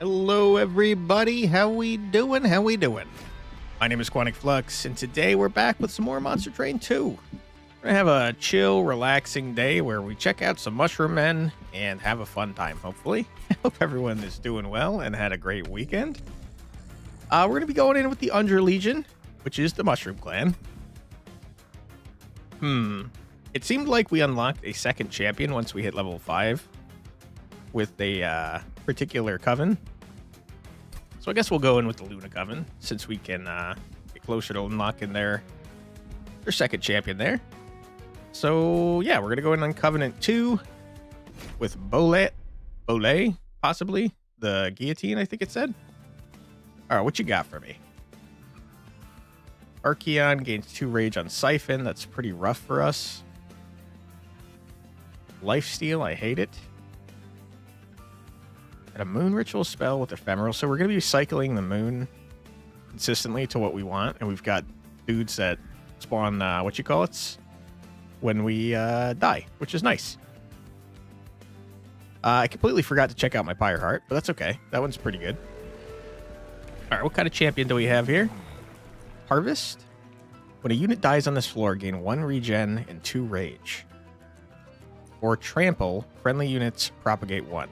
Hello, everybody. How we doing? How we doing? My name is Quantic Flux, and today we're back with some more Monster Train 2. We're gonna have a chill, relaxing day where we check out some Mushroom Men and have a fun time, hopefully. I hope everyone is doing well and had a great weekend. We're gonna be going in with the Undra Legion, which is the Mushroom Clan. It seemed like we unlocked a second champion once we hit level 5 with a particular coven. So I guess we'll go in with the Luna Coven, since we can get closer to unlocking their second champion there. So yeah, we're gonna go in on Covenant 2 with Bolé, possibly the guillotine, I think it said. All right, what you got for me? Archeon gains 2 rage on Siphon. That's pretty rough for us. Lifesteal, I hate it. And a moon ritual spell with ephemeral. So we're going to be cycling the moon consistently to what we want. And we've got dudes that spawn, when we die, which is nice. I completely forgot to check out my Pyre Heart, but that's okay. That one's pretty good. All right, what kind of champion do we have here? Harvest. When a unit dies on this floor, gain 1 regen and 2 rage. Or Trample, friendly units propagate 1.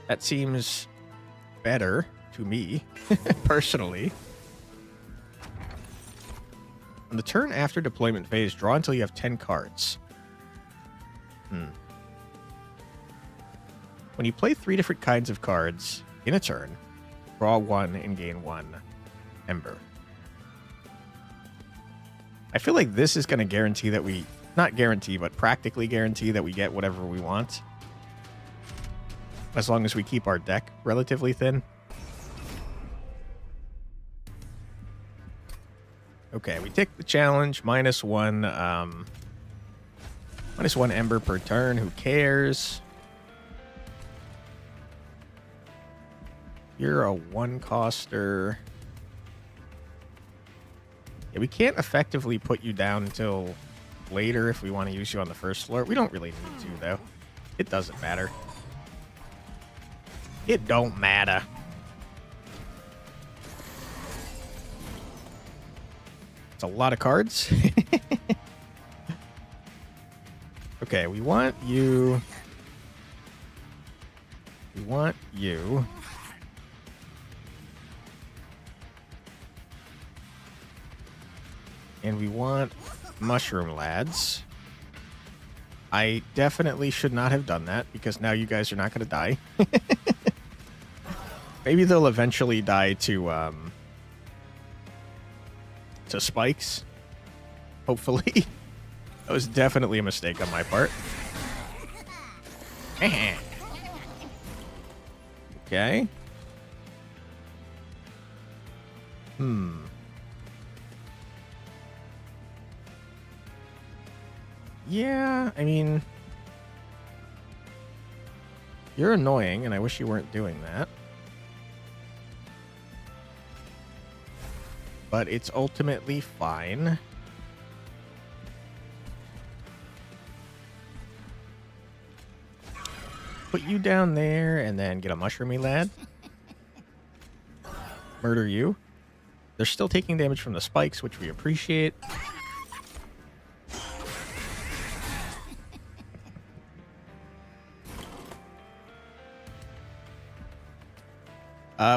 That seems better to me, personally. On the turn after deployment phase, draw until you have 10 cards. When you play 3 different kinds of cards in a turn, draw 1 and gain 1 Ember. I feel like this is going to guarantee that we... Not guarantee, but practically guarantee that we get whatever we want. As long as we keep our deck relatively thin. Okay, we take the challenge. -1 Ember per turn. Who cares? You're a 1-coster. Yeah, we can't effectively put you down until later if we want to use you on the first floor. We don't really need to, though. It doesn't matter. It don't matter. It's a lot of cards. Okay, we want you. We want you. And we want Mushroom Lads. I definitely should not have done that, because now you guys are not going to die. Maybe they'll eventually die to spikes. Hopefully. That was definitely a mistake on my part. Okay. Yeah, I mean... You're annoying, and I wish you weren't doing that. But it's ultimately fine. Put you down there, and then get a Mushroomy Lad. Murder you. They're still taking damage from the spikes, which we appreciate.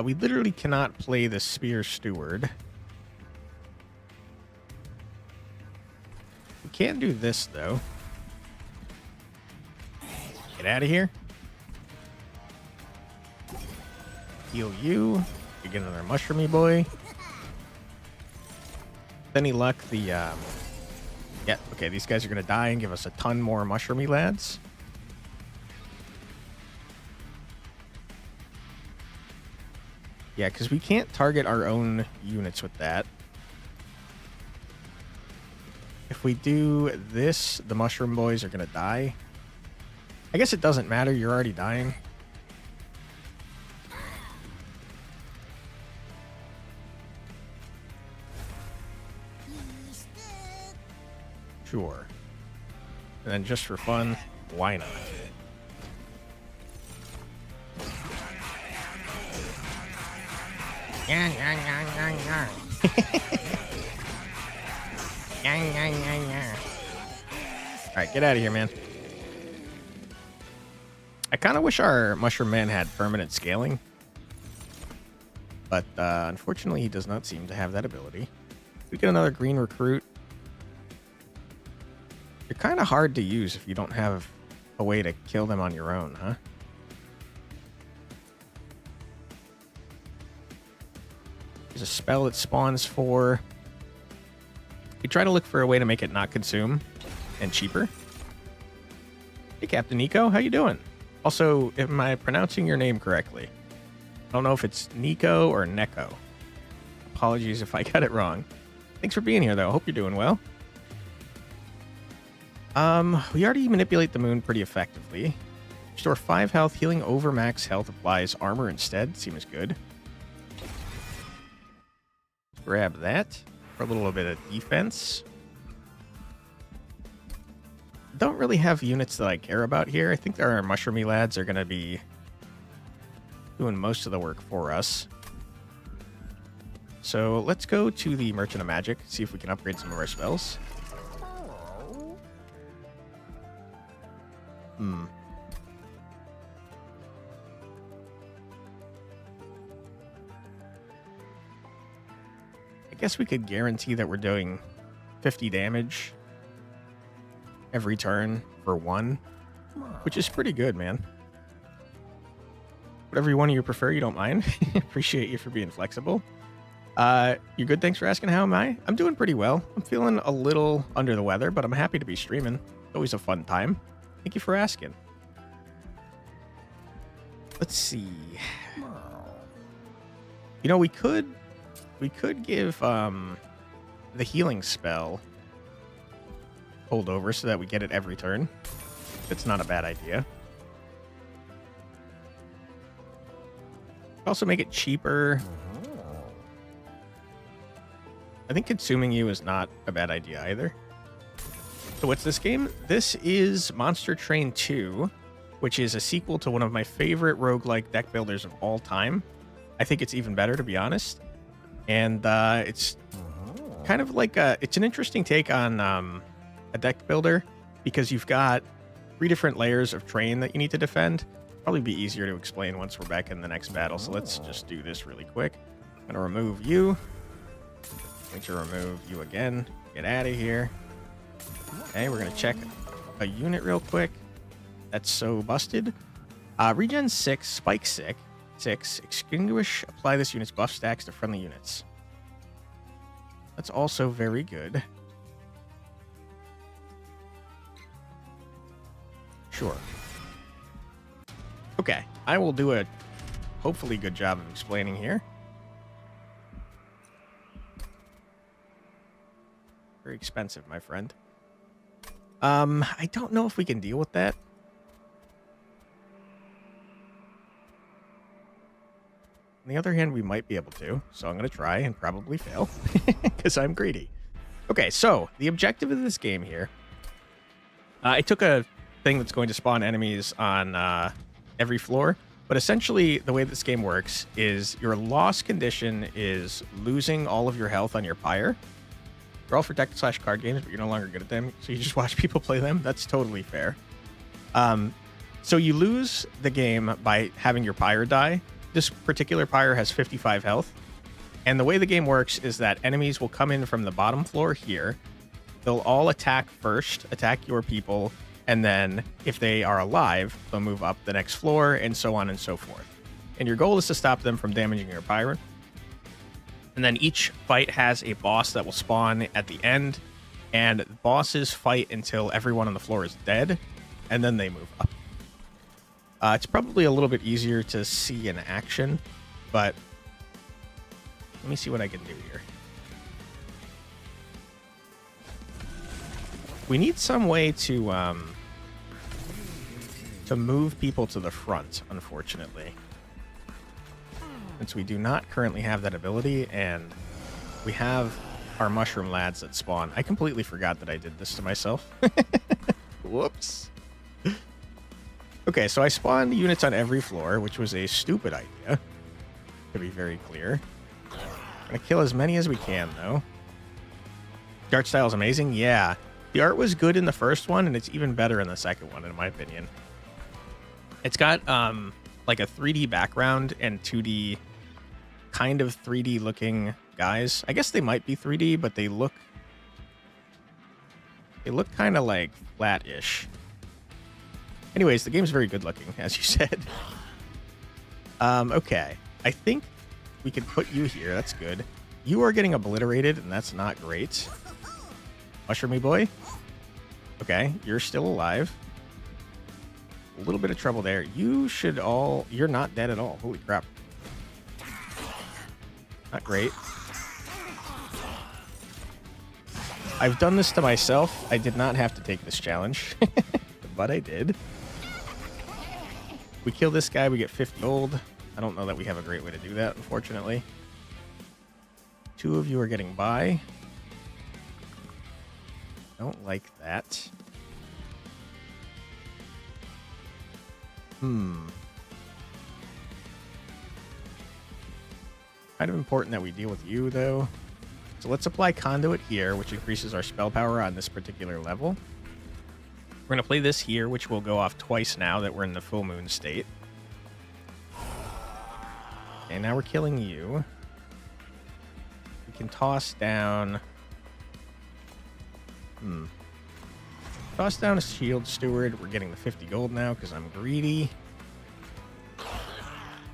We literally cannot play the Spear Steward. We can do this, though. Get out of here. Heal you. You get another Mushroomy boy. With any luck, the... Yeah, okay, these guys are going to die and give us a ton more Mushroomy Lads. Yeah, because we can't target our own units with that. If we do this, the Mushroom Boys are going to die. I guess it doesn't matter. You're already dying. Sure. And then just for fun, why not? Alright, get out of here, man. I kind of wish our Mushroom Man had permanent scaling. But unfortunately, he does not seem to have that ability. We get another green recruit. They're kind of hard to use if you don't have a way to kill them on your own, huh? There's a spell it spawns for. We try to look for a way to make it not consume and cheaper. Hey, Captain Nico, how you doing? Also, am I pronouncing your name correctly? I don't know if it's Nico or Neko. Apologies if I got it wrong. Thanks for being here, though. Hope you're doing well. We already manipulate the moon pretty effectively. Restore 5 health. Healing over max health applies armor instead. Seems good. Grab that for a little bit of defense. Don't really have units that I care about here. I think our mushroomy lads are going to be doing most of the work for us. So let's go to the Merchant of Magic, see if we can upgrade some of our spells. I guess we could guarantee that we're doing 50 damage every turn for 1, which is pretty good, man. Whatever one of you prefer, you don't mind. Appreciate you for being flexible. You're good, thanks for asking. How am I? I'm doing pretty well. I'm feeling a little under the weather, but I'm happy to be streaming. It's always a fun time. Thank you for asking. Let's see. You know, we could give the healing spell holdover so that we get it every turn. It's not a bad idea. Also make it cheaper. I think consuming you is not a bad idea either. So what's this game? This is Monster Train 2, which is a sequel to one of my favorite roguelike deck builders of all time. I think it's even better, to be honest. And it's kind of like it's an interesting take on a deck builder because you've got 3 different layers of train that you need to defend. Probably be easier to explain once we're back in the next battle. So let's just do this really quick. I'm going to remove you. Going to remove you again. Get out of here. Okay, we're going to check a unit real quick. That's so busted. Regen 6, Spike 6, Extinguish, apply this unit's buff stacks to friendly units. That's also very good. Sure. Okay, I will do a hopefully good job of explaining here. Very expensive, my friend. I don't know if we can deal with that. On the other hand, we might be able to, so I'm going to try and probably fail because I'm greedy. Okay, so the objective of this game here, I took a thing that's going to spawn enemies on every floor, but essentially the way this game works is your loss condition is losing all of your health on your Pyre. They're all for deck/card games, but you're no longer good at them, so you just watch people play them. That's totally fair. So you lose the game by having your Pyre die. This particular Pyre has 55 health. And the way the game works is that enemies will come in from the bottom floor here. They'll all attack first, attack your people, and then if they are alive, they'll move up the next floor, and so on and so forth. And your goal is to stop them from damaging your Pyre. And then each fight has a boss that will spawn at the end, and bosses fight until everyone on the floor is dead, and then they move up. It's probably a little bit easier to see in action, but let me see what I can do here. We need some way to move people to the front, unfortunately. Since we do not currently have that ability, and we have our mushroom lads that spawn. I completely forgot that I did this to myself. Whoops. Okay, so I spawned units on every floor, which was a stupid idea, to be very clear. Gonna kill as many as we can, though. The art style is amazing. Yeah. The art was good in the first one, and it's even better in the second one, in my opinion. It's got, like a 3D background and 2D, kind of 3D looking guys. I guess they might be 3D, but they look kind of like flat-ish. Anyways, the game's very good looking, as you said. Okay. I think we could put you here. That's good. You are getting obliterated, and that's not great. Mushroomy boy. Okay, you're still alive. A little bit of trouble there. You're not dead at all. Holy crap. Not great. I've done this to myself. I did not have to take this challenge, but I did. We kill this guy, we get 50 gold. I don't know that we have a great way to do that, unfortunately. 2 of you are getting by. Don't like that. Kind of important that we deal with you, though. So let's apply Conduit here, which increases our spell power on this particular level. We're going to play this here, which will go off twice now that we're in the full moon state. Okay, now we're killing you. We can toss down... Toss down a shield steward. We're getting the 50 gold now because I'm greedy.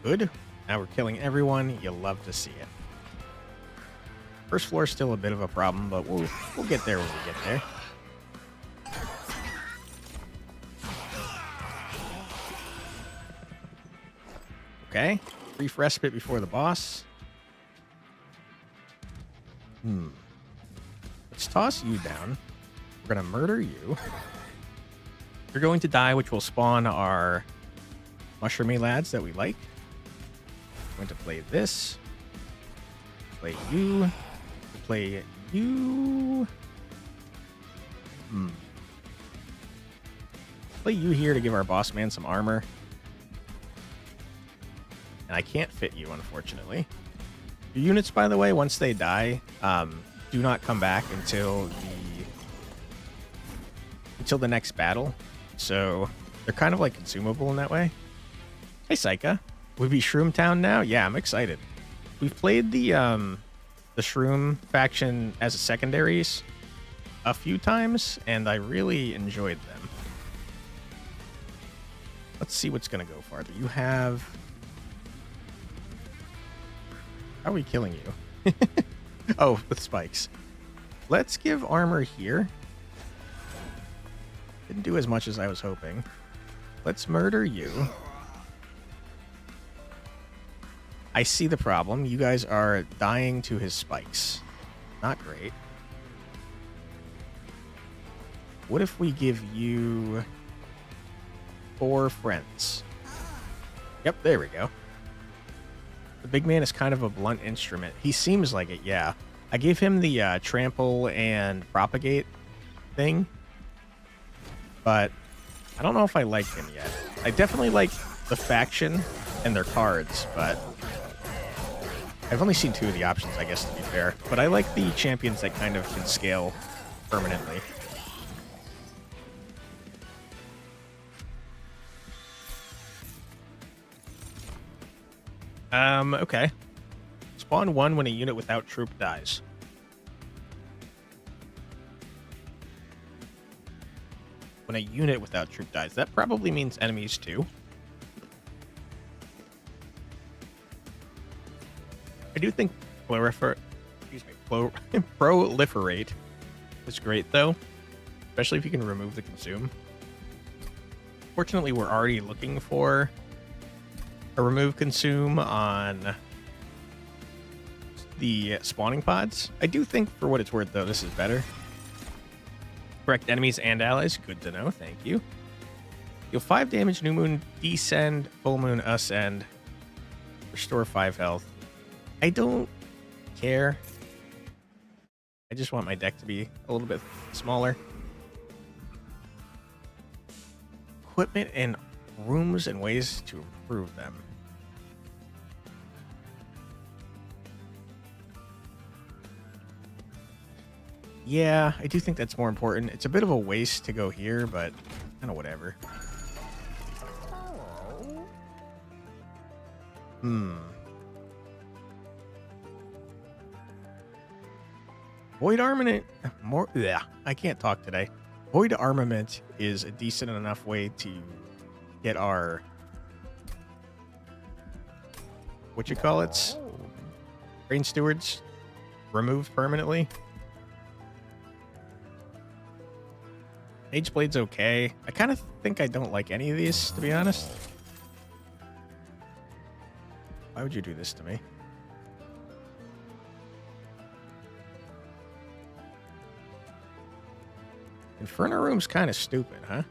Good. Now we're killing everyone. You'll love to see it. First floor is still a bit of a problem, but we'll get there when we get there. Okay. Brief respite before the boss. Let's toss you down. We're going to murder you. You're going to die, which will spawn our mushroomy lads that we like. I'm going to play this. Play you. Play you. Play you here to give our boss man some armor. And I can't fit you, unfortunately. Your units, by the way, once they die, do not come back until the next battle. So they're kind of like consumable in that way. Hey, Saika. We be Shroom Town now? Yeah, I'm excited. We've played the Shroom faction as a secondaries a few times, and I really enjoyed them. Let's see what's going to go farther. You have... How are we killing you? Oh, with spikes. Let's give armor here. Didn't do as much as I was hoping. Let's murder you. I see the problem. You guys are dying to his spikes. Not great. What if we give you 4 friends? Yep, there we go. The big man is kind of a blunt instrument. He seems like it, yeah. I gave him the trample and propagate thing, but I don't know if I like him yet. I definitely like the faction and their cards, but I've only seen 2 of the options, I guess, to be fair. But I like the champions that kind of can scale permanently. Okay. Spawn 1 when a unit without troop dies. When a unit without troop dies. That probably means enemies too. I do think proliferate is great though. Especially if you can remove the consume. Fortunately, we're already looking for a remove consume on the spawning pods. I do think, for what it's worth, though, this is better. Correct enemies and allies. Good to know. Thank you. Deal 5 damage, new moon, descend, full moon, ascend. Restore 5 health. I don't care. I just want my deck to be a little bit smaller. Equipment and rooms and ways to improve them. Yeah, I do think that's more important. It's a bit of a waste to go here, but kind of whatever. Void Armament, yeah, I can't talk today. Void Armament is a decent enough way to get our, what you call it, Brain Stewards removed permanently. Age Blade's okay. I kind of think I don't like any of these, to be honest. Why would you do this to me? Inferno Room's kind of stupid, huh?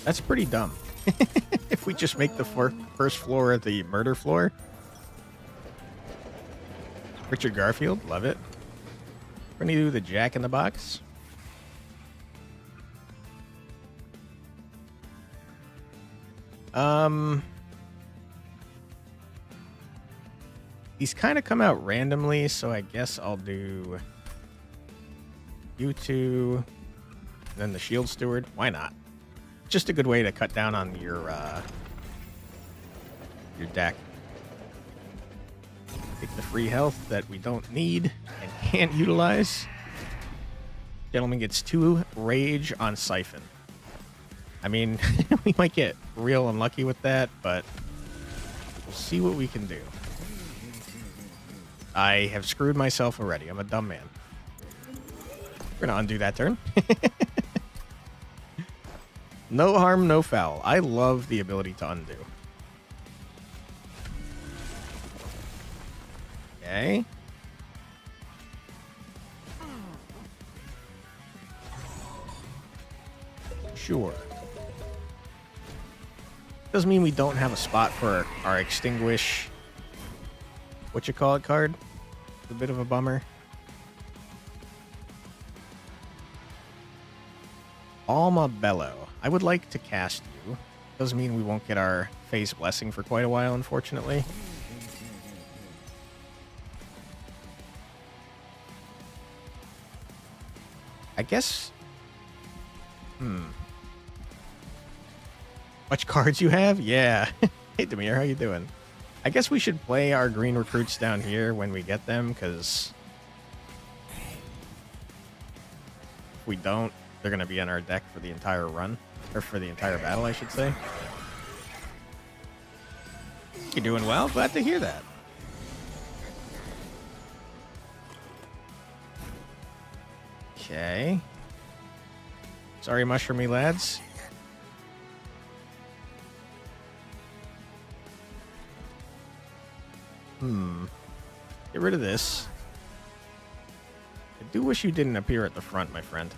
That's pretty dumb. If we just make the first floor the murder floor. Richard Garfield, love it. We're gonna do the Jack in the Box. These kind of come out randomly, so I guess I'll do you two, and then the Shield Steward. Why not? Just a good way to cut down on your deck. Take the free health that we don't need and can't utilize. Gentleman gets 2 rage on Siphon. I mean, we might get real unlucky with that, but we'll see what we can do. I have screwed myself already. I'm a dumb man. We're gonna undo that turn. No harm, no foul. I love the ability to undo. Okay. Sure. Doesn't mean we don't have a spot for our extinguish, what you call it, card. It's a bit of a bummer. Alma Bello. I would like to cast you. Doesn't mean we won't get our Phase Blessing for quite a while, unfortunately. I guess... Much cards you have? Yeah. Hey, Demir, how you doing? I guess we should play our green recruits down here when we get them, because... if we don't, they're going to be on our deck for the entire run. Or for the entire battle, I should say. You're doing well. Glad to hear that. Okay. Sorry, mushroomy lads. Get rid of this. I do wish you didn't appear at the front, my friend.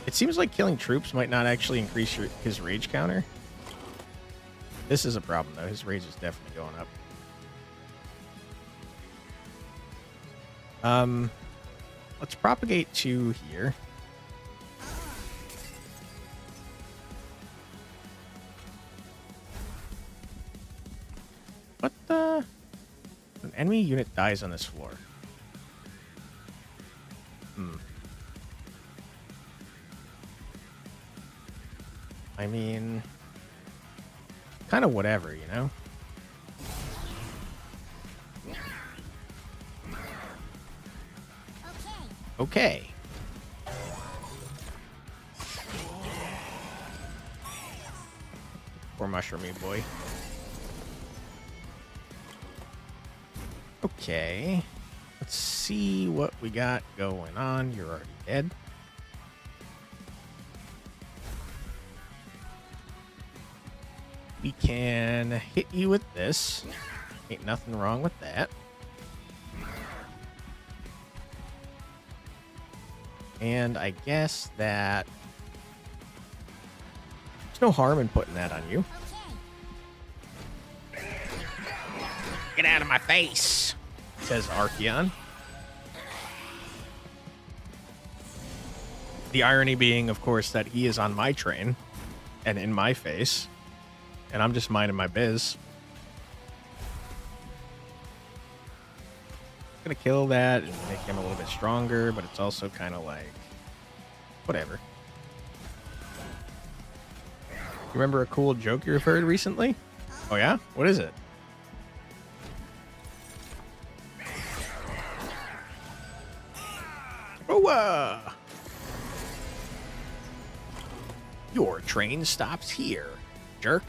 It seems like killing troops might not actually increase his rage counter. This is a problem, though. His rage is definitely going up. Let's propagate 2 here. What the? An enemy unit dies on this floor. I mean, kind of whatever, you know? Okay. Poor mushroomy boy. Okay. Let's see what we got going on. You're already dead. We can hit you with this. Ain't nothing wrong with that. And I guess that there's no harm in putting that on you. Get out of my face, says Archeon. The irony being, of course, that he is on my train and in my face, and I'm just minding my biz. Gonna kill that and make him a little bit stronger, but it's also kind of like whatever. Remember a cool joke you've heard recently? Oh yeah? What is it? Oh, your train stops here, jerk.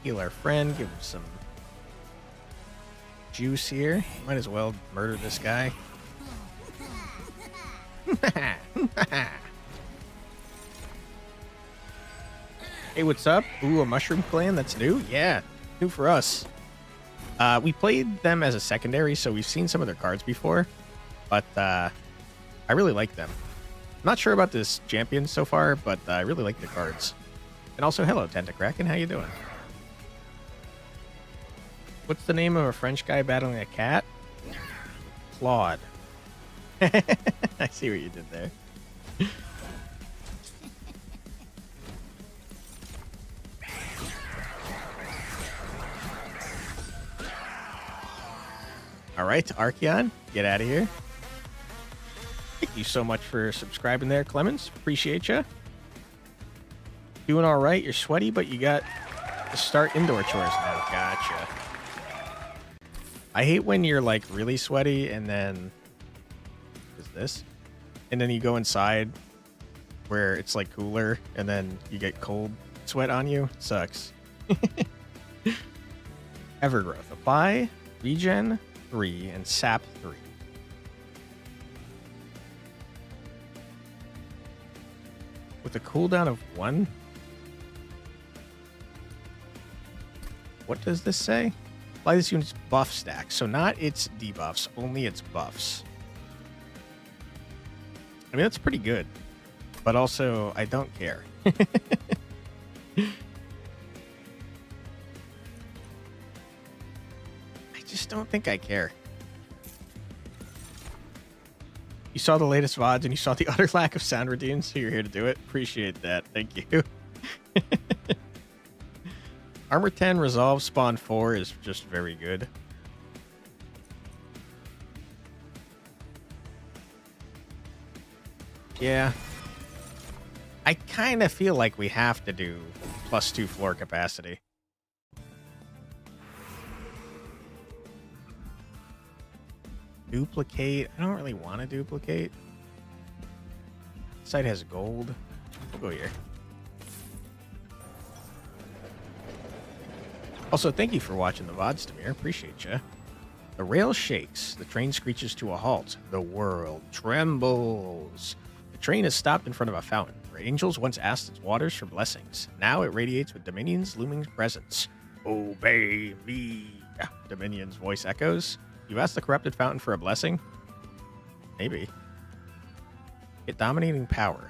Heal our friend, give him some juice here. Might as well murder this guy. Hey, what's up? Ooh, a mushroom clan? That's new? Yeah, new for us. We played them as a secondary, so we've seen some of their cards before, but I really like them. Not sure about this champion so far, but I really like the cards. And also, hello, Tentacraken. How you doing? What's the name of a French guy battling a cat? Claude. I see what you did there. All right, Archeon, get out of here. Thank you so much for subscribing there, Clemens. Appreciate you. Doing all right. You're sweaty, but you got to start indoor chores now. Gotcha. I hate when you're like really sweaty and then is this? And then you go inside where it's like cooler and then you get cold sweat on you. It sucks. Evergrowth. Apply regen 3 and sap 3. With a cooldown of 1. What does this say? Apply this unit's buff stack. So not its debuffs, only its buffs. I mean, that's pretty good. But also, I don't care. I just don't think I care. You saw the latest VODs and you saw the utter lack of sound redeems, so you're here to do it. Appreciate that. Thank you. Armor 10 Resolve Spawn 4 is just very good. Yeah. I kind of feel like we have to do +2 floor capacity. Duplicate. I don't really want to duplicate. Site has gold. We'll go here. Also, thank you for watching the VODs, Demir. Appreciate you. The rail shakes. The train screeches to a halt. The world trembles. The train is stopped in front of a fountain, where angels once asked its waters for blessings. Now it radiates with Dominion's looming presence. Obey me. Dominion's voice echoes. You've asked the corrupted fountain for a blessing? Maybe. Get dominating power.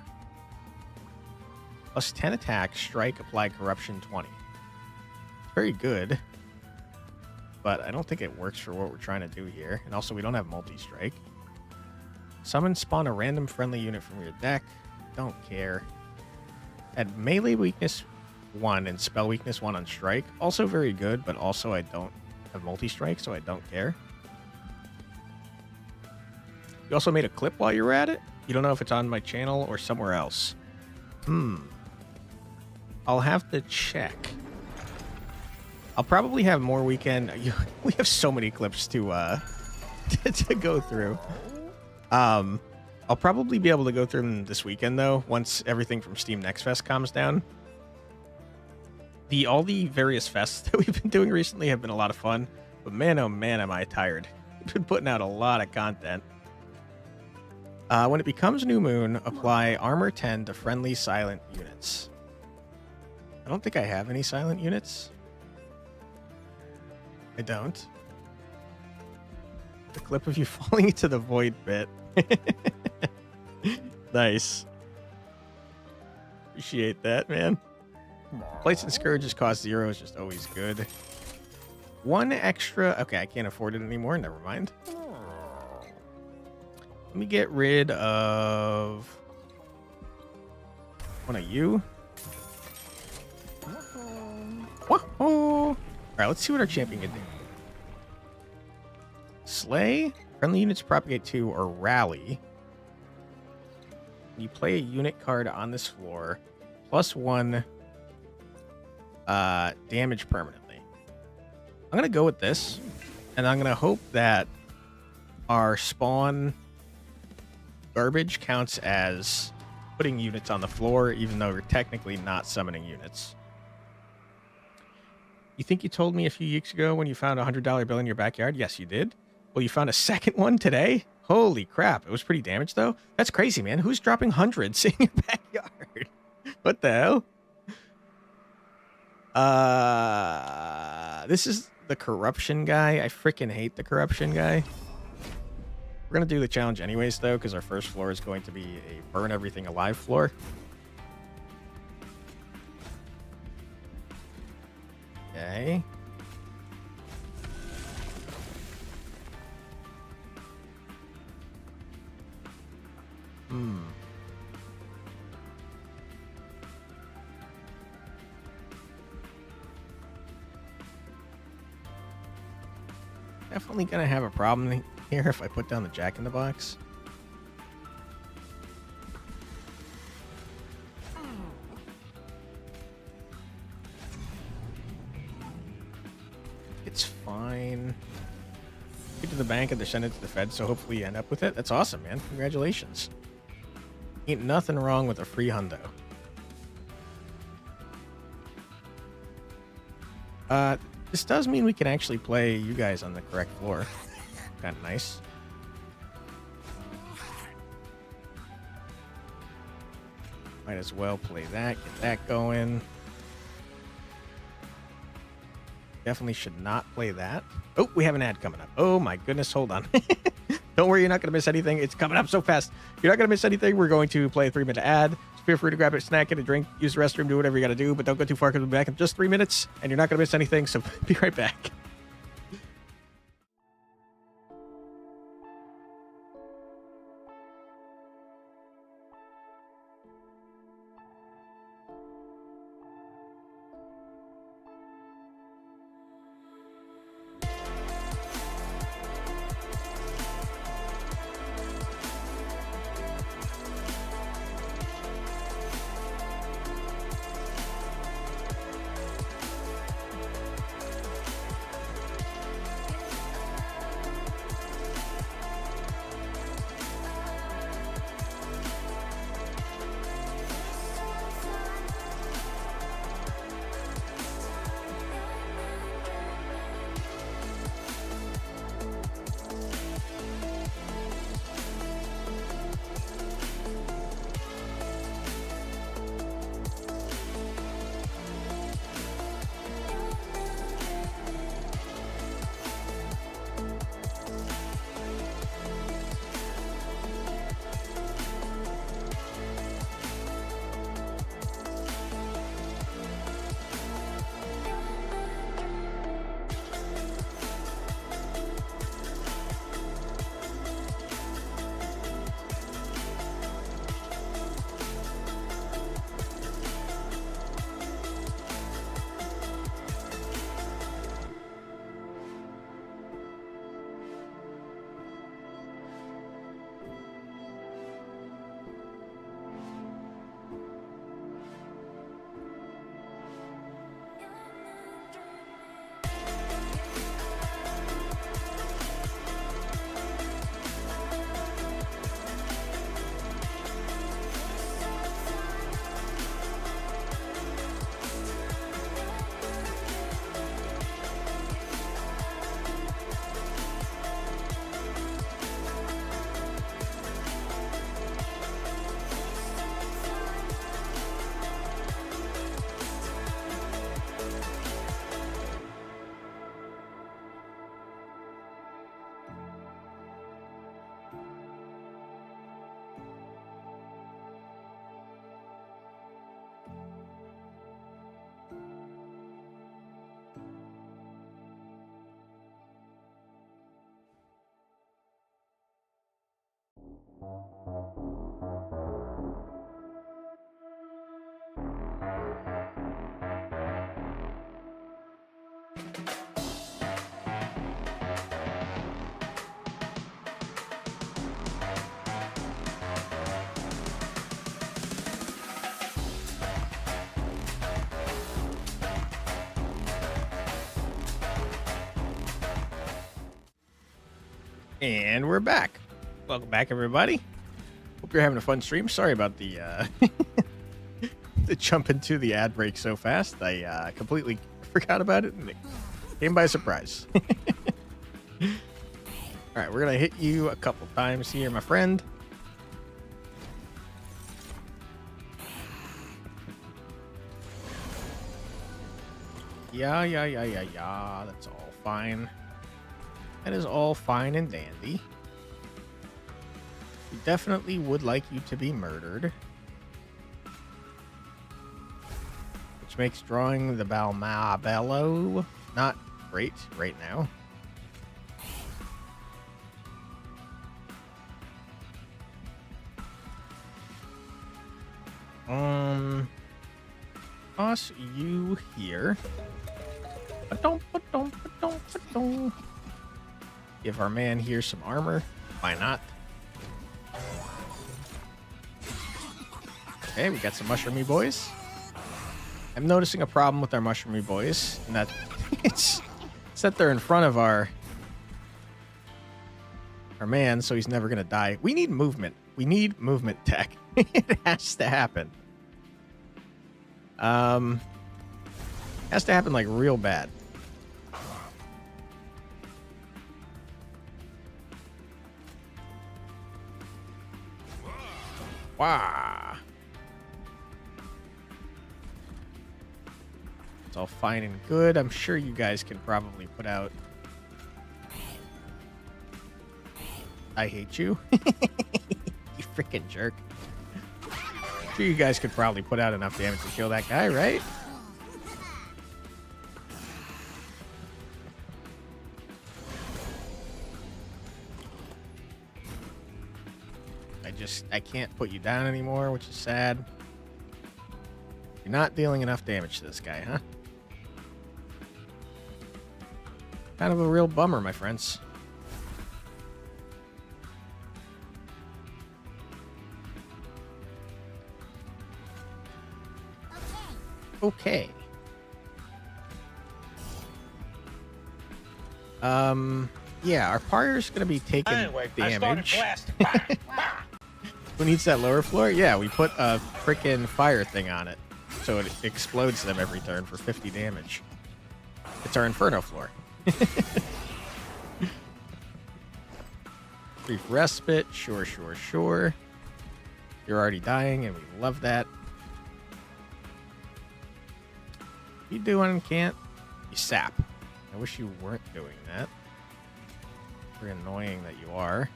+10 attack, strike, apply corruption 20. Very good. But I don't think it works for what we're trying to do here. And also, we don't have multi-strike. Summon, spawn a random friendly unit from your deck. Don't care. Add melee weakness 1 and spell weakness 1 on strike. Also very good, but also I don't have multi-strike, so I don't care. You also made a clip while you were at it? You don't know if it's on my channel or somewhere else. I'll have to check. I'll probably have more weekend. We have so many clips to to go through. I'll probably be able to go through them this weekend though, once everything from Steam Next Fest calms down. All the various fests that we've been doing recently have been a lot of fun, but man, oh man, am I tired. We've been putting out a lot of content. When it becomes new moon, apply armor 10 to friendly silent units. I don't think I have any silent units. I don't. The clip of you falling into the void bit. Nice. Appreciate that, man. Place and Scourges cost 0 is just always good. One extra... Okay, I can't afford it anymore. Never mind. Let me get rid of one of you. Whoa. All right, let's see what our champion can do. Slay, friendly units propagate to, or rally. You play a unit card on this floor, +1 damage permanently. I'm going to go with this, and I'm going to hope that our spawn garbage counts as putting units on the floor, even though we're technically not summoning units. You think you told me a few weeks ago when you found a $100 bill in your backyard? Yes, you did. Well, you found a second one today? Holy crap. It was pretty damaged, though. That's crazy, man. Who's dropping hundreds in your backyard? What the hell? This is the corruption guy. I freaking hate the corruption guy. We're going to do the challenge anyways, though, because our first floor is going to be a burn everything alive floor. Okay. Definitely gonna have a problem here if I put down the Jack in the Box. It's fine. Get to the bank and then send it to the Fed, so hopefully you end up with it. That's awesome, man. Congratulations. Ain't nothing wrong with a free hundo. This does mean we can actually play you guys on the correct floor. Kind of nice. Might as well play that, get that going. Definitely should not play that. Oh, we have an ad coming up. Oh my goodness, hold on. Don't worry, you're not going to miss anything. It's coming up so fast. You're not going to miss anything. We're going to play a 3-minute ad. So feel free to grab a snack, get a drink, use the restroom, do whatever you got to do, but don't go too far because we'll be back in just 3 minutes, and you're not going to miss anything, so be right back. And we're back. Welcome back, everybody. Hope you're having a fun stream. Sorry about the the jump into the ad break so fast. I completely forgot about it and it came by surprise. All right, we're gonna hit you a couple times here, my friend. Yeah. That's all fine. That is all fine and dandy. We definitely would like you to be murdered. Which makes drawing the Balmabello not great right now. Toss you here. Give our man here some armor. Why not? Okay, we got some mushroomy boys. I'm noticing a problem with our mushroomy boys, and that it's that they're in front of our man, so he's never gonna die. We need movement. We need movement tech. It has to happen. Has to happen like real bad. Wow. It's all fine and good. I'm sure you guys can probably put out... I hate you. You freaking jerk. I'm sure you guys could probably put out enough damage to kill that guy, right? I can't put you down anymore, which is sad. You're not dealing enough damage to this guy, huh? Kind of a real bummer, my friends. Okay. Yeah, our Pyre's gonna be taking damage. Who needs that lower floor? Yeah, we put a freaking fire thing on it, so it explodes them every turn for 50 damage. It's our Inferno floor. Brief respite, sure. You're already dying, and we love that. What you doing, can't? You sap. I wish you weren't doing that. Very annoying that you are.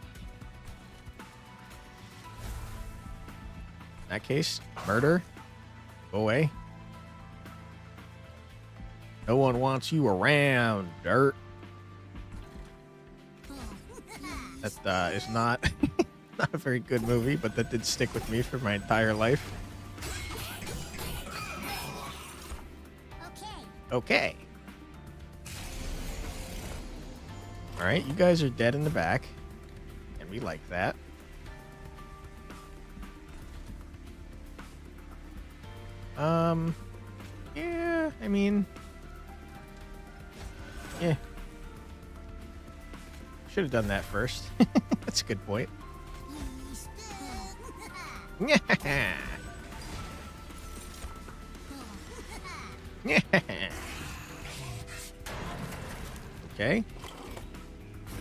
In that case, murder. Go away. No one wants you around, dirt. That is not not a very good movie, but that did stick with me for my entire life. Okay. All right, you guys are dead in the back, and we like that. Yeah, I mean, yeah. Should have done that first. That's a good point. Okay.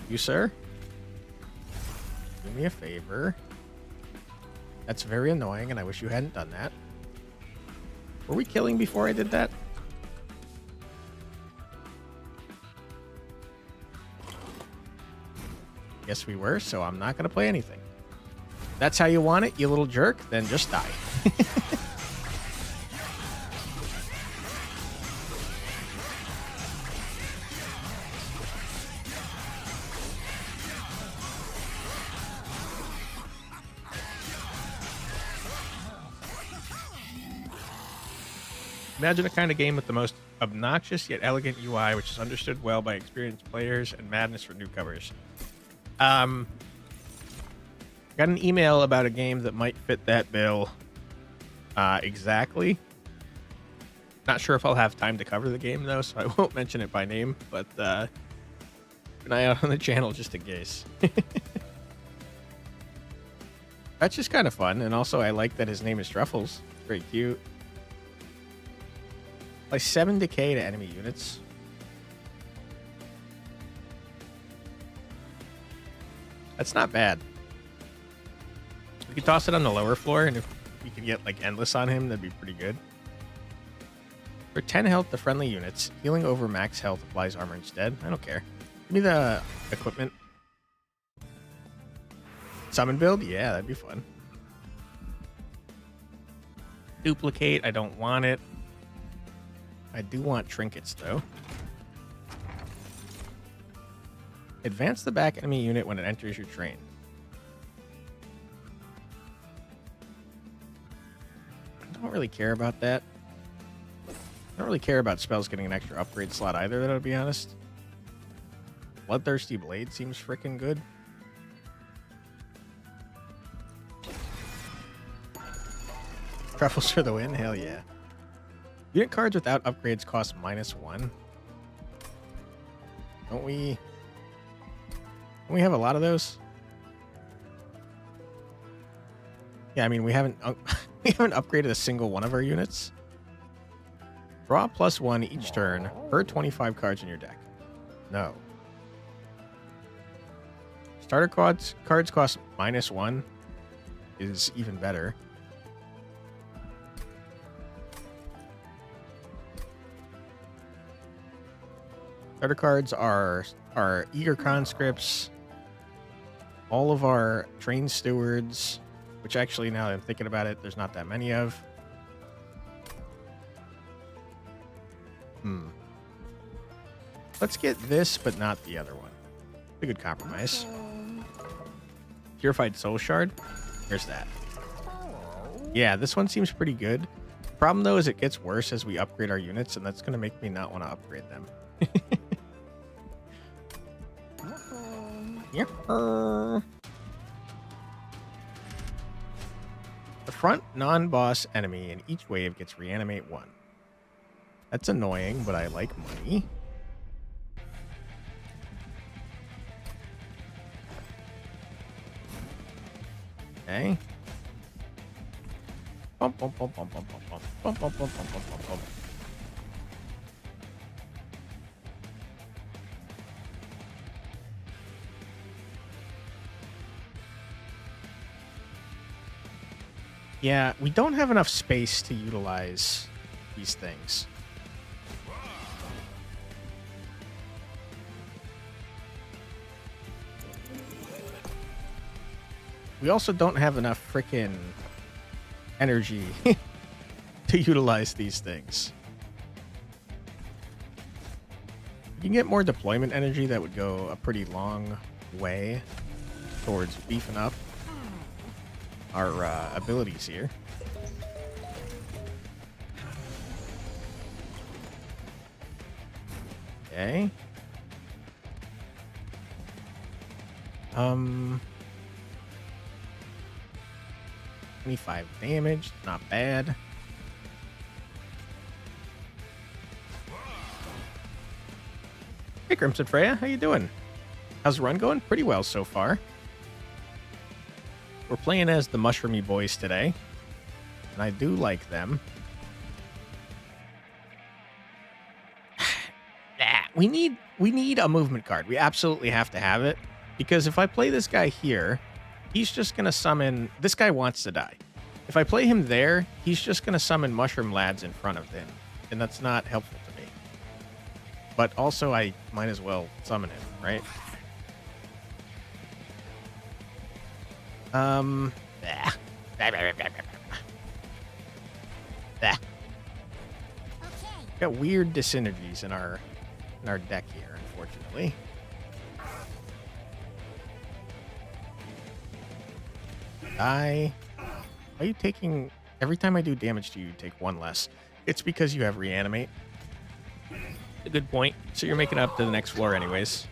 You, sir? Do me a favor. That's very annoying, and I wish you hadn't done that. Were we killing before I did that? Yes, we were, so I'm not going to play anything. If that's how you want it, you little jerk, then just die. Imagine a kind of game with the most obnoxious yet elegant UI, which is understood well by experienced players and madness for newcomers. Got an email about a game that might fit that bill exactly. Not sure if I'll have time to cover the game, though, so I won't mention it by name. But an eye out on the channel just in case. That's just kind of fun, and also I like that his name is Truffles. Very cute. Like 7 decay to enemy units. That's not bad. We could toss it on the lower floor, and if we could get like endless on him, that'd be pretty good. For 10 health to friendly units, healing over max health applies armor instead. I don't care. Give me the equipment. Summon build? Yeah, that'd be fun. Duplicate, I don't want it. I do want trinkets, though. Advance the back enemy unit when it enters your train. I don't really care about that. I don't really care about spells getting an extra upgrade slot either, though, to be honest. Bloodthirsty Blade seems freaking good. Truffles for the win? Hell yeah. Unit cards without upgrades cost -1. Don't we have a lot of those? Yeah, I mean, we haven't upgraded a single one of our units. Draw +1 each turn per 25 cards in your deck. No. Starter cards cost -1 is even better. Starter cards are our Eager Conscripts, all of our Trained Stewards, which actually, now that I'm thinking about it, there's not that many of. Let's get this, but not the other one. A good compromise. Purified Soul Shard. There's that. Yeah, this one seems pretty good. The problem, though, is it gets worse as we upgrade our units, and that's going to make me not want to upgrade them. Yeah. The front non-boss enemy in each wave gets reanimate 1. That's annoying, but I like money. Okay. Bump, bump, bump, bump, bump, bump, bump, bump, bump, bump, bump, bump, bump. Yeah, we don't have enough space to utilize these things. We also don't have enough frickin' energy to utilize these things. If you can get more deployment energy, that would go a pretty long way towards beefing up our abilities here. Okay. 25 damage, not bad. Hey, Crimson Freya, how you doing? How's the run going? Pretty well so far. We're playing as the Mushroomy Boys today, and I do like them. We need a movement card. We absolutely have to have it, because if I play this guy here, he's just going to summon... This guy wants to die. If I play him there, he's just going to summon Mushroom Lads in front of him, and that's not helpful to me. But also, I might as well summon him, right? Got weird dyssynergies in our deck here, unfortunately. Are you taking... Every time I do damage to you, you take 1 less. It's because you have reanimate. A good point. So you're making it up to the next floor anyways.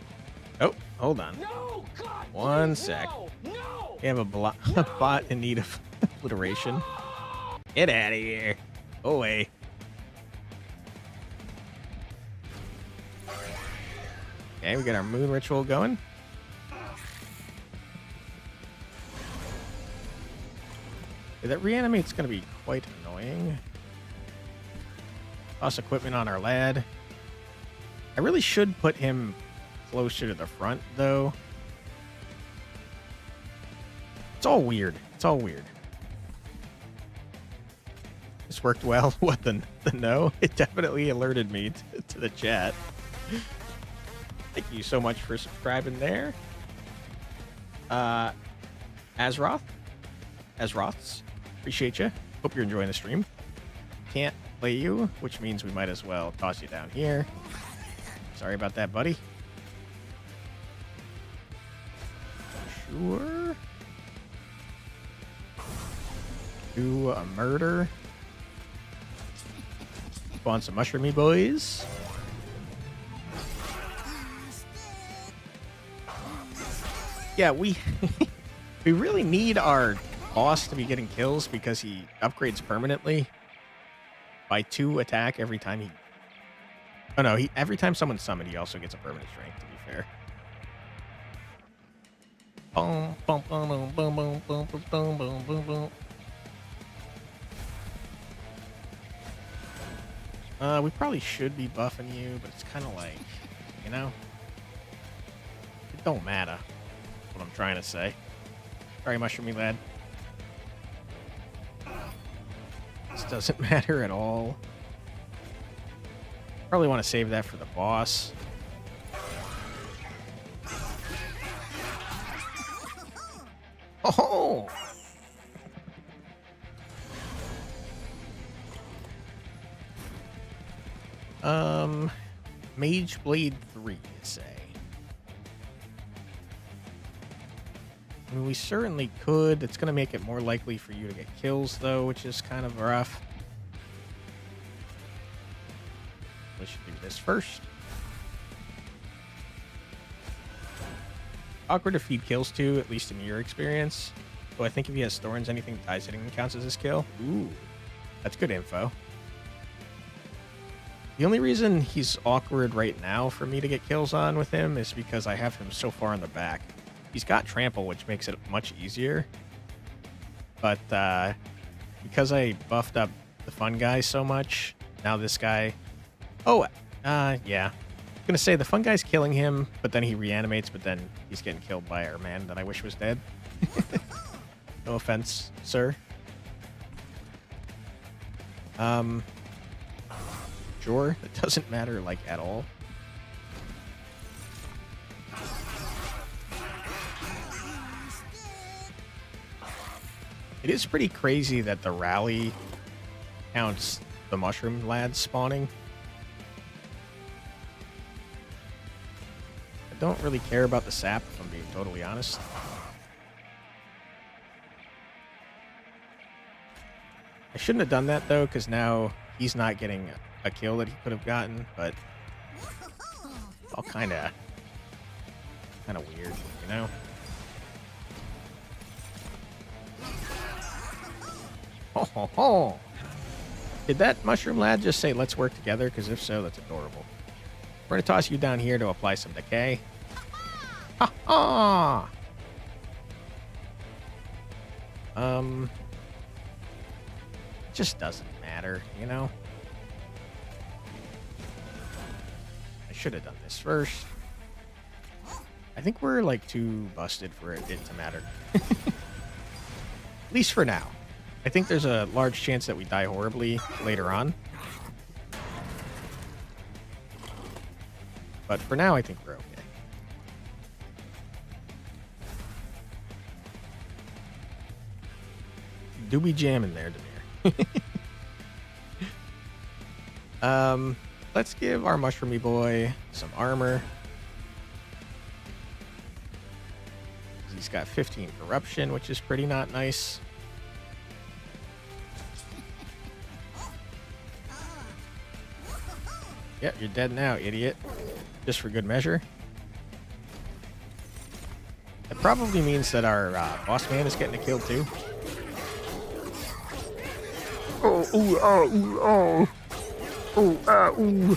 Oh, hold on. No, God, 1 sec. No. We have a bot in need of obliteration. Get out of here. Go away. Okay, we got our moon ritual going. Yeah, that reanimate's going to be quite annoying. Toss equipment on our lad. I really should put him closer to the front, though. It's all weird. It's all weird. This worked well. What, the no? It definitely alerted me to the chat. Thank you so much for subscribing there. Azroths, appreciate you. Hope you're enjoying the stream. Can't play you, which means we might as well toss you down here. Sorry about that, buddy. Sure. Do a murder. Spawn some mushroomy boys. Yeah, we we really need our boss to be getting kills because he upgrades permanently by 2 attack every time he... Oh no, every time someone's summoned, he also gets a permanent strength, to be fair. Boom, boom, boom, boom, boom, boom, boom, boom, boom, boom, boom. We probably should be buffing you, but it's kind of like, you know, it don't matter. That's what I'm trying to say. Sorry, mushroomy lad. This doesn't matter at all. Probably want to save that for the boss. Oh! Mage Blade 3, you say? I mean, we certainly could. It's going to make it more likely for you to get kills, though, which is kind of rough. We should do this first. Awkward to feed kills to, at least in your experience. So I think if he has thorns, anything that ties hitting counts as his kill. Ooh, that's good info. The only reason he's awkward right now for me to get kills on with him is because I have him so far in the back. He's got trample, which makes it much easier. But because I buffed up the fun guy so much, now this guy... Oh, yeah. I'm going to say the fun guy's killing him, but then he reanimates, but then he's getting killed by our man that I wish was dead. No offense, sir. Sure, that doesn't matter, like, at all. It is pretty crazy that the rally counts the mushroom lads spawning. I don't really care about the sap, if I'm being totally honest. I shouldn't have done that, though, because now he's not getting a kill that he could have gotten, but it's all kind of weird, you know? Ho, ho, ho. Did that mushroom lad just say, let's work together? Because if so, that's adorable. We're going to toss you down here to apply some decay. Ha ha! It just doesn't matter, you know? I should have done this first. I think we're, like, too busted for it to matter. At least for now. I think there's a large chance that we die horribly later on. But for now, I think we're okay. Do be jamming there, Demir. Let's give our mushroomy boy some armor. He's got 15 corruption, which is pretty not nice. Yep, you're dead now, idiot. Just for good measure. That probably means that our boss man is getting a kill too. Oh, ooh, oh, ooh, oh. Oh, ooh.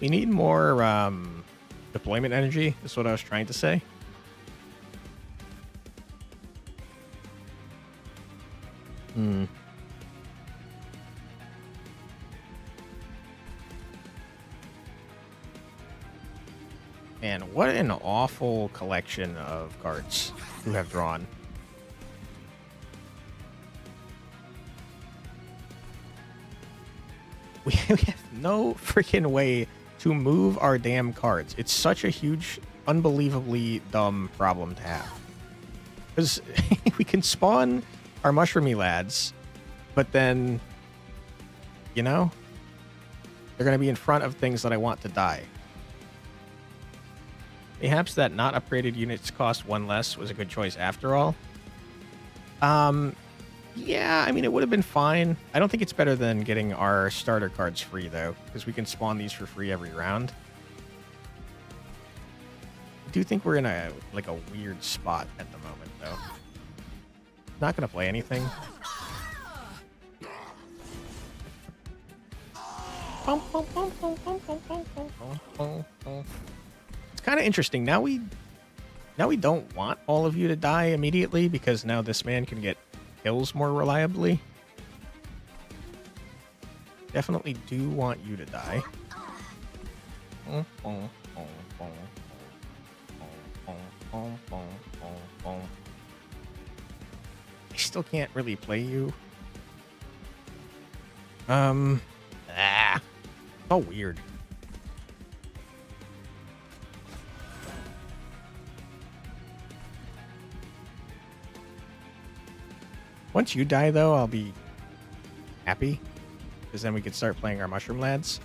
We need more deployment energy, is what I was trying to say. Man, what an awful collection of cards you have drawn. We have no freaking way to move our damn cards. It's such a huge, unbelievably dumb problem to have. Because we can spawn our mushroomy lads, but then, you know, they're going to be in front of things that I want to die. Perhaps that not upgraded units cost 1 less was a good choice after all. Yeah, I mean, it would have been fine. I don't think it's better than getting our starter cards free, though, because we can spawn these for free every round. I do think we're in a weird spot at the moment, though. Not going to play anything. It's kind of interesting. Now we don't want all of you to die immediately, because now this man can get kills more reliably. Definitely do want you to die. I still can't really play you. Oh, weird. Once you die, though, I'll be happy, because then we can start playing our mushroom lads.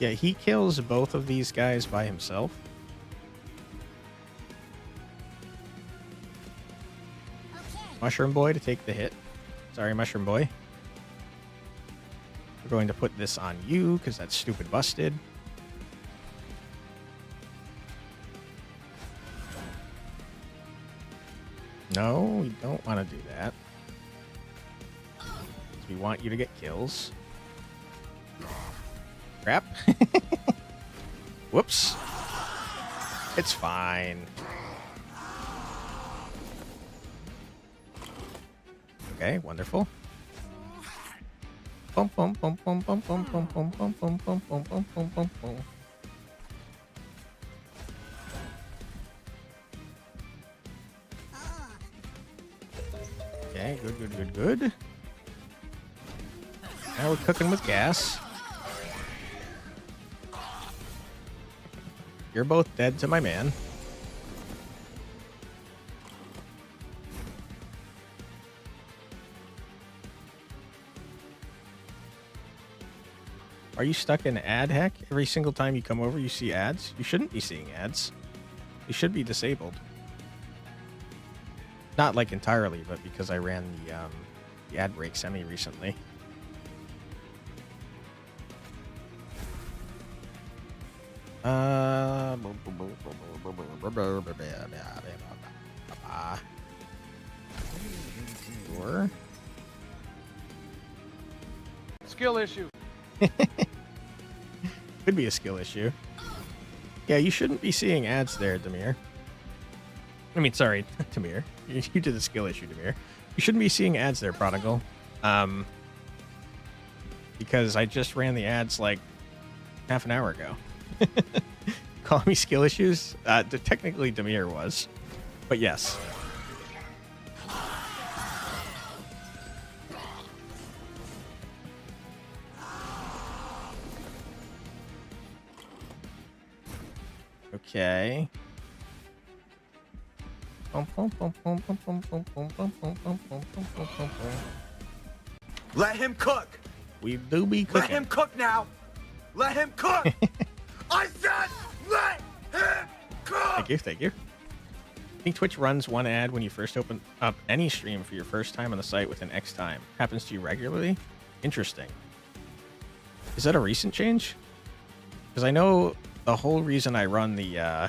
Yeah, he kills both of these guys by himself. Mushroom Boy to take the hit. Sorry, Mushroom Boy. We're going to put this on you, because that's stupid busted. No, we don't want to do that. We want you to get kills. Crap. Whoops. It's fine. Okay, wonderful. Bum bum bum bum bum bum bum bum bum bum bum bum bum bum bum bum. Okay, good. Now we're cooking with gas. You're both dead to my man. Are you stuck in ad hack? Every single time you come over, you see ads? You shouldn't be seeing ads. You should be disabled. Not like entirely, but because I ran the ad break semi recently. Sure. Skill issue. Could be a skill issue. Yeah, you shouldn't be seeing ads there, Demir. I mean, sorry, Demir. You did the skill issue, Demir. You shouldn't be seeing ads there, Prodigal. Because I just ran the ads like half an hour ago. Calling me skill issues? Technically, Demir was. But yes. Okay. Let him cook. We do be cooking. Let him cook now. Let him cook. I said let him cook. Thank you. I think Twitch runs one ad when you first open up any stream for your first time on the site within X time. Happens to you regularly? Interesting. Is that a recent change? Because I know the whole reason I run the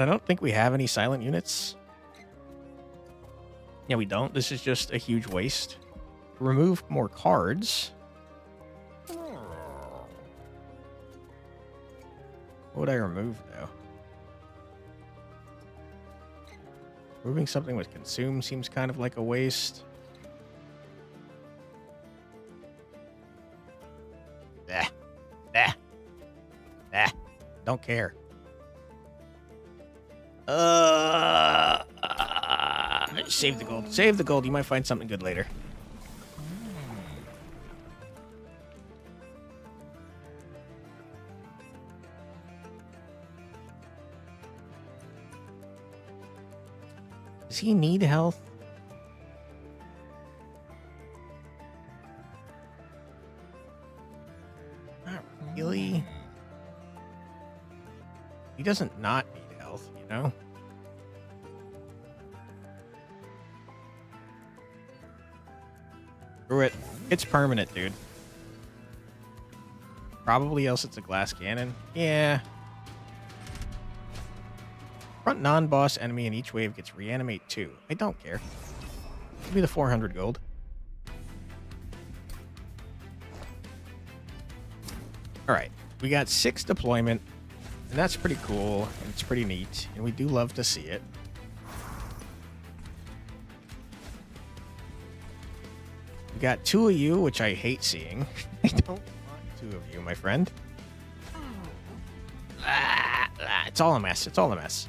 I don't think we have any silent units. Yeah, we don't. This is just a huge waste. Remove more cards. What would I remove, though? Moving something with consume seems kind of like a waste. Don't care. Save the gold. Save the gold. You might find something good later. Does he need health? Not really. He doesn't not need health, you know? Screw it. It's permanent, dude. Probably else it's a glass cannon. Yeah. Front non-boss enemy in each wave gets reanimate 2. I don't care. Give me the 400 gold. Alright. We got 6 deployment. And that's pretty cool. And it's pretty neat. And we do love to see it. We got 2 of you, which I hate seeing. I don't want 2 of you, my friend. It's all a mess. It's all a mess.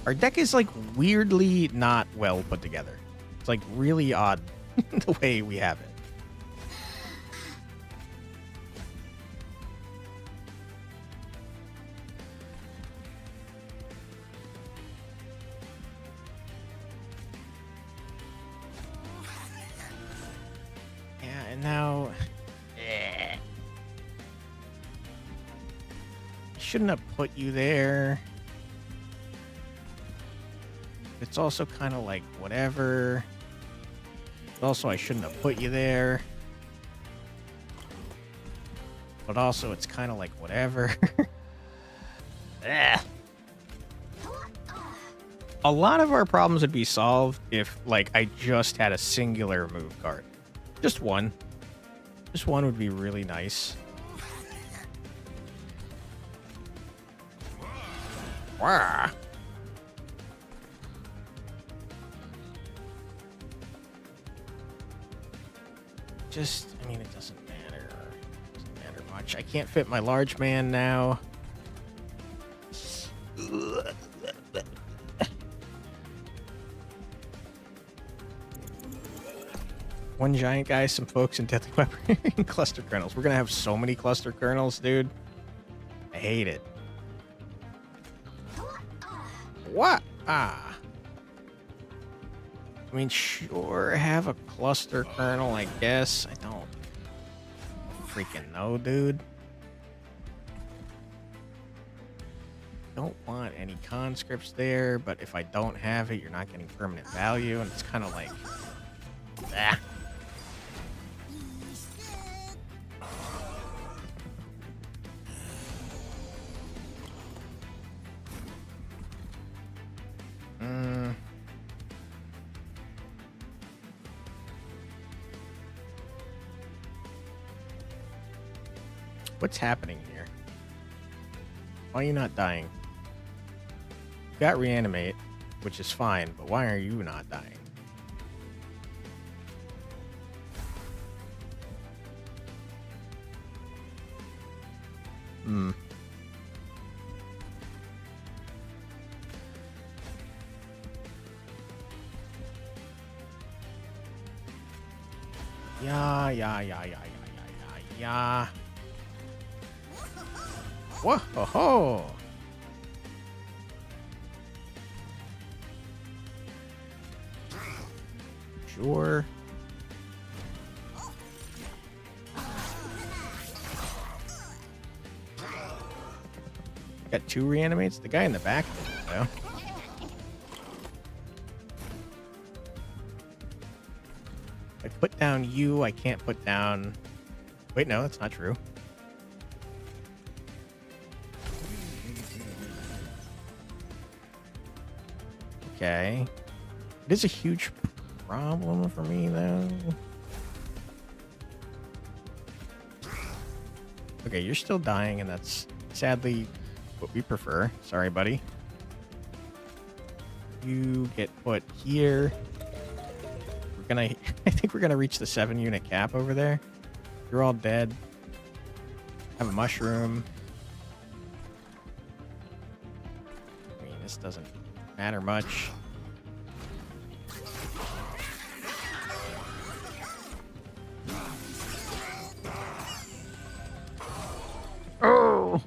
Our deck is, like, weirdly not well put together. It's, like, really odd the way we have it. Yeah, and now... Shouldn't have put you there. It's also kind of like whatever. Also, I shouldn't have put you there. But also, it's kind of like whatever. A lot of our problems would be solved if, like, I just had a singular move card. Just one. Just one would be really nice. Wow. Just, I mean, it doesn't matter. It doesn't matter much. I can't fit my large man now. One giant guy, some folks, and deadly weapon and cluster kernels. We're gonna have so many cluster kernels, dude. I hate it. What? I mean, sure, have a cluster kernel, I guess. I don't freaking know, dude. Don't want any conscripts there, but if I don't have it, you're not getting permanent value, and it's kind of like... Ah. What's happening here? Why are you not dying? You got reanimate, which is fine, but why are you not dying? Yeah. Whoa, ho, ho. Sure. Got 2 reanimates. The guy in the back, though. I put down you. I can't put down. Wait, no, that's not true. Okay. It is a huge problem for me, though. Okay, you're still dying, and that's sadly what we prefer. Sorry, buddy. You get put here. We're gonna... I think we're gonna reach the 7-unit cap over there. You're all dead. Have a mushroom. I mean, this doesn't matter much. Oh!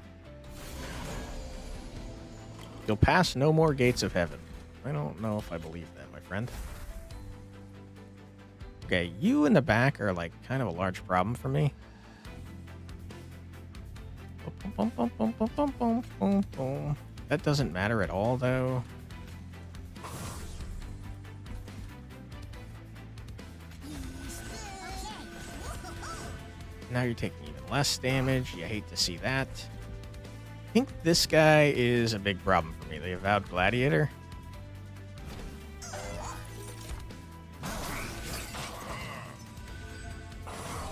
You'll pass no more gates of heaven. I don't know if I believe that, my friend. Okay, you in the back are like kind of a large problem for me. That doesn't matter at all, though. Now you're taking even less damage. You hate to see that. I think this guy is a big problem for me. The Avowed Gladiator.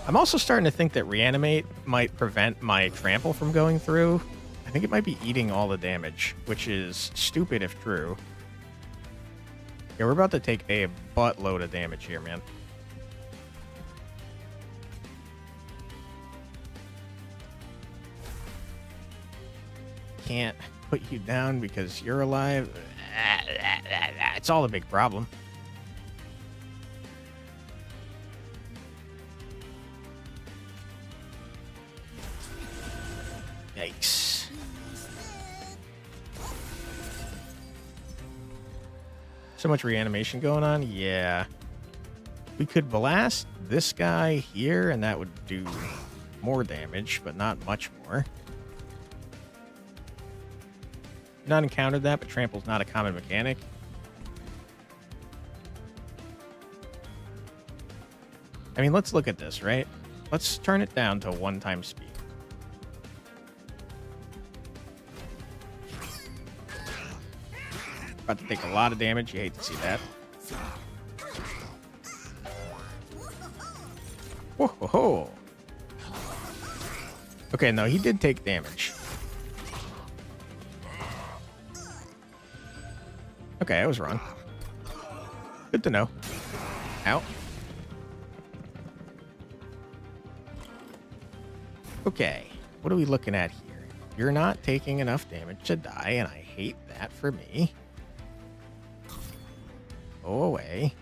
I'm also starting to think that Reanimate might prevent my Trample from going through. I think it might be eating all the damage, which is stupid if true. Yeah, we're about to take a buttload of damage here, man. Can't put you down because you're alive. It's all a big problem. Yikes. So much reanimation going on? Yeah. We could blast this guy here, and that would do more damage, but not much more. Not encountered that, but Trample's not a common mechanic. I mean, let's look at this, right? Let's turn it down to 1 speed. About to take a lot of damage. You hate to see that. Whoa, ho, ho. Okay, no, he did take damage. Okay, I was wrong. Good to know. Ow. Okay, what are we looking at here? You're not taking enough damage to die, and I hate that for me. Go away.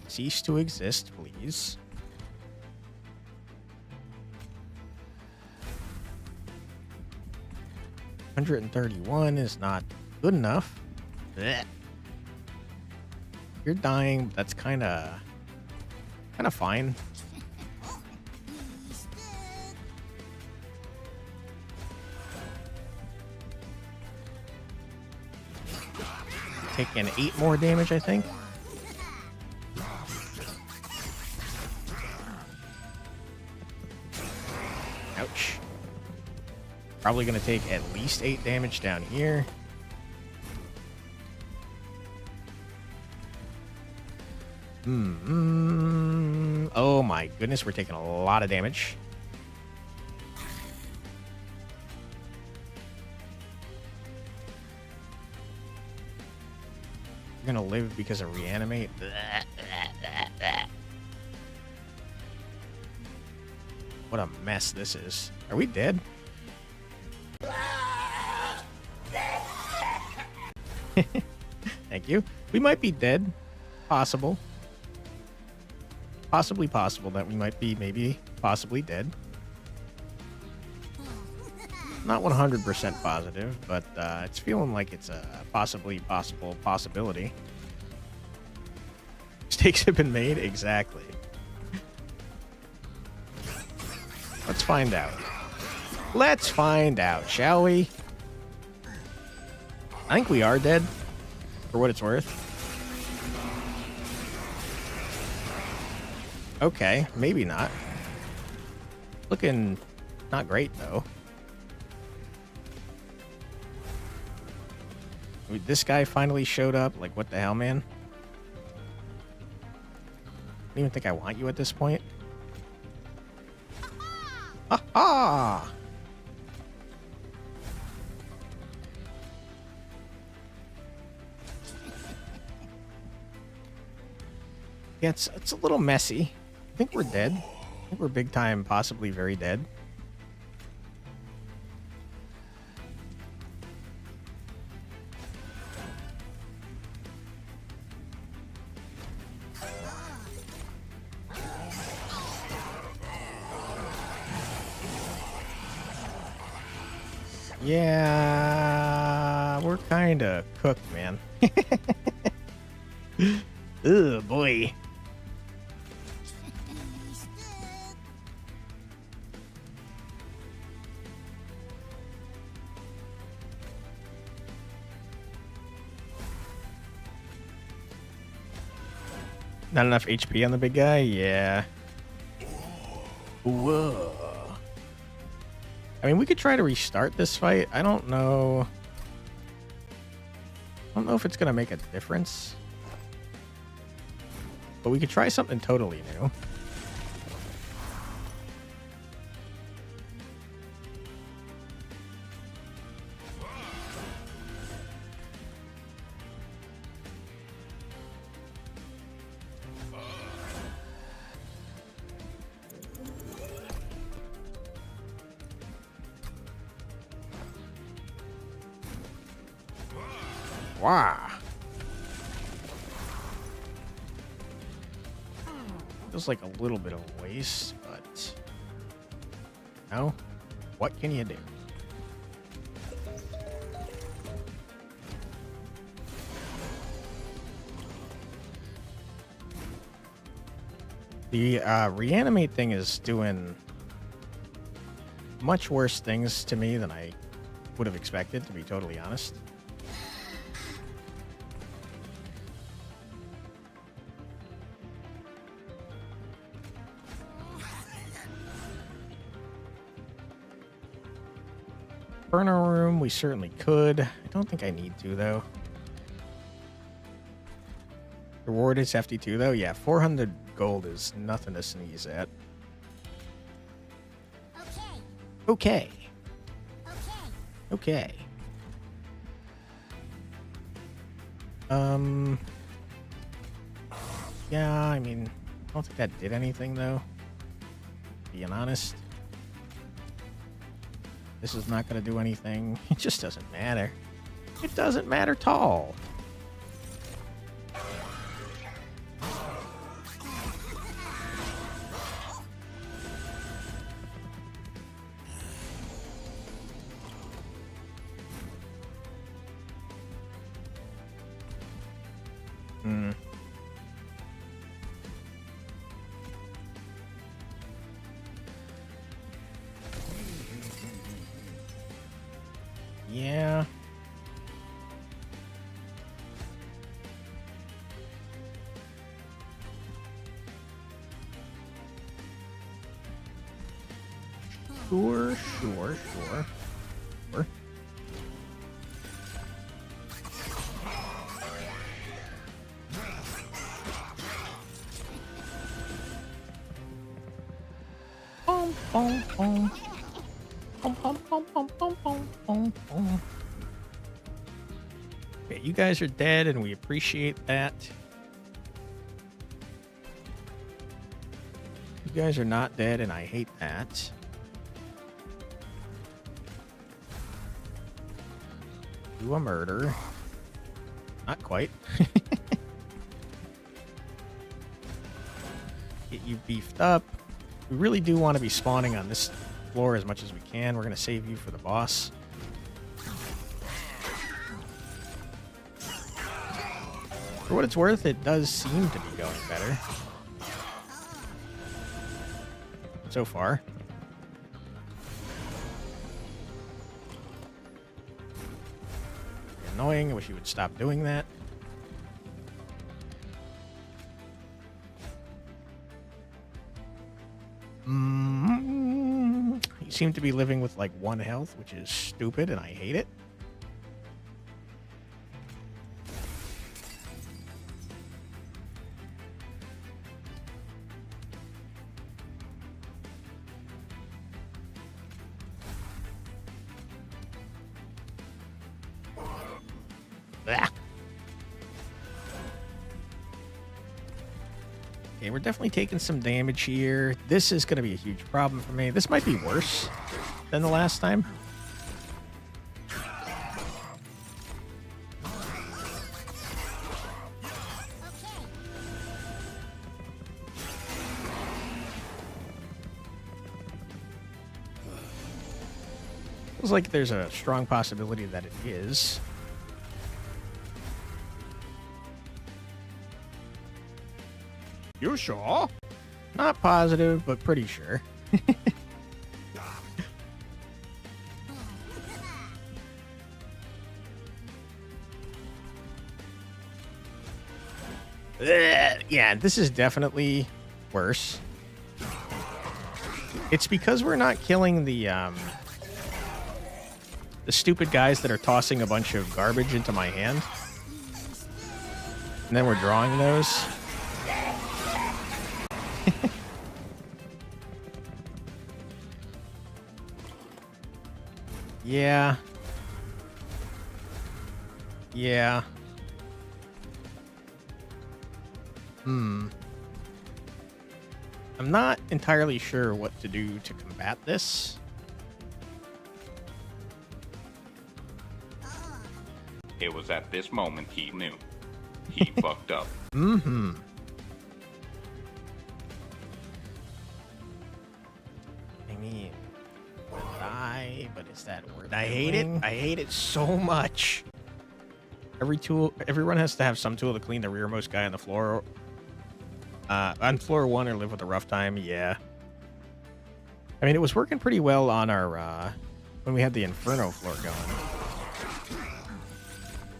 Cease to exist, please. $131 is not good enough. Blech. You're dying, but that's kind of fine. Taking 8 more damage, I think. Ouch. Probably going to take at least 8 damage down here. Oh my goodness, we're taking a lot of damage. You're gonna live because of reanimate. What a mess this is. Are we dead? Thank you. We might be dead. Possible. Possibly possible that we might be possibly dead. Not 100% positive, but it's feeling like it's a possible possibility. Mistakes have been made? Exactly. Let's find out. Let's find out, shall we? I think we are dead, for what it's worth. Okay, maybe not. Looking not great, though. This guy finally showed up. Like, what the hell, man? I don't even think I want you at this point. Ha ha! Yeah, it's a little messy. I think we're dead. I think we're big time, possibly very dead. Yeah, we're kind of cooked, man. Ugh, boy. Not enough HP on the big guy? Yeah. Whoa. I mean, we could try to restart this fight. I don't know. I don't know if it's going to make a difference. But we could try something totally new. Wow. Feels like a little bit of a waste, but no. What can you do? The reanimate thing is doing much worse things to me than I would have expected, to be totally honest. Burner room, we certainly could. I don't think I need to, though. Reward is hefty, too, though. Yeah, 400 gold is nothing to sneeze at. Okay. Okay. Yeah, I mean, I don't think that did anything, though. Being honest. This is not going to do anything. It just doesn't matter. It doesn't matter at all. Yeah. Sure. Boom, boom, boom. Boom, boom, boom, boom, boom, boom, boom, boom. Okay, you guys are dead, and we appreciate that. You guys are not dead, and I hate that. Do a murder. Not quite. Get you beefed up. We really do want to be spawning on this floor as much as we can. We're going to save you for the boss. For what it's worth, it does seem to be going better. So far. Annoying. I wish you would stop doing that. You seem to be living with like 1 health, which is stupid, and I hate it. Blah. Okay, we're definitely taking some damage here. This is going to be a huge problem for me. This might be worse than the last time. Feels like there's a strong possibility that it is. You sure? Not positive, but pretty sure. Yeah, this is definitely worse. It's because we're not killing the stupid guys that are tossing a bunch of garbage into my hand. And then we're drawing those. Yeah. Yeah. I'm not entirely sure what to do to combat this. It was at this moment he knew. He fucked up. Mm-hmm. I mean, but is that worth I hate it. I hate it so much. Everyone has to have some tool to clean the rearmost guy on the floor. On floor 1 or live with a rough time, yeah. I mean, it was working pretty well on our, when we had the Inferno floor going.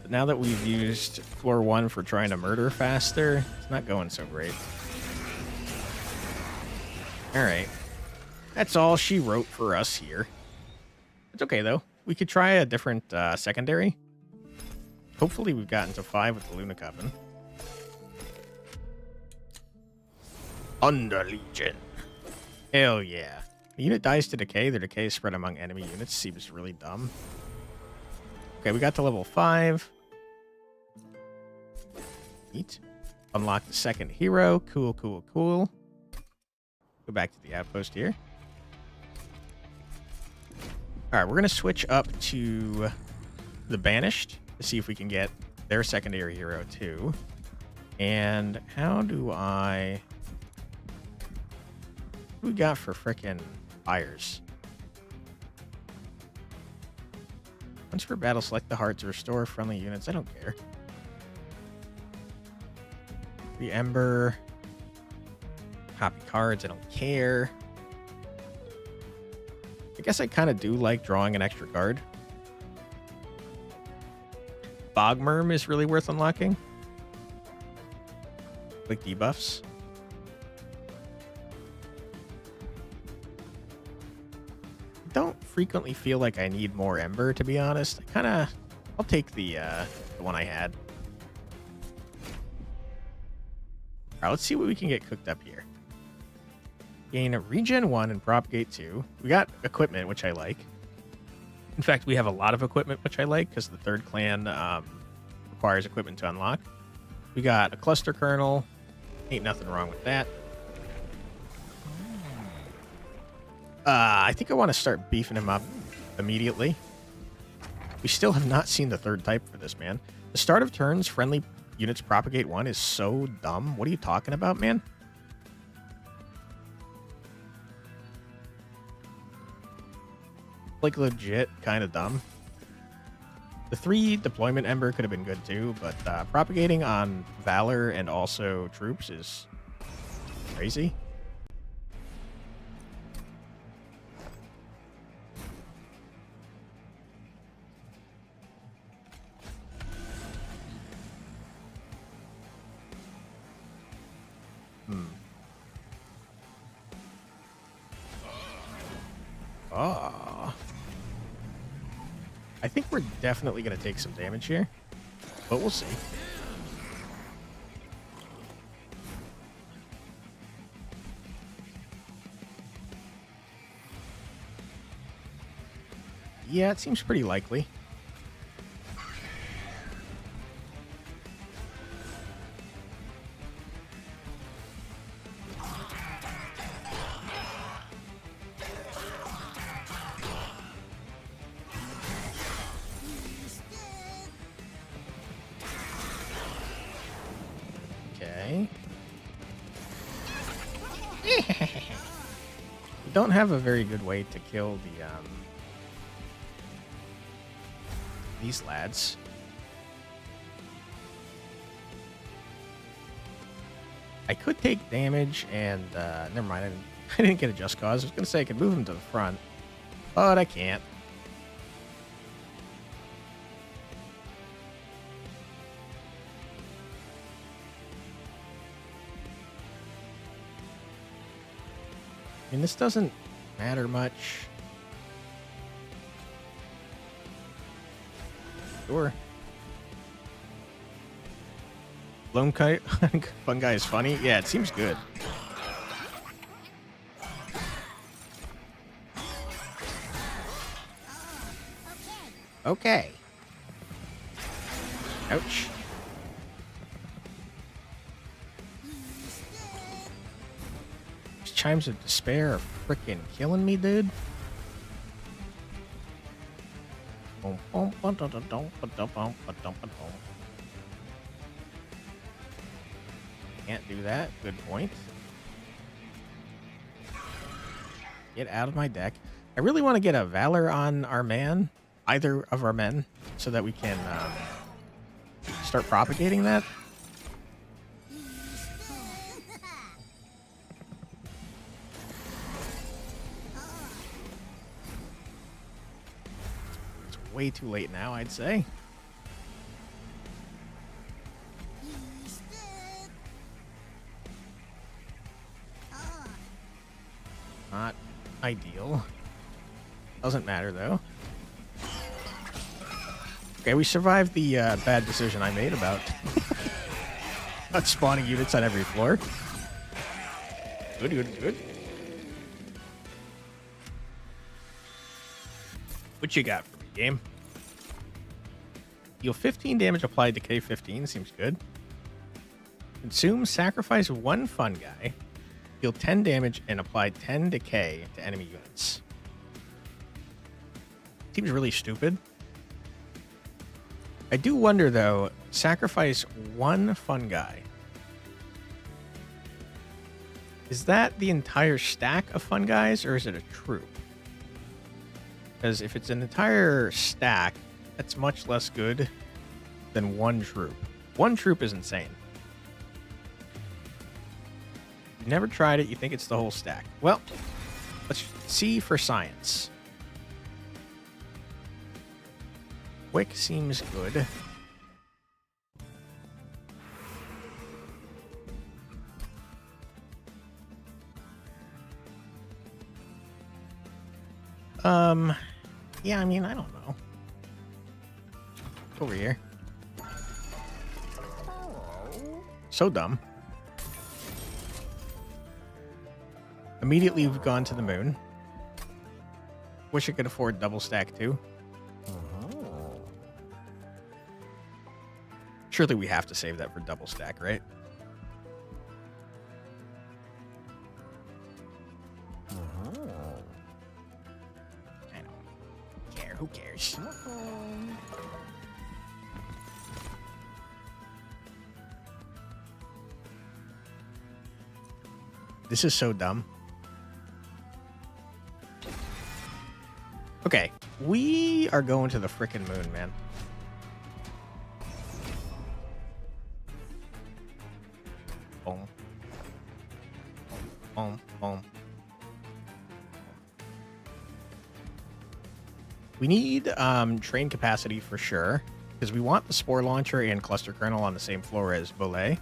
But now that we've used floor 1 for trying to murder faster, it's not going so great. Alright. That's all she wrote for us here. It's okay, though. We could try a different secondary. Hopefully we've gotten to 5 with the Luna Coven. Under Legion. Hell yeah. A unit dies to decay. Their decay is spread among enemy units. Seems really dumb. Okay, we got to level 5. Neat. Unlock the second hero. Cool, cool, cool. Go back to the outpost here. Alright, we're going to switch up to the Banished to see if we can get their secondary hero too. And how do I... What do we got for frickin' fires? Once per battle, select the heart to restore friendly units. I don't care. The Ember. Copy cards. I don't care. I guess I kind of do like drawing an extra card. Bogmerm is really worth unlocking. Like debuffs. Don't frequently feel like I need more Ember, to be honest. I'll take the one I had. Alright, let's see what we can get cooked up here. Gain a regen 1 and propagate 2. We got equipment, which I like. In fact, we have a lot of equipment, which I like, because the third clan requires equipment to unlock. We got a cluster kernel. Ain't nothing wrong with that. I think I want to start beefing him up immediately. We still have not seen the third type for this, man. The start of turns, friendly units propagate 1 is so dumb. What are you talking about, man? Like, legit kind of dumb. The 3 deployment Ember could have been good too, but propagating on Valor and also troops is crazy. Oh. I think we're definitely going to take some damage here, but we'll see. Yeah, it seems pretty likely. Okay. We don't have a very good way to kill the these lads. I could take damage and never mind. I didn't get a just cause. I was gonna say I could move him to the front, but I can't. I mean, this doesn't matter much. Sure. Lone kite, fun guy is funny. Yeah, it seems good. Okay. Ouch. These chimes of despair are freaking killing me, dude. Can't do that. Good point. Get out of my deck. I really want to get a Valor on our man, either of our men, so that we can start propagating that. It's way too late now, I'd say. Not ideal. Doesn't matter, though. Okay, we survived the bad decision I made about not spawning units on every floor. Good, good, good. What you got for me, game? Deal 15 damage applied to K15. Seems good. Consume, sacrifice one fun guy. Deal 10 damage and apply 10 decay to enemy units. Seems really stupid. I do wonder, though, sacrifice one fun guy. Is that the entire stack of fun guys, or is it a troop? Because if it's an entire stack, that's much less good than one troop. One troop is insane. You've never tried it, you think it's the whole stack. Well, let's see for science. Quick seems good. Yeah, I mean, I don't know. Over here. So dumb. Immediately we've gone to the moon. Wish I could afford double stack too. Surely we have to save that for double stack, right? I don't care. Who cares? This is so dumb. Okay, we are going to the frickin' moon, man. Boom. Boom, boom. We need train capacity for sure, because we want the spore launcher and cluster kernel on the same floor as Bolay.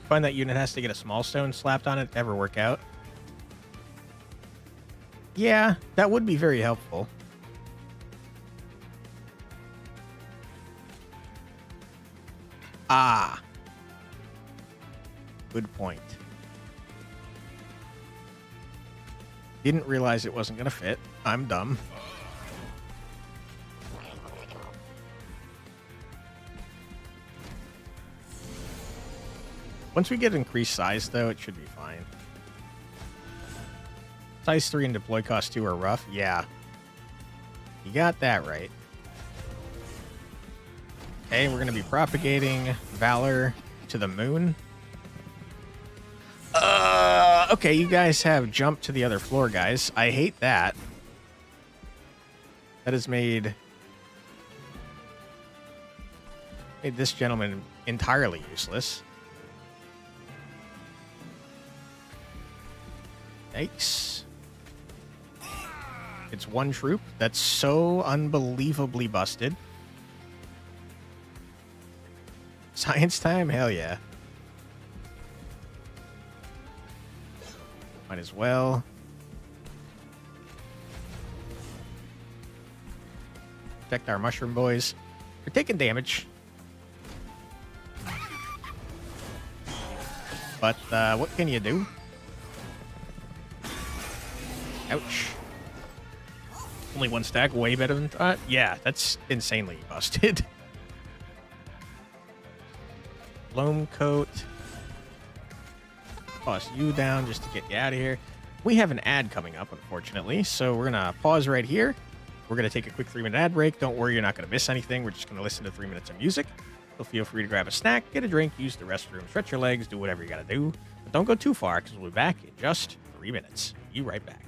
Find that unit has to get a small stone slapped on it to ever work out. Yeah, that would be very helpful. Ah. Good point. Didn't realize it wasn't going to fit. I'm dumb. Once we get increased size, though, it should be fine. Size 3 and deploy cost 2 are rough. Yeah. You got that right. Okay, we're going to be propagating Valor to the moon. Okay, you guys have jumped to the other floor, guys. I hate that. That has made this gentleman entirely useless. Yikes. It's one troop. That's so unbelievably busted. Science time? Hell yeah. Might as well. Protect our mushroom boys. They're taking damage. But what can you do? Ouch. Only one stack, way better than thought. Yeah, that's insanely busted. Loam coat. Toss you down just to get you out of here. We have an ad coming up, unfortunately, so we're gonna pause right here. We're gonna take a quick 3-minute ad break. Don't worry, you're not gonna miss anything. We're just gonna listen to 3 minutes of music. So feel free to grab a snack, get a drink, use the restroom, stretch your legs, do whatever you gotta do. But don't go too far, because we'll be back in just 3 minutes. Be right back.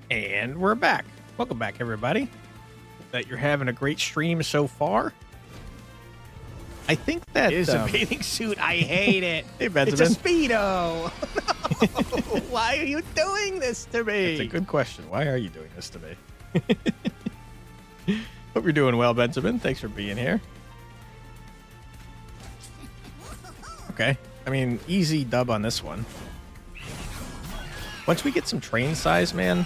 And we're back. Welcome back, everybody. Hope that you're having a great stream so far. I think that It is a bathing suit. I hate it. Hey, Benjamin. It's a Speedo. No. Why are you doing this to me? It's a good question. Why are you doing this to me? Hope you're doing well, Benjamin. Thanks for being here. Okay. I mean, easy dub on this one. Once we get some train size, man,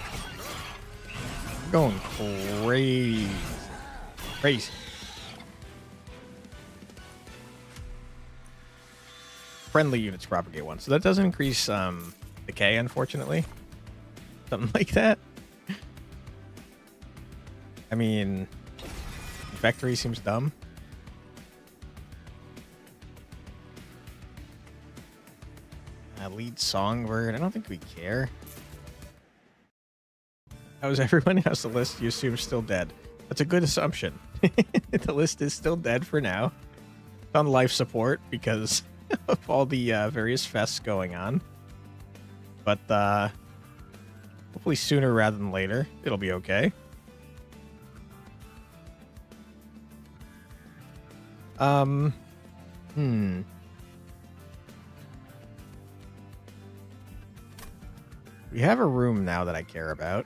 Going crazy. Crazy. Friendly units propagate 1. So that doesn't increase decay, unfortunately. Something like that. I mean, Infectory seems dumb. Lead Songbird. I don't think we care. How's everyone? How's the list? You assume still dead. That's a good assumption. The list is still dead for now. It's on life support because of all the various fests going on. But hopefully sooner rather than later, it'll be okay. We have a room now that I care about.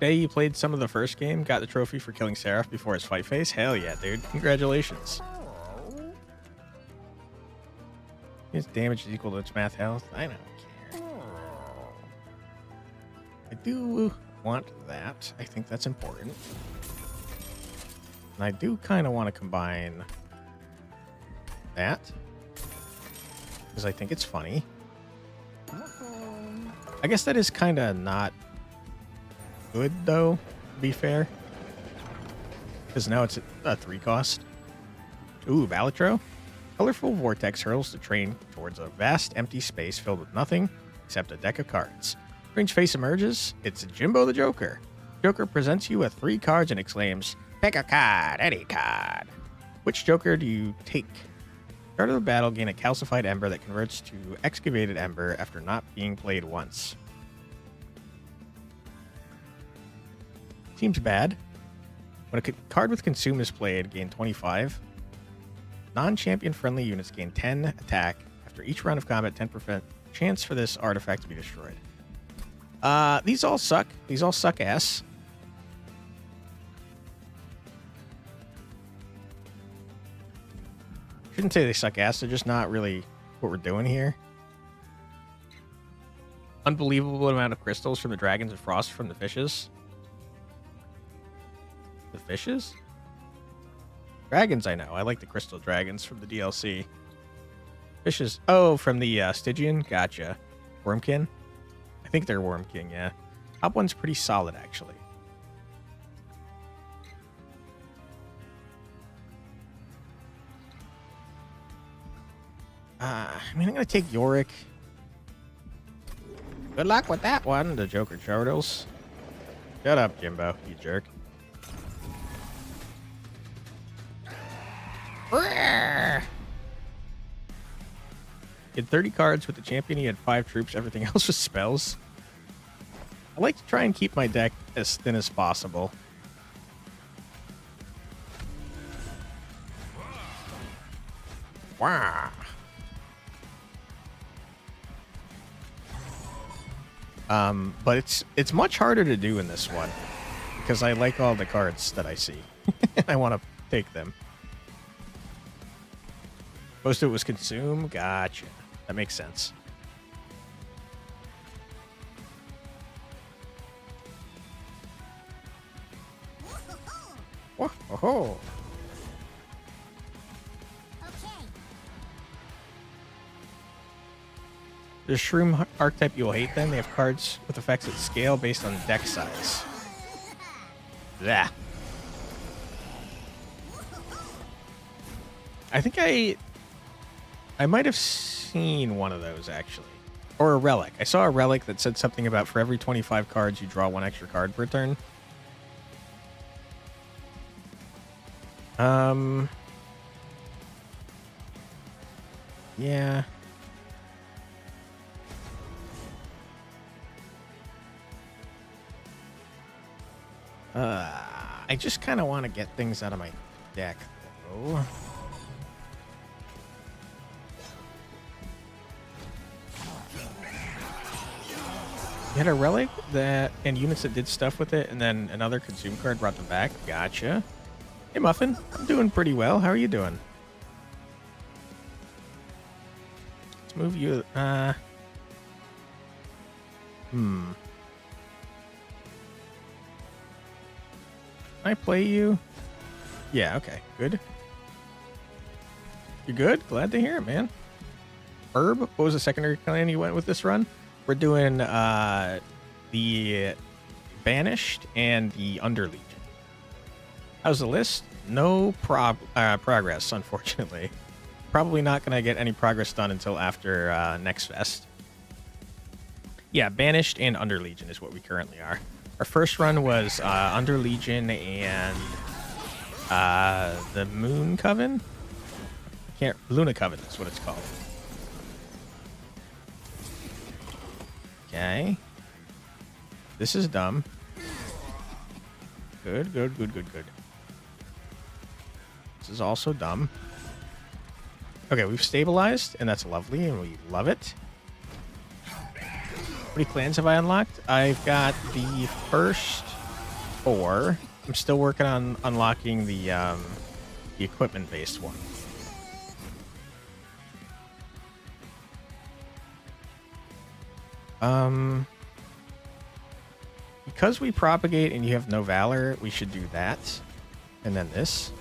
Day, you played some of the first game, got the trophy for killing Seraph before his fight phase? Hell yeah, dude. Congratulations. His damage is equal to its math health. I don't care. I do want that. I think that's important. And I do kind of want to combine that. Because I think it's funny. I guess that is kind of not good, though, to be fair. Because now it's a 3 cost. Ooh, Balatro. Colorful vortex hurls the train towards a vast empty space filled with nothing except a deck of cards. Strange face emerges. It's Jimbo the Joker. Joker presents you with 3 cards and exclaims, "Pick a card, any card." Which Joker do you take? Start of the battle, gain a calcified ember that converts to excavated ember after not being played once. Seems bad. When a card with consume is played, gain 25. Non-champion friendly units gain 10 attack. After each round of combat, 10% chance for this artifact to be destroyed. These all suck. These all suck ass. Shouldn't say they suck ass. They're just not really what we're doing here. Unbelievable amount of crystals from the dragons and frost from the fishes. The fishes? Dragons, I know. I like the crystal dragons from the DLC. Fishes. Oh, from the Stygian? Gotcha. Wormkin? I think they're Wormkin, yeah. Top one's pretty solid, actually. I mean, I'm going to take Yorick. Good luck with that one, the Joker Turtles. Shut up, Jimbo, you jerk. He had 30 cards with the champion. He had 5 troops. Everything else was spells. I like to try and keep my deck as thin as possible. Wow. But it's much harder to do in this one because I like all the cards that I see. I want to take them. Most of it was consume. Gotcha. That makes sense. Whoa. The Shroom archetype, you'll hate them. They have cards with effects that scale based on deck size. Yeah. I think I might have seen one of those, actually. Or a relic. I saw a relic that said something about for every 25 cards, you draw 1 extra card per turn. Yeah. I just kind of want to get things out of my deck, though. You had a relic that and units that did stuff with it, and then another consume card brought them back. Gotcha. Hey, Muffin. I'm doing pretty well. How are you doing? Let's move you. I play you? Yeah, okay. Good. You good? Glad to hear it, man. Herb, what was the secondary clan you went with this run? We're doing the Banished and the Underlegion. How's the list? No progress, unfortunately. Probably not going to get any progress done until after next fest. Yeah, Banished and Underlegion is what we currently are. Our first run was Underlegion and the Moon Coven? Luna Coven is what it's called. Okay. This is dumb. Good, good, good, good, good. This is also dumb. Okay, we've stabilized, and that's lovely, and we love it. How many clans have I unlocked? I've got the first 4. I'm still working on unlocking the equipment-based one. Because we propagate and you have no valor, we should do that. And then this.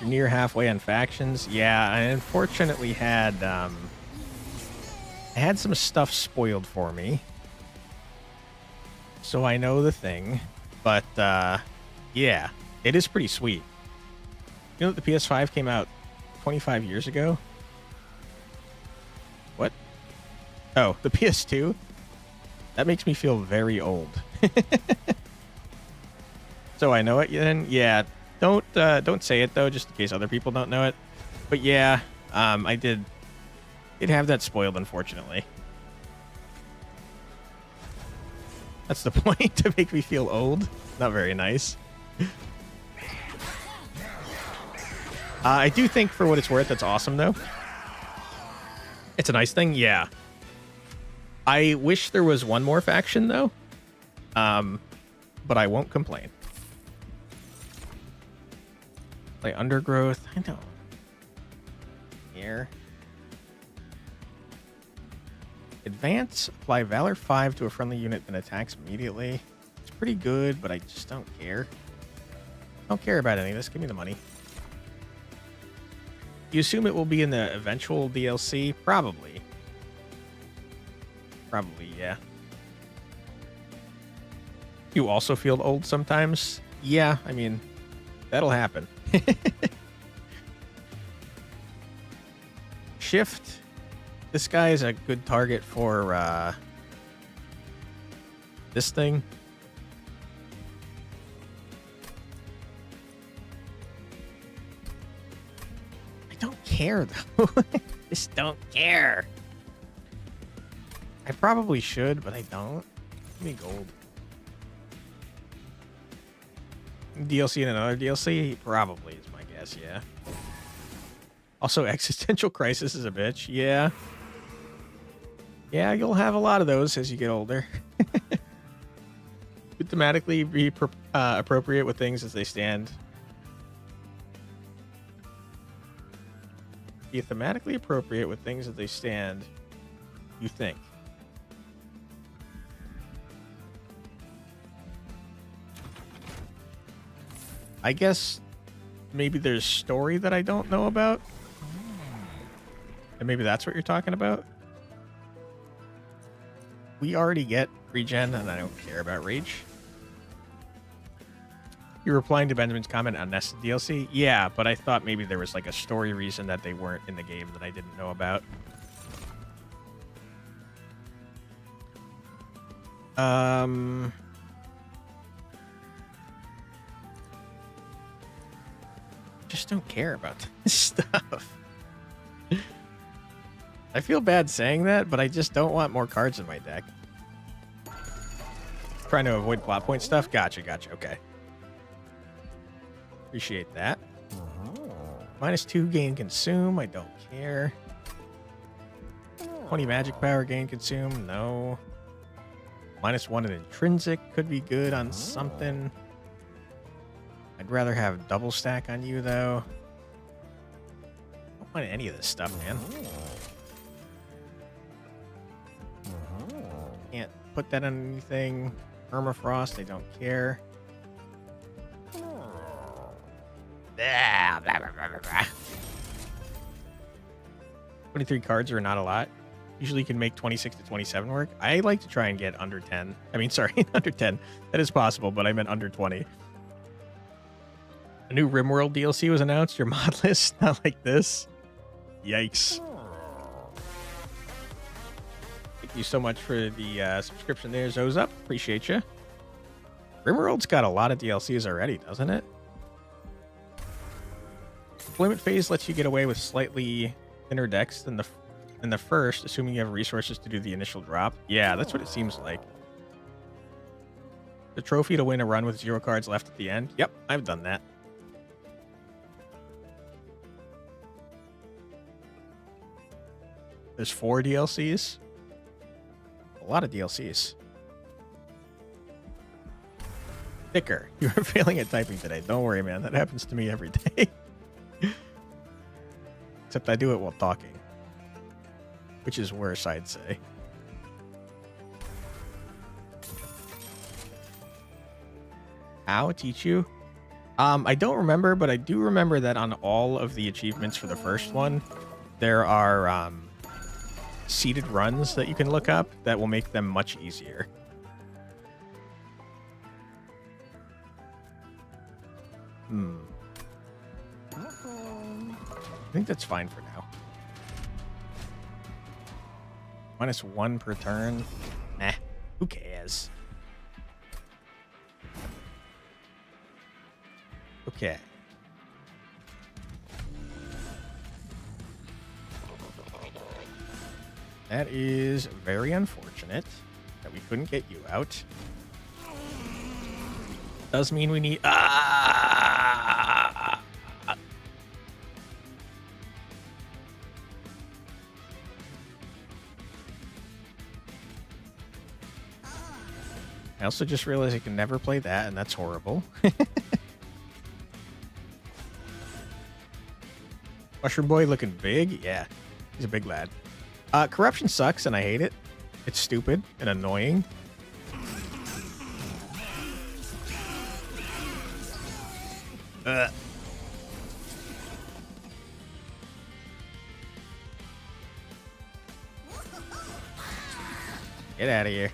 You're near halfway on factions. Yeah, I unfortunately had I had some stuff spoiled for me. So I know the thing. But yeah, it is pretty sweet. You know that the PS5 came out 25 years ago? What? Oh, the PS2? That makes me feel very old. So I know it then? Yeah. Don't say it though, just in case other people don't know it. But yeah, I did have that spoiled, unfortunately. That's the point, to make me feel old. Not very nice. I do think, for what it's worth, that's awesome, though. It's a nice thing, yeah. I wish there was one more faction, though. But I won't complain. Play Undergrowth. I don't care. Advance. Apply Valor 5 to a friendly unit that attacks immediately. It's pretty good, but I just don't care. Don't care about any of this. Give me the money. You assume it will be in the eventual DLC? Probably. Probably, yeah. You also feel old sometimes? Yeah, I mean, that'll happen. Shift. This guy is a good target for this thing. I don't care, though. Just don't care. I probably should, but I don't. Give me gold. DLC and another DLC? Probably is my guess, yeah. Also, existential crisis is a bitch. Yeah. Yeah, you'll have a lot of those as you get older. Could thematically be appropriate with things as they stand. Be thematically appropriate with things as they stand, you think. I guess maybe there's story that I don't know about. And maybe that's what you're talking about. We already get regen, and I don't care about rage. You're replying to Benjamin's comment on nested DLC? Yeah, but I thought maybe there was like a story reason that they weren't in the game that I didn't know about. Just don't care about this stuff. I feel bad saying that, but I just don't want more cards in my deck. Trying to avoid plot point stuff? Gotcha, okay. Appreciate that. -2 gain consume, I don't care. 20 magic power gain consume, no. -1 in intrinsic could be good on something. I'd rather have double stack on you, though. I don't want any of this stuff, man. put that on anything. Permafrost, I don't care. 23 cards are not a lot. Usually you can make 26 to 27 work. I like to try and get under 10. I mean, sorry, under 10. That is possible, but I meant under 20. A new RimWorld DLC was announced. Your mod list, not like this. Yikes. Thank you so much for the subscription there, Zozup. Appreciate you. RimWorld's got a lot of DLCs already, doesn't it? Deployment phase lets you get away with slightly thinner decks than the first, assuming you have resources to do the initial drop. Yeah, that's what it seems like. The trophy to win a run with 0 cards left at the end. Yep, I've done that. There's 4 DLCs. A lot of DLCs. Thicker. You are failing at typing today. Don't worry, man. That happens to me every day. Except I do it while talking. Which is worse, I'd say. How? Teach you? I don't remember, but I do remember that on all of the achievements for the first one, there are seeded runs that you can look up that will make them much easier. I think that's fine for now. -1 per turn. Nah, who cares? Okay. That is very unfortunate that we couldn't get you out. Does mean we need... I also just realized I can never play that, and that's horrible. Mushroom Boy looking big? Yeah, he's a big lad. Corruption sucks, and I hate it. It's stupid and annoying. Get out of here.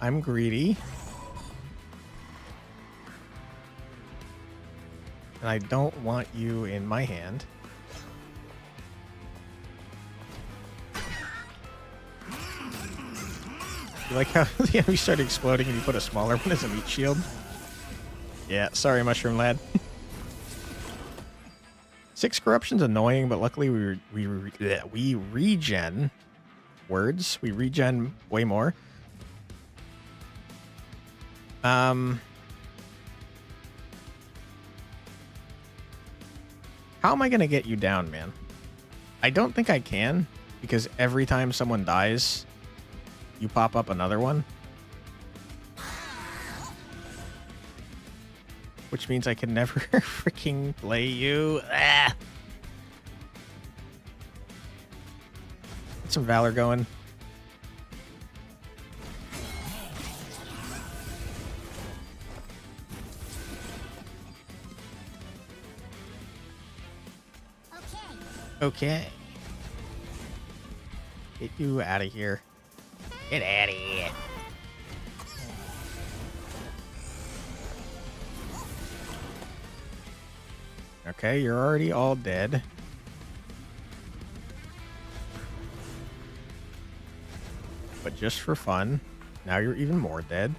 I'm greedy. And I don't want you in my hand. You like how the enemy started exploding and you put a smaller one as a meat shield? Yeah, sorry, Mushroom Lad. 6 corruption's annoying, but luckily we regen words. We regen way more. How am I gonna get you down, man? I don't think I can, because every time someone dies, you pop up another one. Which means I can never freaking play you. Ah! Get some Valor going. Okay. Get you out of here. Get out of here. Okay, you're already all dead. But just for fun, now you're even more dead.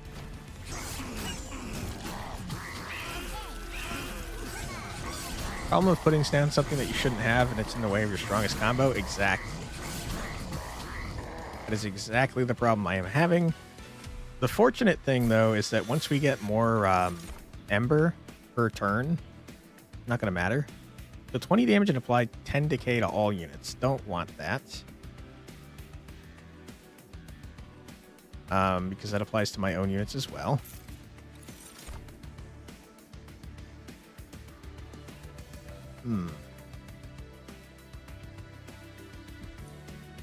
Problem of putting down something that you shouldn't have and it's in the way of your strongest combo? Exactly. That is exactly the problem I am having. The fortunate thing, though, is that once we get more Ember per turn, not going to matter. So 20 damage and apply 10 decay to all units. Don't want that. Because that applies to my own units as well.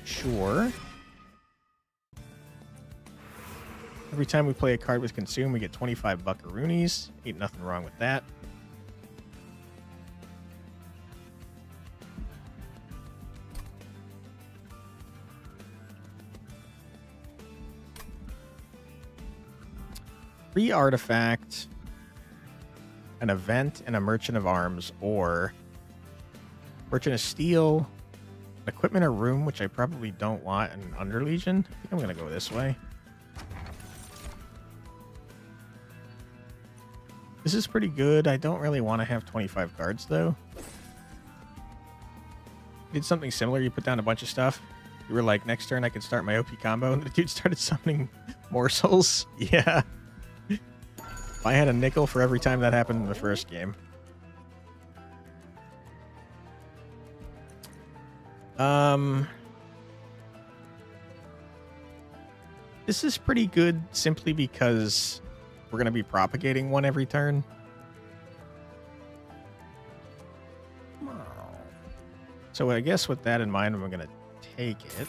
Sure. Every time we play a card with Consume, we get 25 buckaroonies. Ain't nothing wrong with that. Free artifact, an event, and a Merchant of Arms, or Merchant of Steel, equipment or room, which I probably don't want, and Under Legion. I think I'm going to go this way. This is pretty good. I don't really want to have 25 cards, though. Did something similar. You put down a bunch of stuff. You were like, next turn I could start my OP combo, and the dude started summoning morsels. Yeah. I had a nickel for every time that happened in the first game. This is pretty good simply because we're going to be propagating one every turn. So I guess with that in mind, I'm going to take it.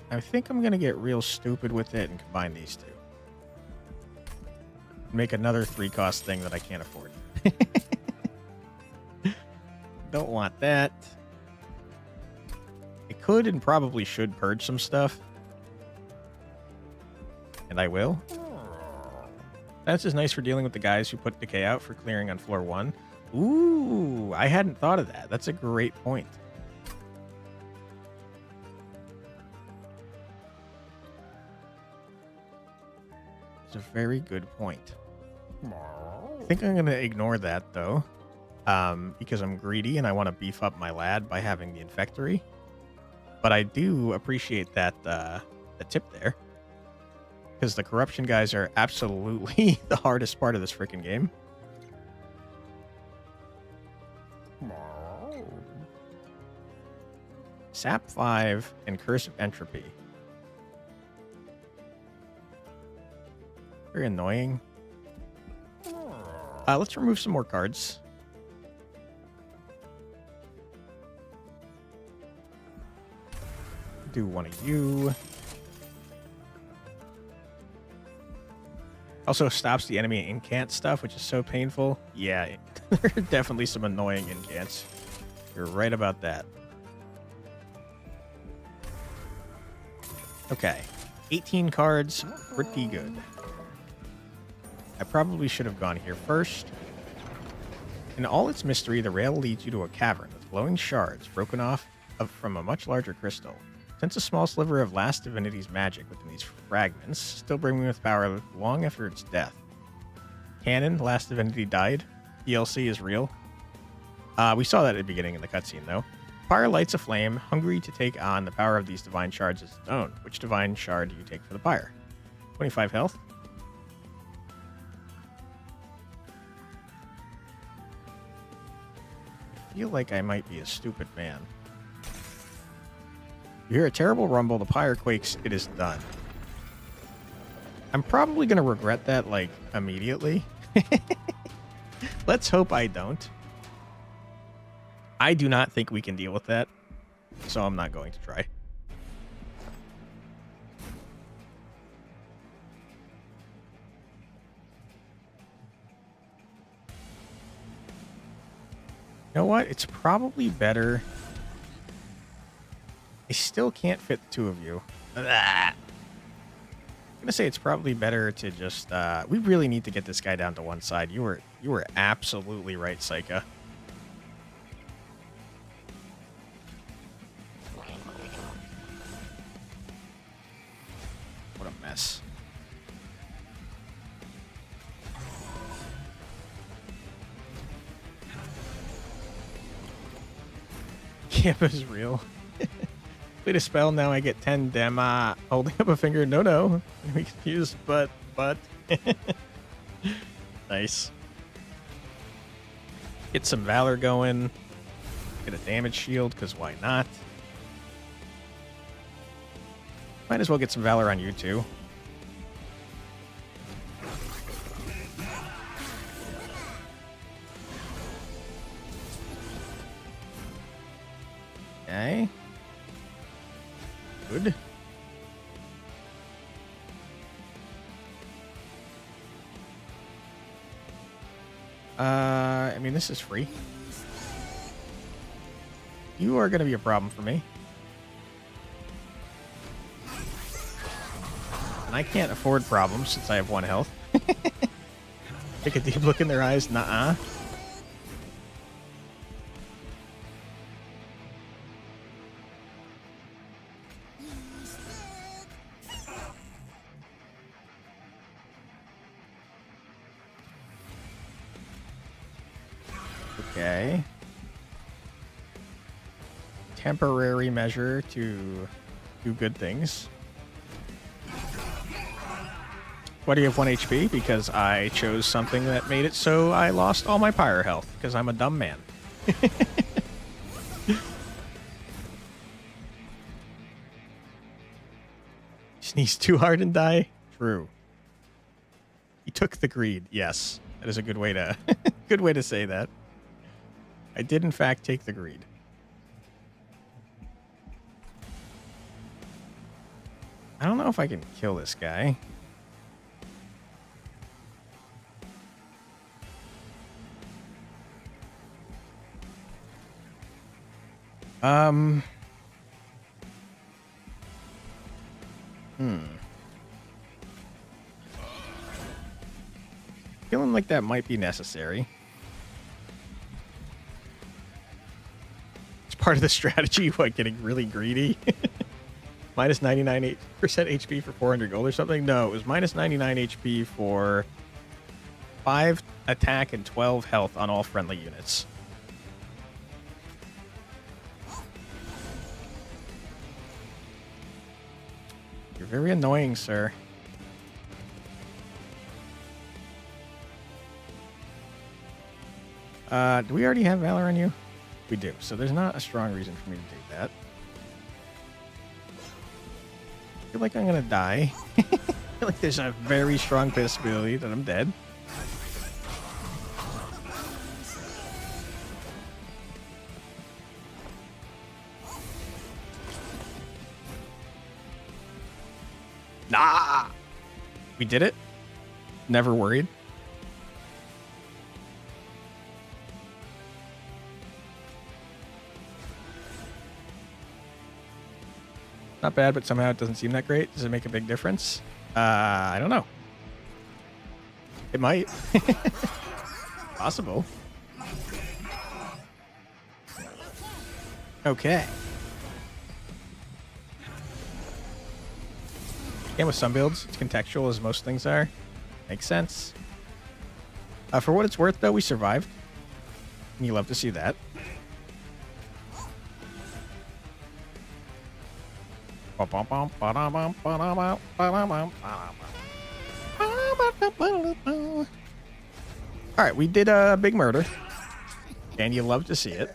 I think I'm going to get real stupid with it and combine these two. Make another 3-cost thing that I can't afford. Don't want that. I could and probably should purge some stuff. And I will. That's just nice for dealing with the guys who put decay out for clearing on floor 1. Ooh, I hadn't thought of that. That's a great point. It's a very good point. I think I'm going to ignore that, though, because I'm greedy and I want to beef up my lad by having the Infectory. But I do appreciate that the tip there, because the corruption guys are absolutely the hardest part of this freaking game. Sap 5 and Curse of Entropy. Very annoying. Let's remove some more cards. Do one of you. Also stops the enemy incant stuff, which is so painful. Yeah, there are definitely some annoying incants. You're right about that. Okay. 18 cards. Pretty good. I probably should have gone here first. In all its mystery, the rail leads you to a cavern with glowing shards broken off from a much larger crystal. Sense a small sliver of last divinity's magic within these fragments, still brimming with power long after its death. Canon, last divinity died. DLC is real. We saw that at the beginning of the cutscene, though. Pyre lights a flame, hungry to take on the power of these divine shards as its own. Which divine shard do you take for the Pyre? 25 health. I feel like I might be a stupid man. You hear a terrible rumble, the Pyre quakes, it is done. I'm probably going to regret that, like, immediately. Let's hope I don't. I do not think we can deal with that, so I'm not going to try. You know what? It's probably better. I still can't fit the two of you. I'm gonna say it's probably better to just. We really need to get this guy down to one side. You were absolutely right, Psycha. What a mess. Campa's real. Complete a spell, now I get 10 damage. Holding up a finger, no. We confused, but. Nice. Get some Valor going. Get a damage shield, because why not? Might as well get some Valor on you, too. Okay. Good. I mean, this is free. You are going to be a problem for me. And I can't afford problems since I have 1 health. Take a deep look in their eyes. Nuh-uh. Okay. Temporary measure to do good things. Why do you have 1 HP? Because I chose something that made it so I lost all my Pyre health, because I'm a dumb man. Sneeze too hard and die? True. He took the greed. Yes. That is a good way to good way to say that. I did in fact take the greed. I don't know if I can kill this guy. Feeling like that might be necessary. It's part of the strategy, what, getting really greedy? Minus 99% HP for 400 gold or something? No, it was minus 99 HP for 5 attack and 12 health on all friendly units. You're very annoying, sir. Do we already have Valor on you? We do, so there's not a strong reason for me to do that. I feel like I'm gonna die. I feel like there's a very strong possibility that I'm dead. Nah! We did it. Never worried. Not bad, but somehow it doesn't seem that great. Does it make a big difference? I don't know. It might. Possible. Okay. And with some builds, it's contextual as most things are. Makes sense. For what it's worth, though, we survived. And you love to see that. Alright, we did a big murder. And you love to see it.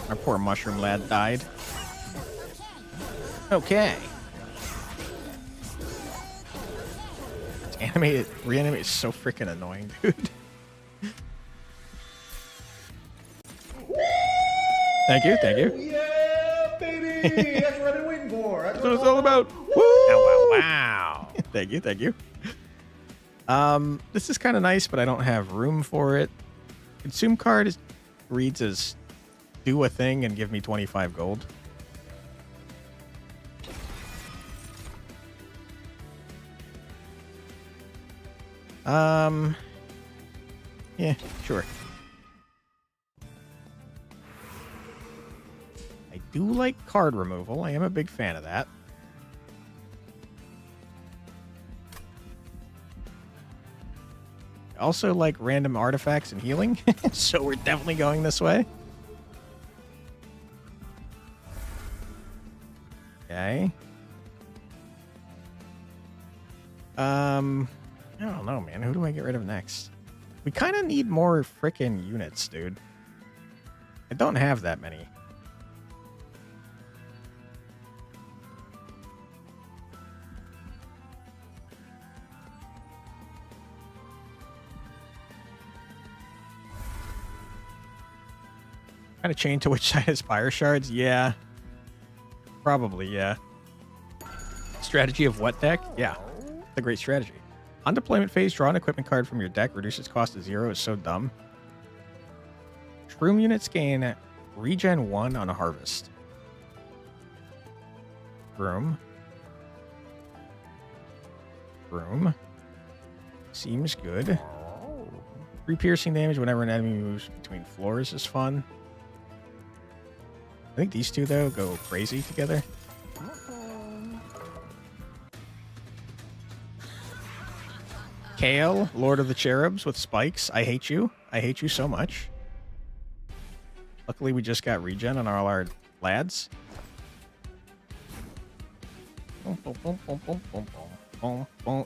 Our poor mushroom lad died. Okay. It's animated, reanimated is so freaking annoying, dude. Thank you, thank you. Yeah, baby! That's what I've been waiting for. That's what it's all about. Woo! Wow, wow. Thank you, thank you. This is kind of nice, but I don't have room for it. Consume card reads as do a thing and give me 25 gold. Yeah, sure. I do like card removal. I am a big fan of that. also like random artifacts and healing, so we're definitely going this way. Okay. I don't know, man. Who do I get rid of next? We kind of need more frickin' units, dude. I don't have that many. Kind of chain to which side is Pyre shards? Yeah. Probably, yeah. Strategy of what deck? Yeah. It's a great strategy. On deployment phase, draw an equipment card from your deck. Reduces cost to 0. Is so dumb. Shroom units gain regen 1 on a harvest. Room. Seems good. 3 piercing damage whenever an enemy moves between floors is fun. I think these two, though, go crazy together. Kale, Lord of the Cherubs with spikes. I hate you. I hate you so much. Luckily, we just got regen on all our lads.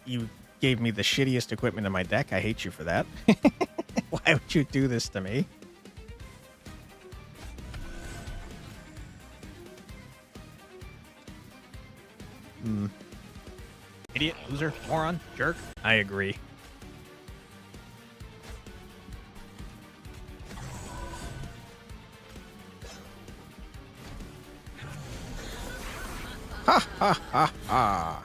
You gave me the shittiest equipment in my deck. I hate you for that. Why would you do this to me? Idiot, loser, moron, jerk. I agree. Ha ha ha ha.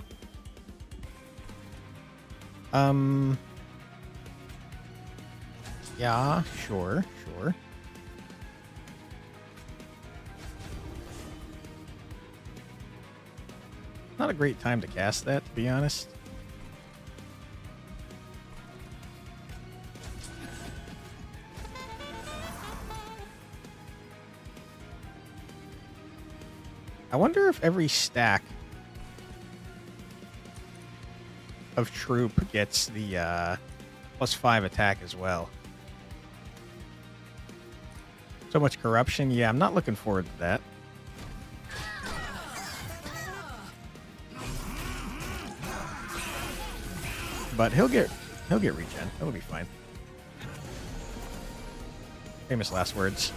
Yeah, sure. Not a great time to cast that, to be honest. I wonder if every stack of troop gets the +5 attack as well. So much corruption. Yeah, I'm not looking forward to that. But he'll get regen. It'll be fine. Famous last words.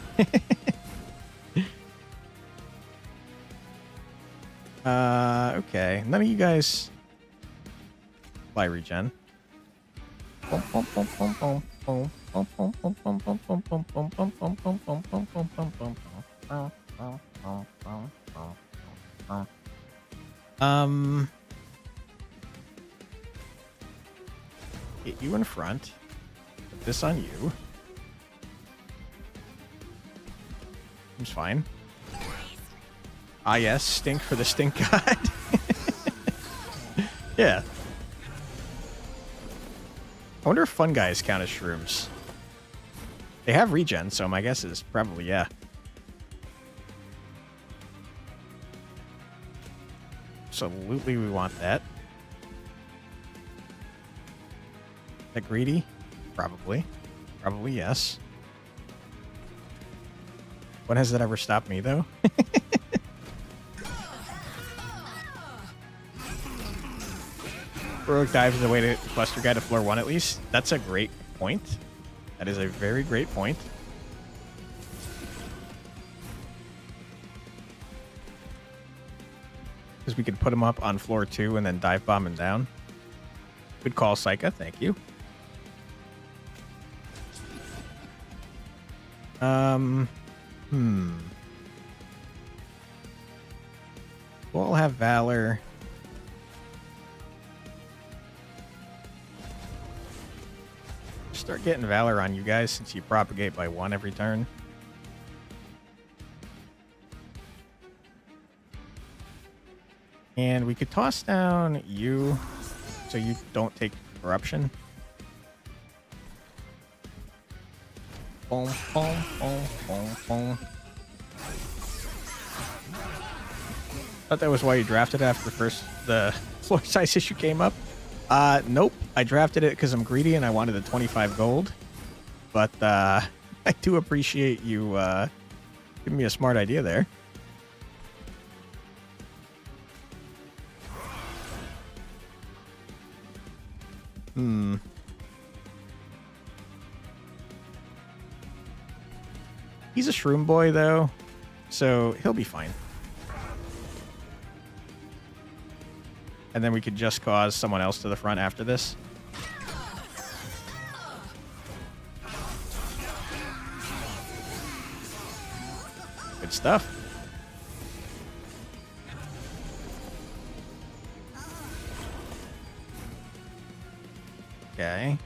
Okay. None of you guys buy regen. Get you in front. Put this on you. Seems fine. Ah, yes. Stink for the stink god. Yeah. I wonder if fun guys count as shrooms. They have regen, so my guess is probably yeah. Absolutely, we want that. That greedy? Probably. Probably yes. When has that ever stopped me, though? Rogue dives is a way to cluster guy to floor 1 at least. That's a great point. That is a very great point. Because we could put him up on floor 2 and then dive bomb him down. Good call, Psycha. Thank you. We'll have Valor. Start getting Valor on you guys since you propagate by 1 every turn. And we could toss down you so you don't take corruption. Boom, boom, boom, boom, boom. Thought that was why you drafted after the floor size issue came up. Nope. I drafted it because I'm greedy and I wanted the 25 gold. But I do appreciate you giving me a smart idea there. He's a shroom boy, though, so he'll be fine. And then we could just cause someone else to the front after this. Good stuff. Okay.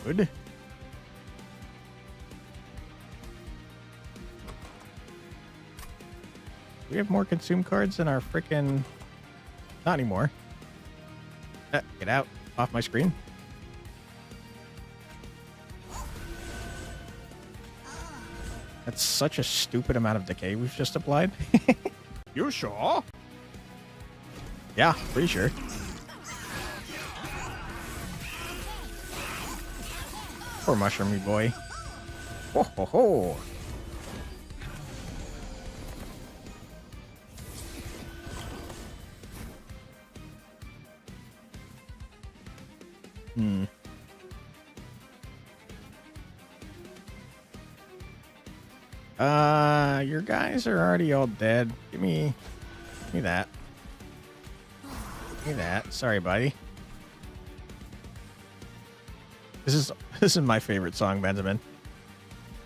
Good. We have more consume cards than our frickin'... Not anymore. Get out. Off my screen. That's such a stupid amount of decay we've just applied. You sure? Yeah, pretty sure. Poor mushroomy boy. Ho ho ho. Your guys are already all dead. Give me that. Give me that. Sorry, buddy. This is my favorite song, Benjamin.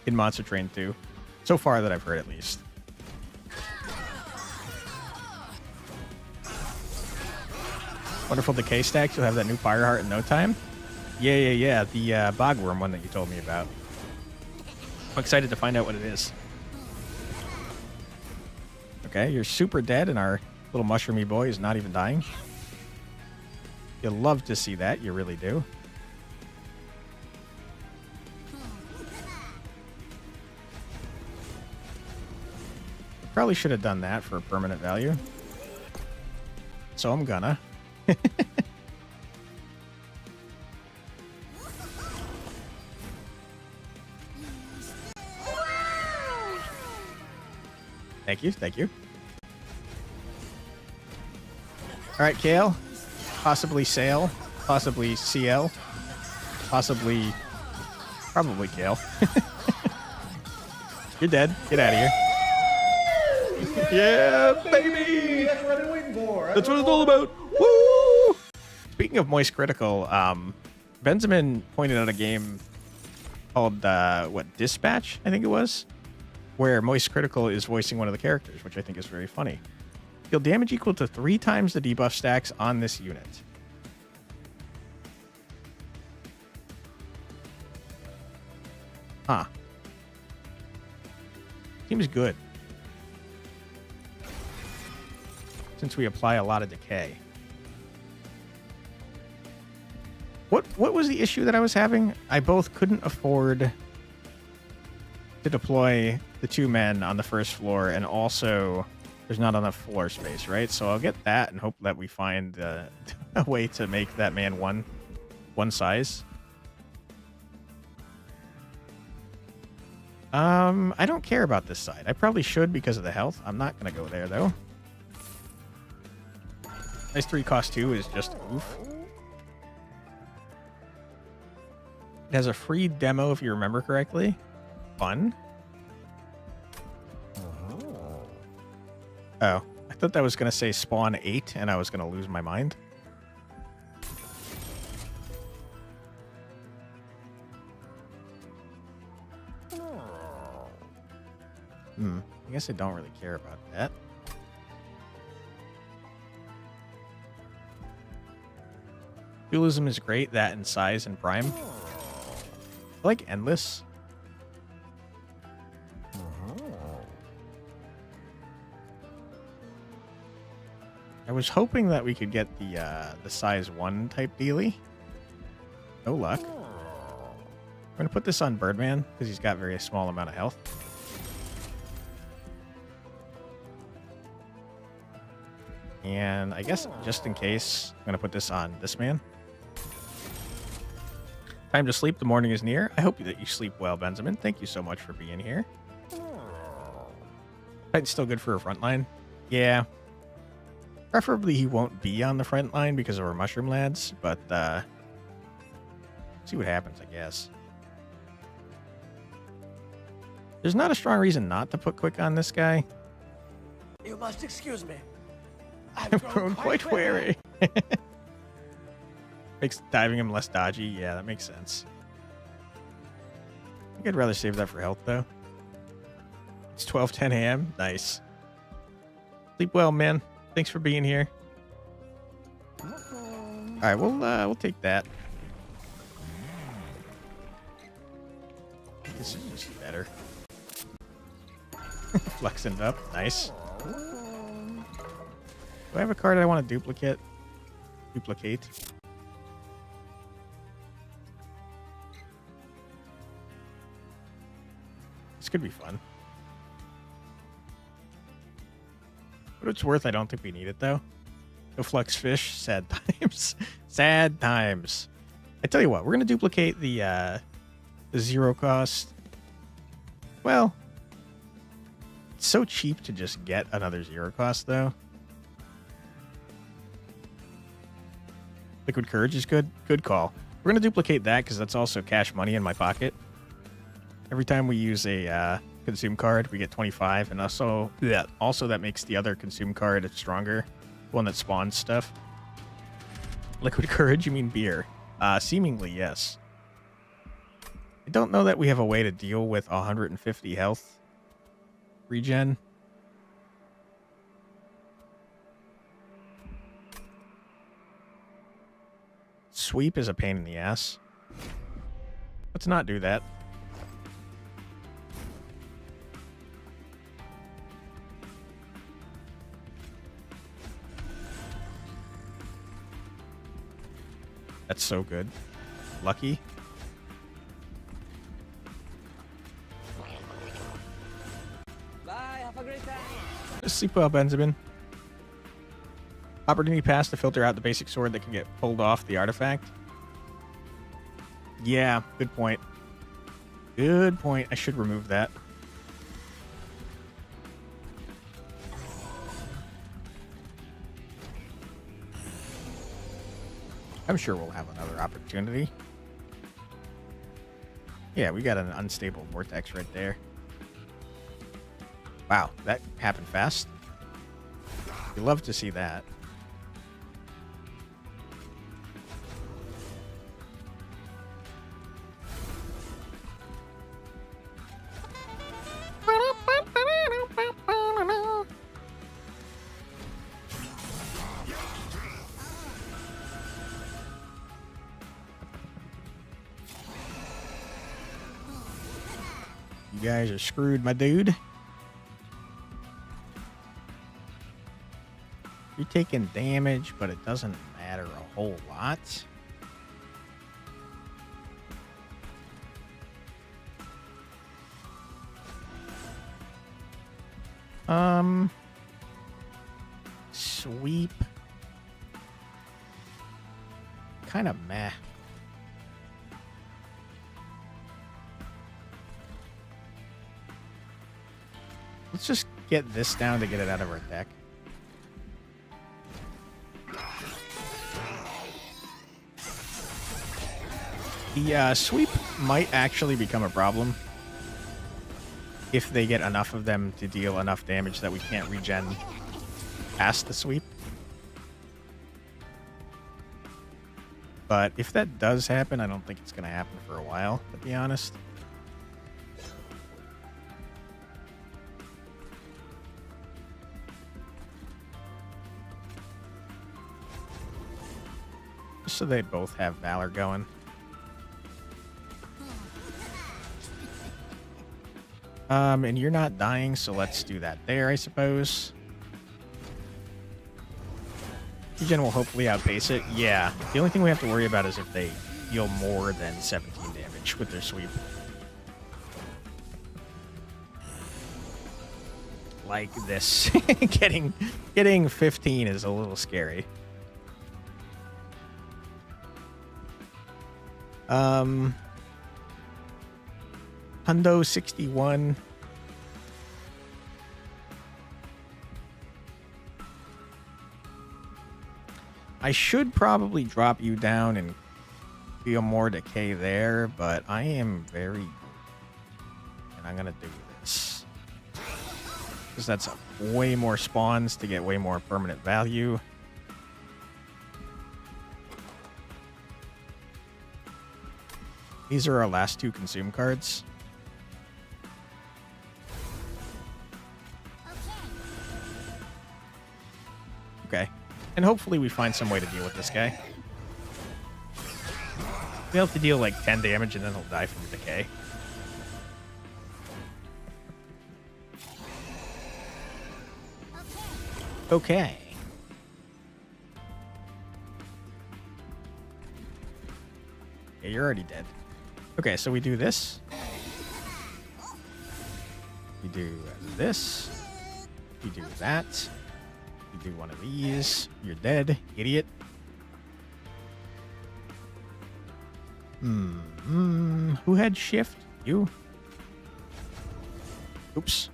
In Monster Train 2. So far that I've heard, at least. Wonderful decay stacks. You'll have that new Pyre heart in no time. Yeah. The bogworm one that you told me about. I'm excited to find out what it is. Okay, you're super dead, and our little mushroomy boy is not even dying. You'll love to see that. You really do. Probably should have done that for a permanent value. So I'm gonna. Thank you. All right, Kale. Possibly Sail. Possibly CL. Possibly... Probably Kale. You're dead. Get out of here. Yeah, baby! That's what I've been waiting for. That's what it's all about. Woo! Speaking of Moist Critical, Benjamin pointed out a game called, Dispatch, I think it was, where Moist Critical is voicing one of the characters, which I think is very funny. Deal damage equal to 3 times the debuff stacks on this unit. Huh. Seems good. Since we apply a lot of decay. What was the issue that I was having? I both couldn't afford to deploy the 2 men on the first floor, and also there's not enough floor space, right? So I'll get that and hope that we find a way to make that man one size. I don't care about this side. I probably should because of the health. I'm not going to go there, though. Nice 3 cost 2 is just oof. It has a free demo, if you remember correctly. Fun. Oh, I thought that was going to say spawn 8, and I was going to lose my mind. I guess I don't really care about that. Dualism is great, that and size and prime. I like endless. I was hoping that we could get the size 1 type dealie. No luck. I'm going to put this on Birdman because he's got very small amount of health. And I guess just in case, I'm going to put this on this man. Time to sleep. The morning is near. I hope that you sleep well, Benjamin. Thank you so much for being here. Titan's still good for a front line. Yeah. Preferably he won't be on the front line because of our mushroom lads, but see what happens, I guess. There's not a strong reason not to put quick on this guy. You must excuse me. I've grown quite wary. Makes diving him less dodgy. Yeah, that makes sense. I think I'd rather save that for health, though. It's 12:10 a.m. Nice. Sleep well, man. Thanks for being here. All right, we'll take that. This is just better. Flexing it up. Nice. Do I have a card I want to duplicate? Duplicate. This could be fun. What it's worth, I don't think we need it, though. No flex fish. Sad times. Sad times. I tell you what, we're going to duplicate the 0 cost. Well, it's so cheap to just get another 0 cost, though. Liquid Courage is good. Good call. We're going to duplicate that because that's also cash money in my pocket. Every time we use a consume card, we get 25. And also that makes the other consume card stronger. The one that spawns stuff. Liquid Courage, you mean beer? Seemingly, yes. I don't know that we have a way to deal with 150 health regen. Sweep is a pain in the ass. Let's not do that. That's so good. Lucky. Bye, have a great time. Sleep well, Benjamin. Opportunity pass to filter out the basic sword that can get pulled off the artifact. Yeah, good point. Good point. I should remove that. I'm sure we'll have another opportunity. Yeah, we got an unstable vortex right there. Wow, that happened fast. You love to see that. You guys are screwed, my dude. You're taking damage, but it doesn't matter a whole lot. Sweep. Kind of meh. Let's just get this down to get it out of our deck. The sweep might actually become a problem if they get enough of them to deal enough damage that we can't regen past the sweep. But if that does happen, I don't think it's going to happen for a while, to be honest. Just so they both have Valor going. And you're not dying, so let's do that there, I suppose. Regen will hopefully outpace it. Yeah, the only thing we have to worry about is if they deal more than 17 damage with their sweep. like this. getting 15 is a little scary. Hundo 61. I should probably drop you down and feel more decay there, but I am very good. And I'm gonna do this. Because that's way more spawns to get way more permanent value. These are our last 2 consume cards. Okay. And hopefully we find some way to deal with this guy. We'll have to deal like 10 damage and then he'll die from decay. Okay. Yeah, you're already dead. Okay, so we do this. We do this. We do that. We do one of these. You're dead, idiot. Who had shift? You? Oops.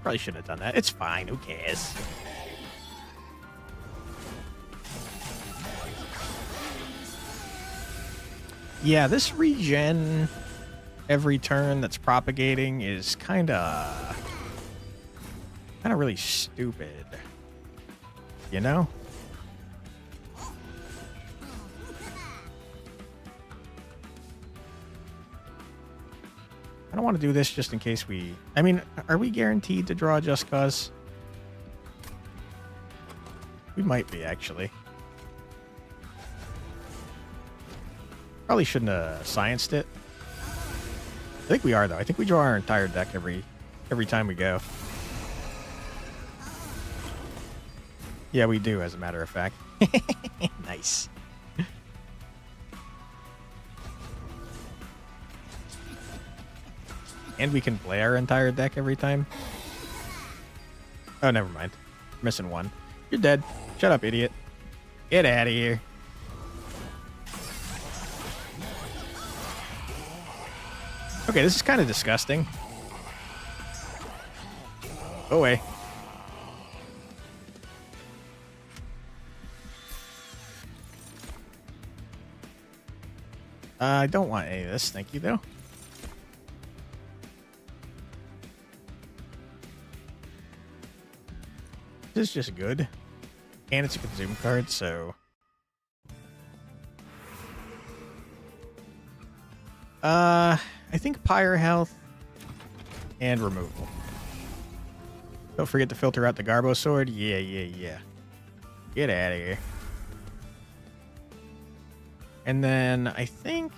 Probably shouldn't have done that. It's fine. Who cares? Yeah, this regen every turn that's propagating is kind of really stupid. You know? I don't want to do this just in case we... I mean, are we guaranteed to draw Just Cause? We might be, actually. Probably shouldn't have scienced it. I think we are, though. I think we draw our entire deck every time we go. Yeah, we do, as a matter of fact. Nice. And we can play our entire deck every time. Oh, never mind. Missing one. You're dead. Shut up, idiot. Get out of here. Okay, this is kind of disgusting. Go away. I don't want any of this. Thank you, though. This is just good. And it's a consume card, so... I think Pyre health and removal. Don't forget to filter out the Garbo sword. Yeah. Get out of here. And then I think...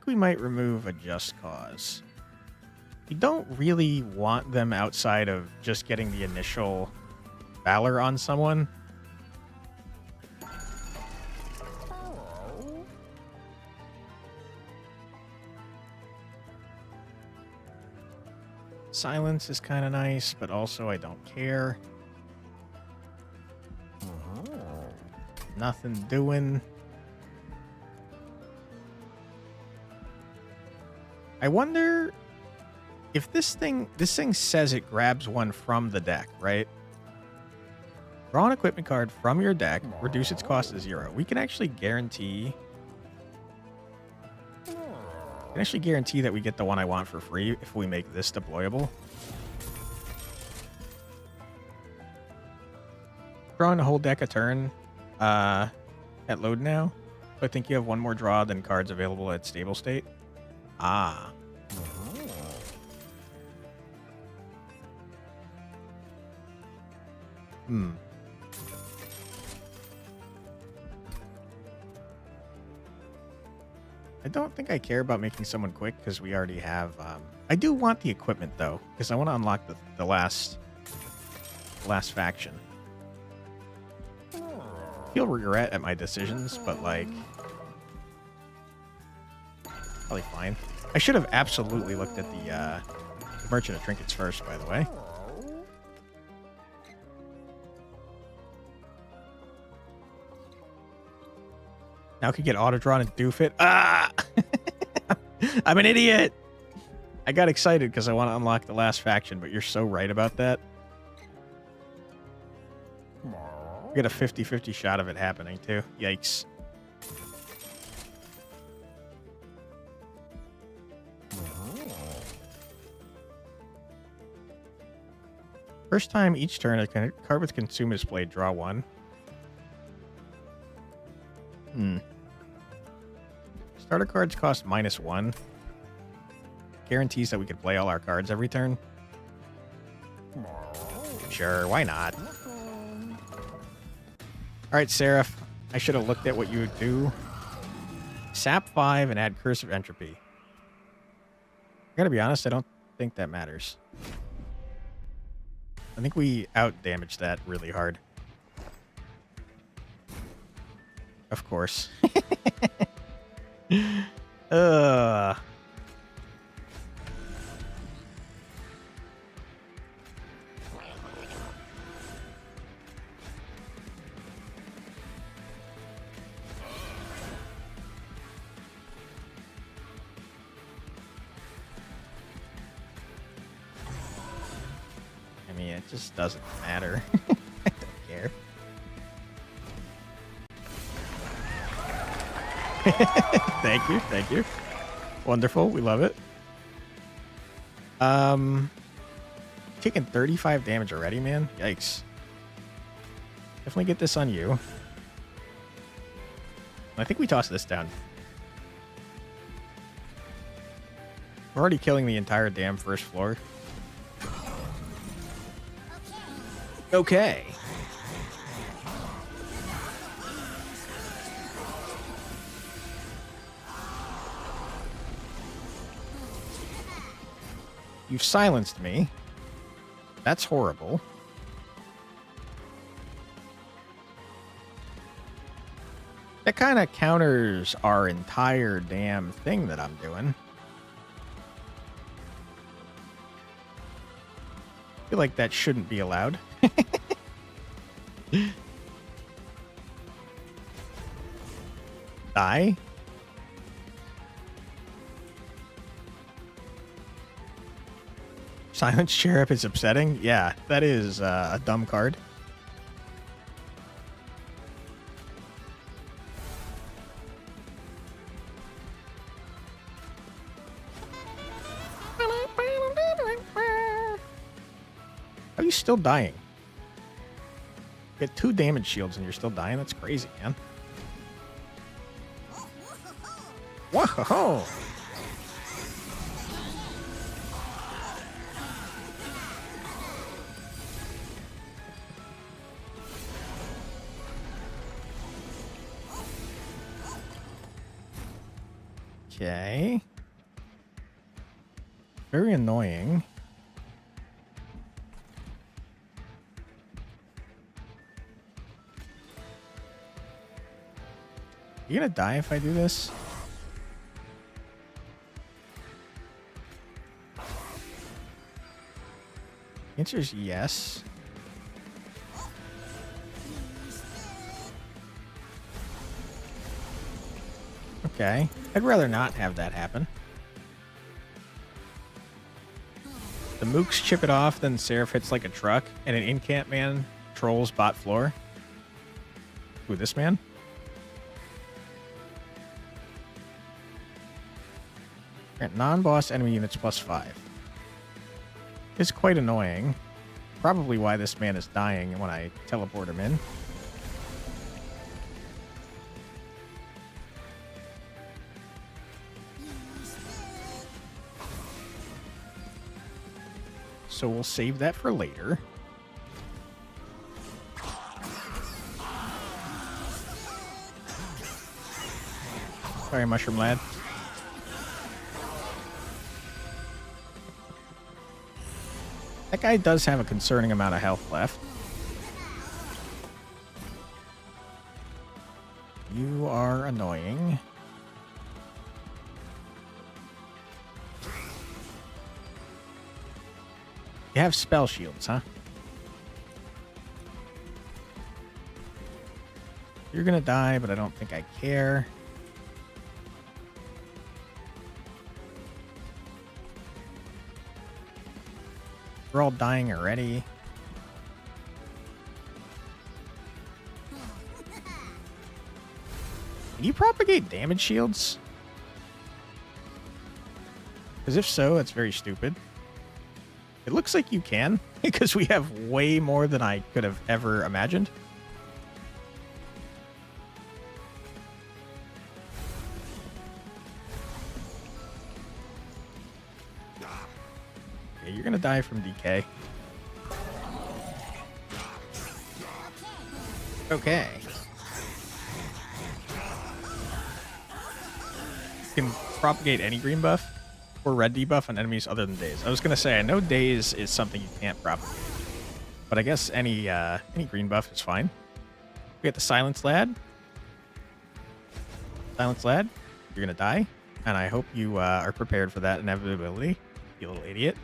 we might remove a Just Cause. We don't really want them outside of just getting the initial Valor on someone. Silence is kind of nice, but also I don't care. Nothing doing. I wonder if this thing says it grabs one from the deck, right? Draw an equipment card from your deck, reduce its cost to 0. We can actually guarantee that we get the one I want for free if we make this deployable. Drawing a whole deck a turn at load now. So I think you have one more draw than cards available at stable state. Ah. I don't think I care about making someone quick because we already have... I do want the equipment, though, because I want to unlock the last faction. feel regret at my decisions, but like, probably fine. I should have absolutely looked at the Merchant of Trinkets first, by the way. Now I can get auto-drawn and doof it. Ah! I'm an idiot! I got excited because I want to unlock the last faction, but you're so right about that. We get a 50-50 shot of it happening, too. Yikes. First time each turn, a card with Consume is played. Draw one. Starter cards cost -1. Guarantees that we could play all our cards every turn. Sure, why not? Alright, Seraph. I should have looked at what you would do. Sap 5 and add Curse of Entropy. I gotta be honest, I don't think that matters. I think we out-damaged that really hard. Of course. I mean, it just doesn't matter. I don't care. Thank you, thank you. Wonderful, we love it. Taking 35 damage already, man. Yikes. Definitely get this on you. I think we toss this down. We're already killing the entire damn first floor. Okay. You've silenced me. That's horrible. That kind of counters our entire damn thing that I'm doing. I feel like that shouldn't be allowed. Die? Silent Sheriff is upsetting? Yeah, that is a dumb card. How are you still dying? You get 2 damage shields and you're still dying? That's crazy, man. Whoa! Okay. Very annoying. You gonna die if I do this? Answer is yes. Okay. I'd rather not have that happen. The mooks chip it off, then Seraph hits like a truck, and an incant man trolls bot floor. Who, this man? Grant non-boss enemy units +5. It's quite annoying. Probably why this man is dying when I teleport him in. So we'll save that for later. Sorry, Mushroom Lad. That guy does have a concerning amount of health left. You are annoying. You have spell shields, huh? You're gonna die, but I don't think I care. We're all dying already. Can you propagate damage shields? Because if so, that's very stupid. It looks like you can, because we have way more than I could have ever imagined. Okay, you're gonna die from DK. Okay. You can propagate any green buff or red debuff on enemies other than Daze. I was gonna say, I know Daze is something you can't propagate, but I guess any green buff is fine. We got the Silence Lad. Silence Lad, you're gonna die, and I hope you are prepared for that inevitability, you little idiot.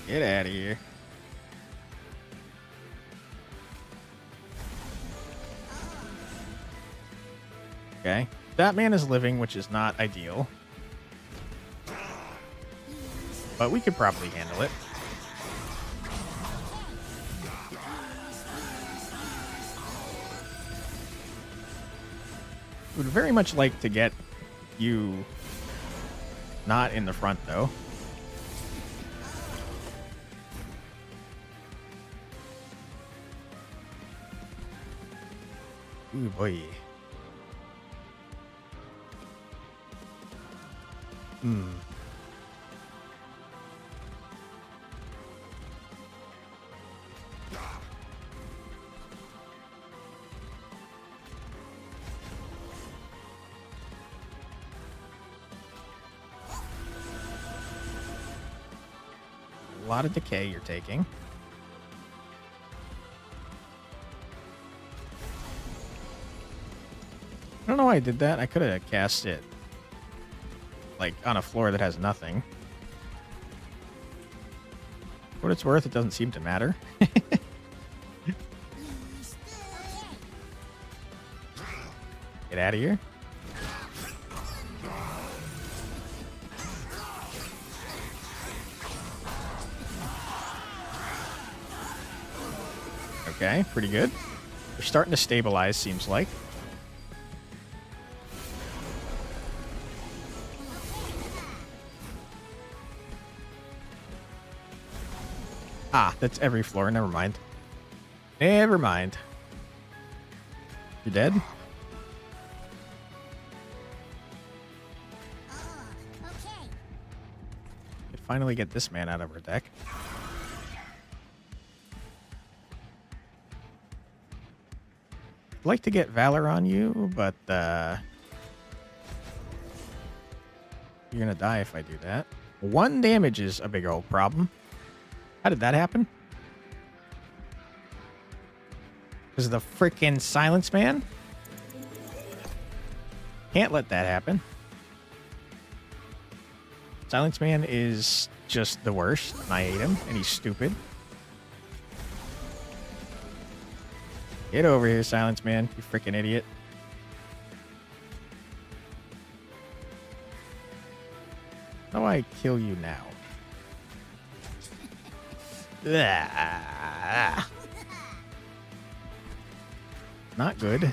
Get out of here. Okay. That man is living, which is not ideal. But we could probably handle it. Would very much like to get you not in the front, though. Ooh, boy. Hmm. A lot of decay you're taking. I don't know why I did that. I could have cast it like on a floor that has nothing. For what it's worth, it doesn't seem to matter. Get out of here. Okay, pretty good. We're starting to stabilize, seems like. Ah, that's every floor. Never mind. Never mind. You're dead? Could finally get this man out of our deck. I'd like to get Valor on you, but you're gonna die if I do that. 1 damage is a big old problem. How did that happen? Because of the frickin' Silence Man? Can't let that happen. Silence Man is just the worst, and I hate him, and he's stupid. Get over here, Silence Man, you frickin' idiot. How do I kill you now? Not good.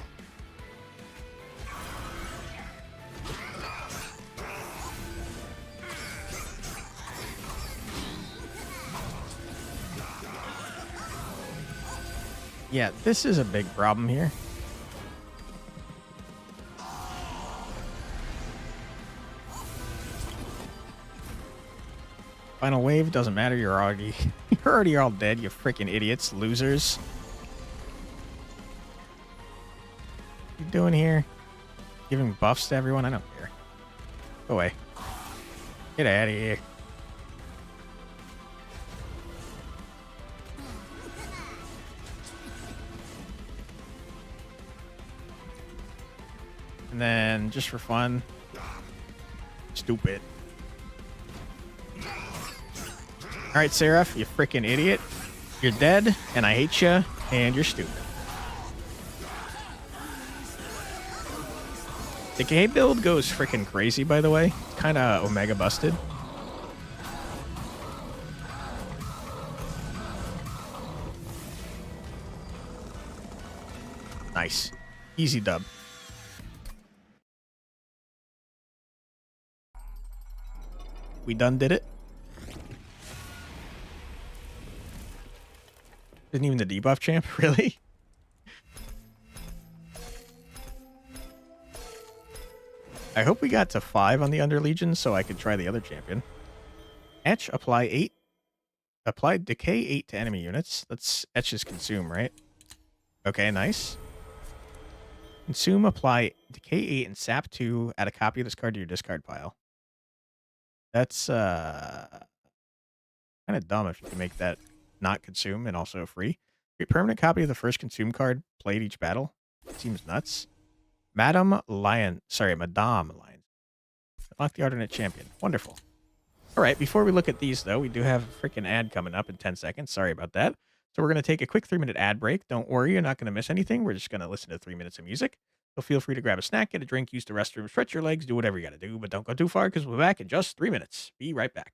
Yeah, this is a big problem here. Final wave doesn't matter. You're already all dead. You freaking idiots, losers. What you doing here? Giving buffs to everyone? I don't care. Go away. Get out of here. And then, just for fun, stupid. All right, Seraph, you freaking idiot. You're dead, and I hate you, and you're stupid. The K build goes freaking crazy, by the way. It's kind of Omega busted. Nice. Easy dub. We done did it. Isn't even the debuff champ, really? I hope we got to 5 on the Under Legion so I could try the other champion. Etch, apply 8. Apply decay 8 to enemy units. That's Etch's consume, right? Okay, nice. Consume, apply decay 8 and sap 2. Add a copy of this card to your discard pile. That's kind of dumb if you can make that not consume and also free. Create permanent copy of the first consume card played each battle. Seems nuts. Madame Lion. Unlock the alternate champion. Wonderful. All right, before we look at these, though, we do have a freaking ad coming up in 10 seconds. Sorry about that. So we're going to take a quick 3-minute ad break. Don't worry, you're not going to miss anything. We're just going to listen to 3 minutes of music. So feel free to grab a snack, get a drink, use the restroom, stretch your legs, do whatever you got to do, but don't go too far because we'll be back in just 3 minutes. Be right back.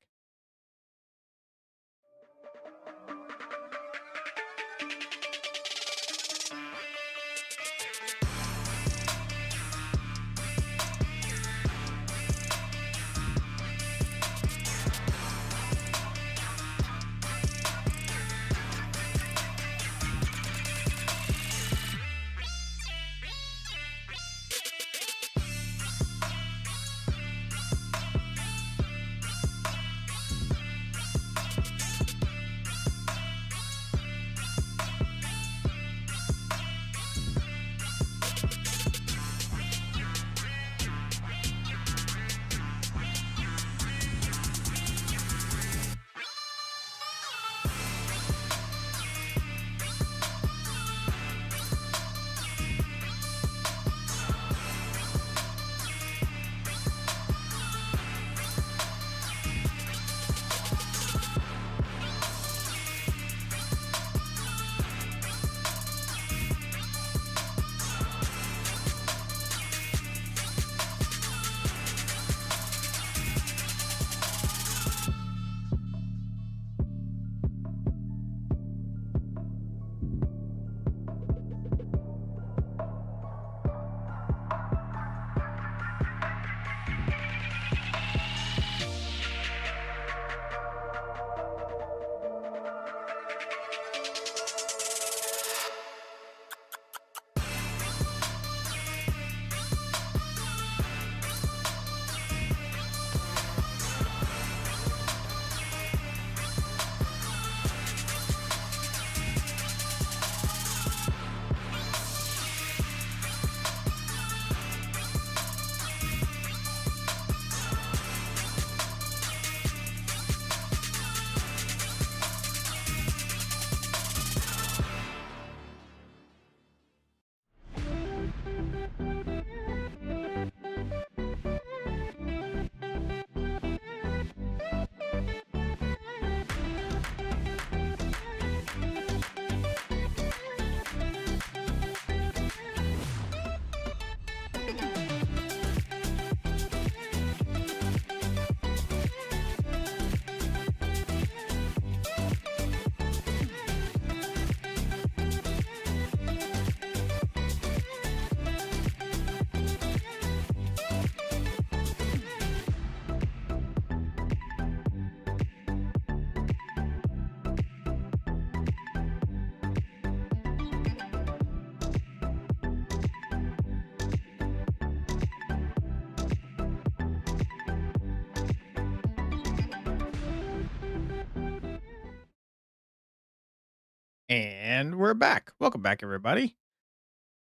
And we're back. Welcome back, everybody.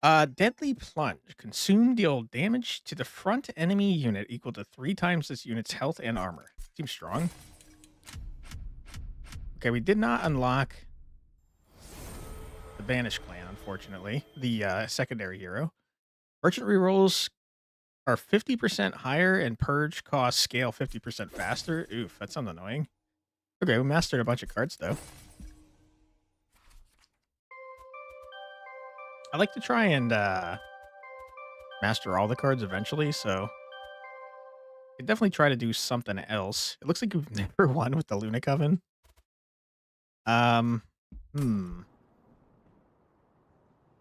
Deadly Plunge. Consume, deal damage to the front enemy unit equal to 3 times this unit's health and armor. Seems strong. Okay, we did not unlock the Banished Clan, unfortunately. The secondary hero. Merchant rerolls are 50% higher and purge costs scale 50% faster. Oof, that sounds annoying. Okay, we mastered a bunch of cards, though. I like to try and master all the cards eventually, so I definitely try to do something else. It looks like we've never won with the Luna Coven.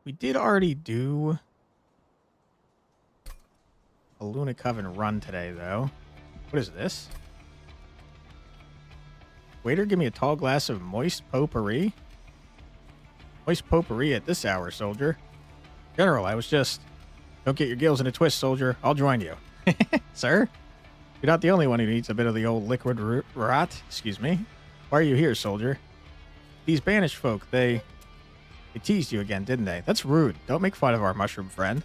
We did already do a Luna Coven run today, though. What is this? Waiter, give me a tall glass of moist potpourri. Moist potpourri at this hour, soldier. General, I was just... Don't get your gills in a twist, soldier. I'll join you. Sir? You're not the only one who needs a bit of the old liquid rot. Excuse me. Why are you here, soldier? These banished folk, they teased you again, didn't they? That's rude. Don't make fun of our mushroom friend.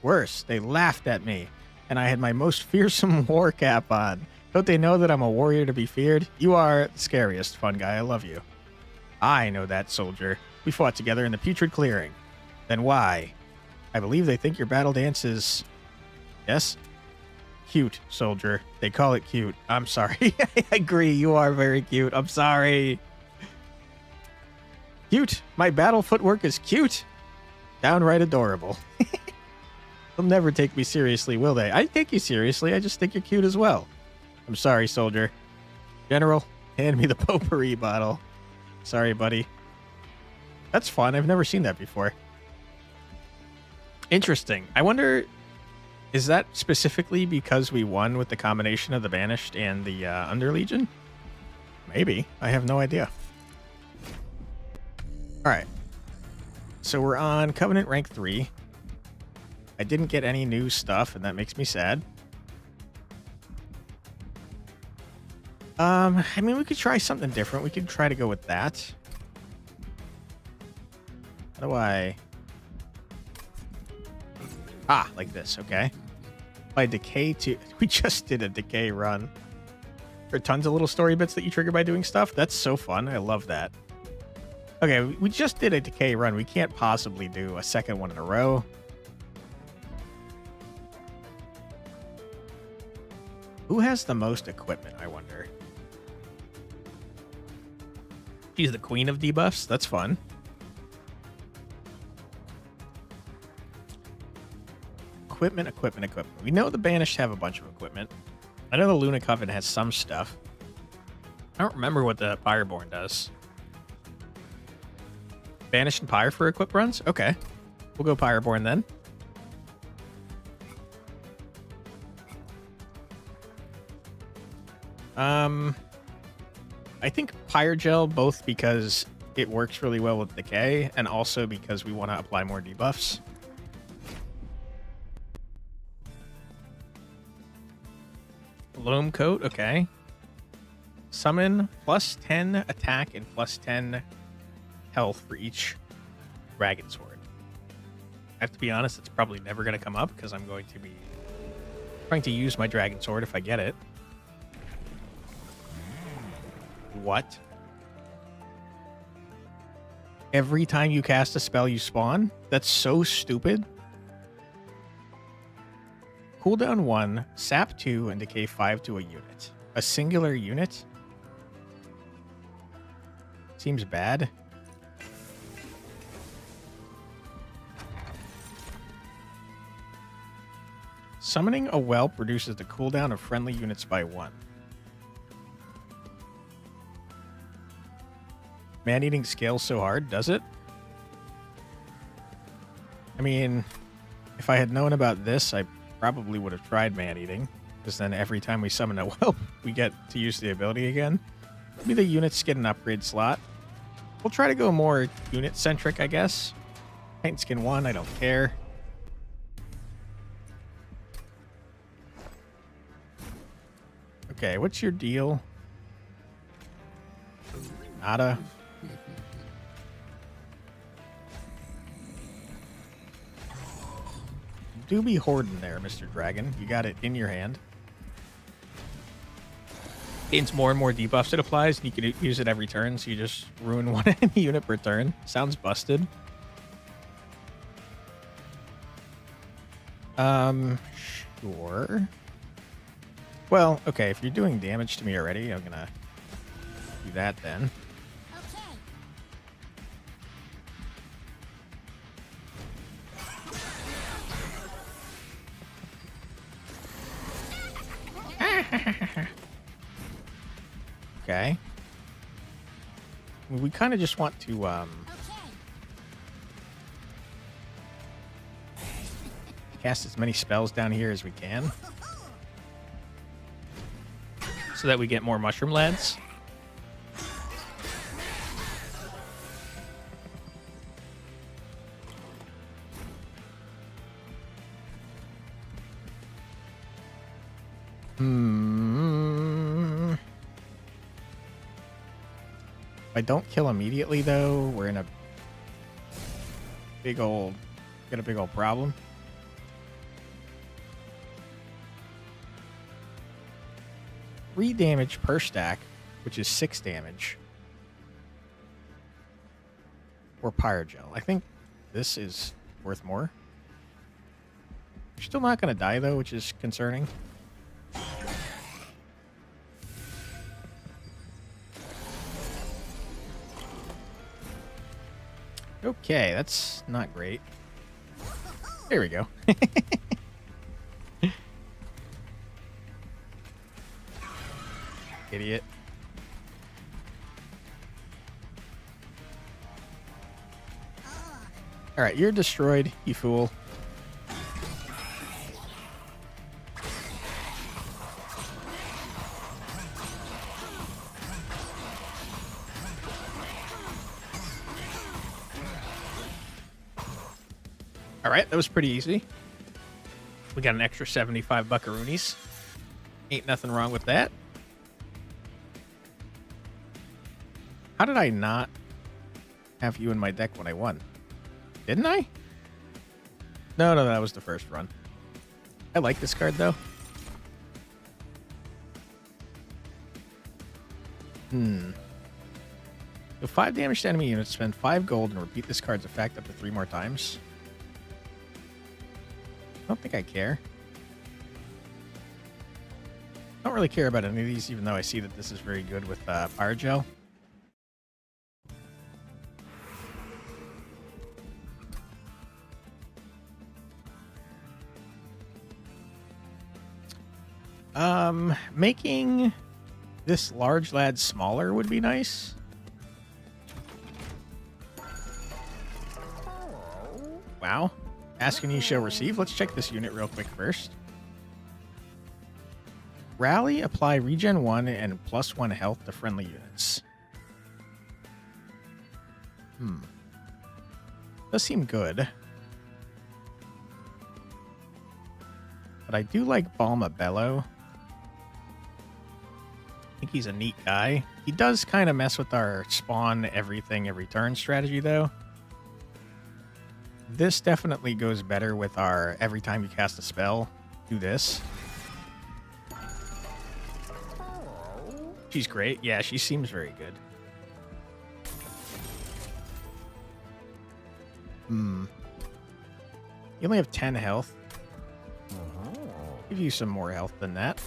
Worse, they laughed at me, and I had my most fearsome war cap on. Don't they know that I'm a warrior to be feared? You are the scariest, fun guy. I love you. I know that, soldier. We fought together in the putrid clearing. Then why? I believe they think your battle dance is... Yes? Cute, soldier. They call it cute. I'm sorry. I agree. You are very cute. I'm sorry. Cute. My battle footwork is cute. Downright adorable. They'll never take me seriously, will they? I take you seriously. I just think you're cute as well. I'm sorry, soldier. General, hand me the potpourri bottle. Sorry, buddy. That's fun. I've never seen that before. Interesting. I wonder, is that specifically because we won with the combination of the Banished and the Underlegion? Maybe. I have no idea. All right. So we're on Covenant rank 3. I didn't get any new stuff, and that makes me sad. I mean, we could try something different. We could try to go with that. How do I... Ah, like this, okay. By decay to... We just did a decay run. There are tons of little story bits that you trigger by doing stuff. That's so fun. I love that. Okay, we just did a decay run. We can't possibly do a second one in a row. Who has the most equipment, I wonder? She's the queen of debuffs. That's fun. Equipment. We know the Banished have a bunch of equipment. I know the Luna Coven has some stuff. I don't remember what the Pyreborn does. Banished and Pyre for equip runs? Okay. We'll go Pyreborn then. I think Pyre Gel, both because it works really well with Decay, and also because we want to apply more debuffs. Loam Coat, okay. Summon plus 10 attack and plus 10 health for each Dragon Sword. I have to be honest, it's probably never going to come up because I'm going to be trying to use my Dragon Sword if I get it. What? Every time you cast a spell, you spawn? That's so stupid. Cooldown 1, sap 2, and decay 5 to a unit. A singular unit? Seems bad. Summoning a whelp reduces the cooldown of friendly units by 1. Man-eating scales so hard, does it? I mean, if I had known about this, I probably would have tried man-eating, because then every time we summon a whelp, we get to use the ability again. Maybe the units get an upgrade slot. We'll try to go more unit-centric, I guess. Titan Skin 1, I don't care. Okay, what's your deal? Nada. Do be hoarding there, Mr. Dragon. You got it in your hand. Gains more and more debuffs it applies, and you can use it every turn, so you just ruin one enemy unit per turn. Sounds busted. Sure. Well, okay, if you're doing damage to me already, I'm gonna do that then. Okay. We kind of just want to cast as many spells down here as we can so that we get more mushroom lads. If I don't kill immediately, though, we're in a big old problem. Three damage per stack, which is 6 damage. Or Pyre Gel. I think this is worth more. You're still not going to die, though, which is concerning. Okay, that's not great. There we go. Idiot. Alright, you're destroyed, you fool. Alright, that was pretty easy. We got an extra 75 buckaroonies. Ain't nothing wrong with that. How did I not have you in my deck when I won? Didn't I? No, that was the first run. I like this card, though. So 5 damage to enemy units, spend 5 gold, and repeat this card's effect up to 3 more times. I don't think I care. I don't really care about any of these, even though I see that this is very good with Pyre Gel. Making this large lad smaller would be nice. Wow. Ask and you shall receive. Let's check this unit real quick first. Rally, apply regen 1 and +1 health to friendly units. Does seem good. But I do like Balma Bellow. I think he's a neat guy. He does kind of mess with our spawn everything every turn strategy, though. This definitely goes better with our every time you cast a spell, do this. She's great. Yeah, she seems very good. You only have 10 health. Give you some more health than that.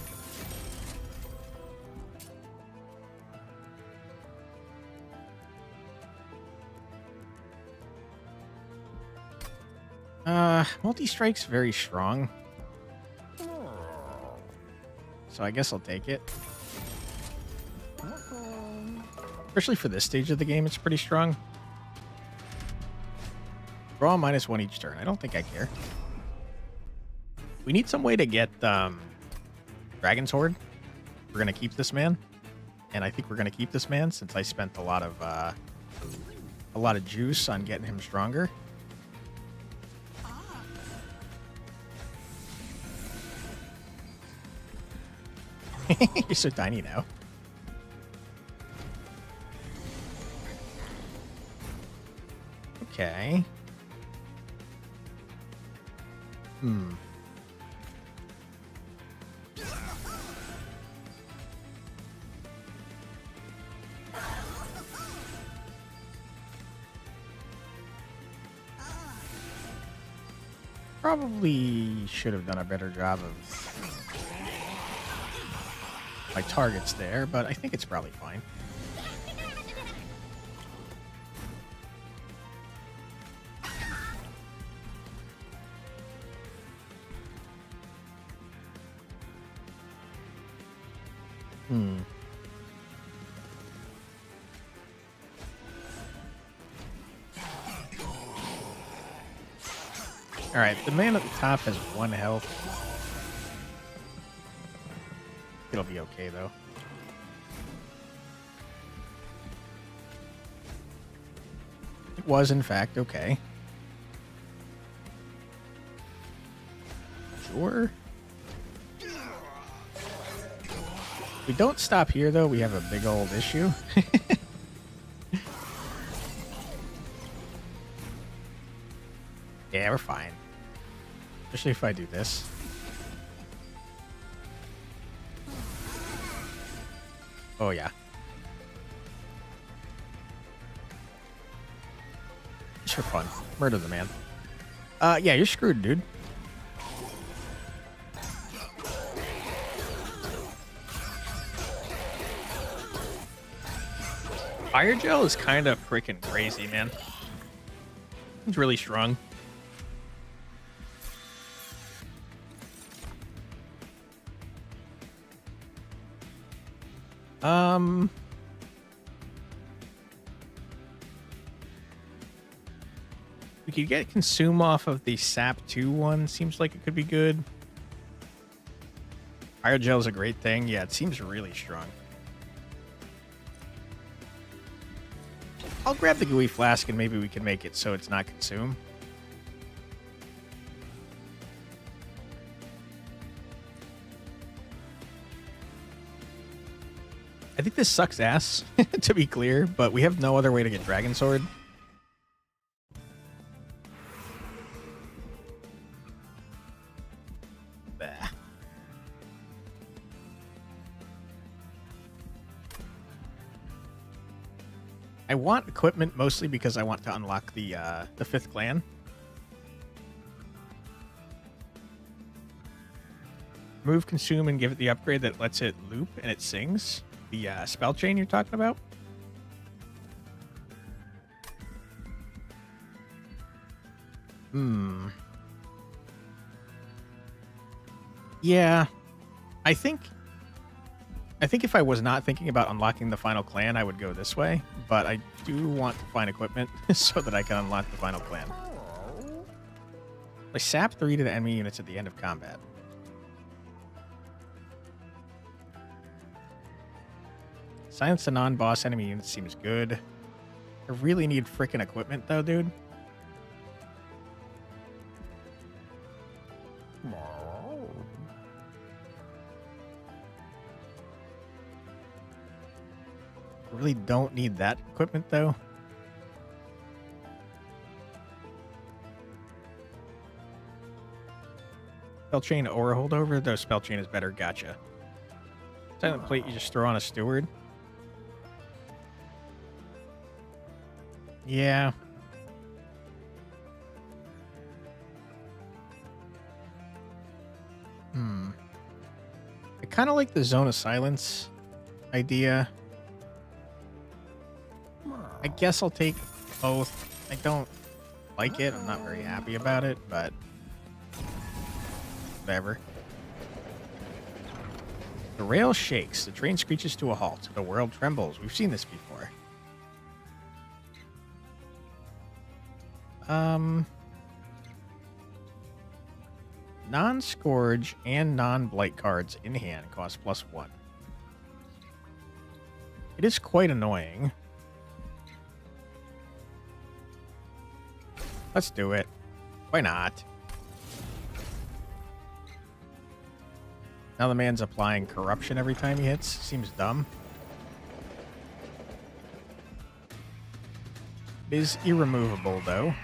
Multi-strike's very strong. So I guess I'll take it. Especially for this stage of the game, it's pretty strong. Draw -1 each turn. I don't think I care. We need some way to get Dragon's Horde. We're going to keep this man. And I think we're going to keep this man since I spent a lot of juice on getting him stronger. You're so tiny now. Okay. probably should have done a better job of my targets there, but I think it's probably fine. All right, the man at the top has 1 health. It'll be okay, though. It was, in fact, okay. Sure. If we don't stop here, though, we have a big old issue. Yeah, we're fine. Especially if I do this. Oh, yeah. Just for fun. Murder the man. Yeah, you're screwed, dude. Fire gel is kind of freaking crazy, man. It's really strong. We could get consume off of the sap 2 one. Seems like it could be good. Fire gel is a great thing. Yeah, it seems really strong. I'll grab the gooey flask and maybe we can make it so it's not consume. I think this sucks ass, to be clear, but we have no other way to get Dragon Sword. Bah. I want equipment mostly because I want to unlock the 5th clan. Remove consume and give it the upgrade that lets it loop and it sings. The spell chain you're talking about? Yeah. I think if I was not thinking about unlocking the final clan, I would go this way. But I do want to find equipment so that I can unlock the final clan. I sap 3 to the enemy units at the end of combat. Silence the non-boss enemy units seems good. I really need frickin' equipment, though, dude. Really don't need that equipment, though. Spell chain or a holdover? Though spell chain is better. Gotcha. Silent plate you just throw on a steward. Yeah. I kind of like the Zone of Silence idea. I guess I'll take both. I don't like it. I'm not very happy about it, but whatever. The rail shakes. The train screeches to a halt. The world trembles. We've seen this before. Non-Scourge and non-Blight cards in hand cost +1. It is quite annoying. Let's do it. Why not? Now the man's applying corruption every time he hits. Seems dumb. It is irremovable, though.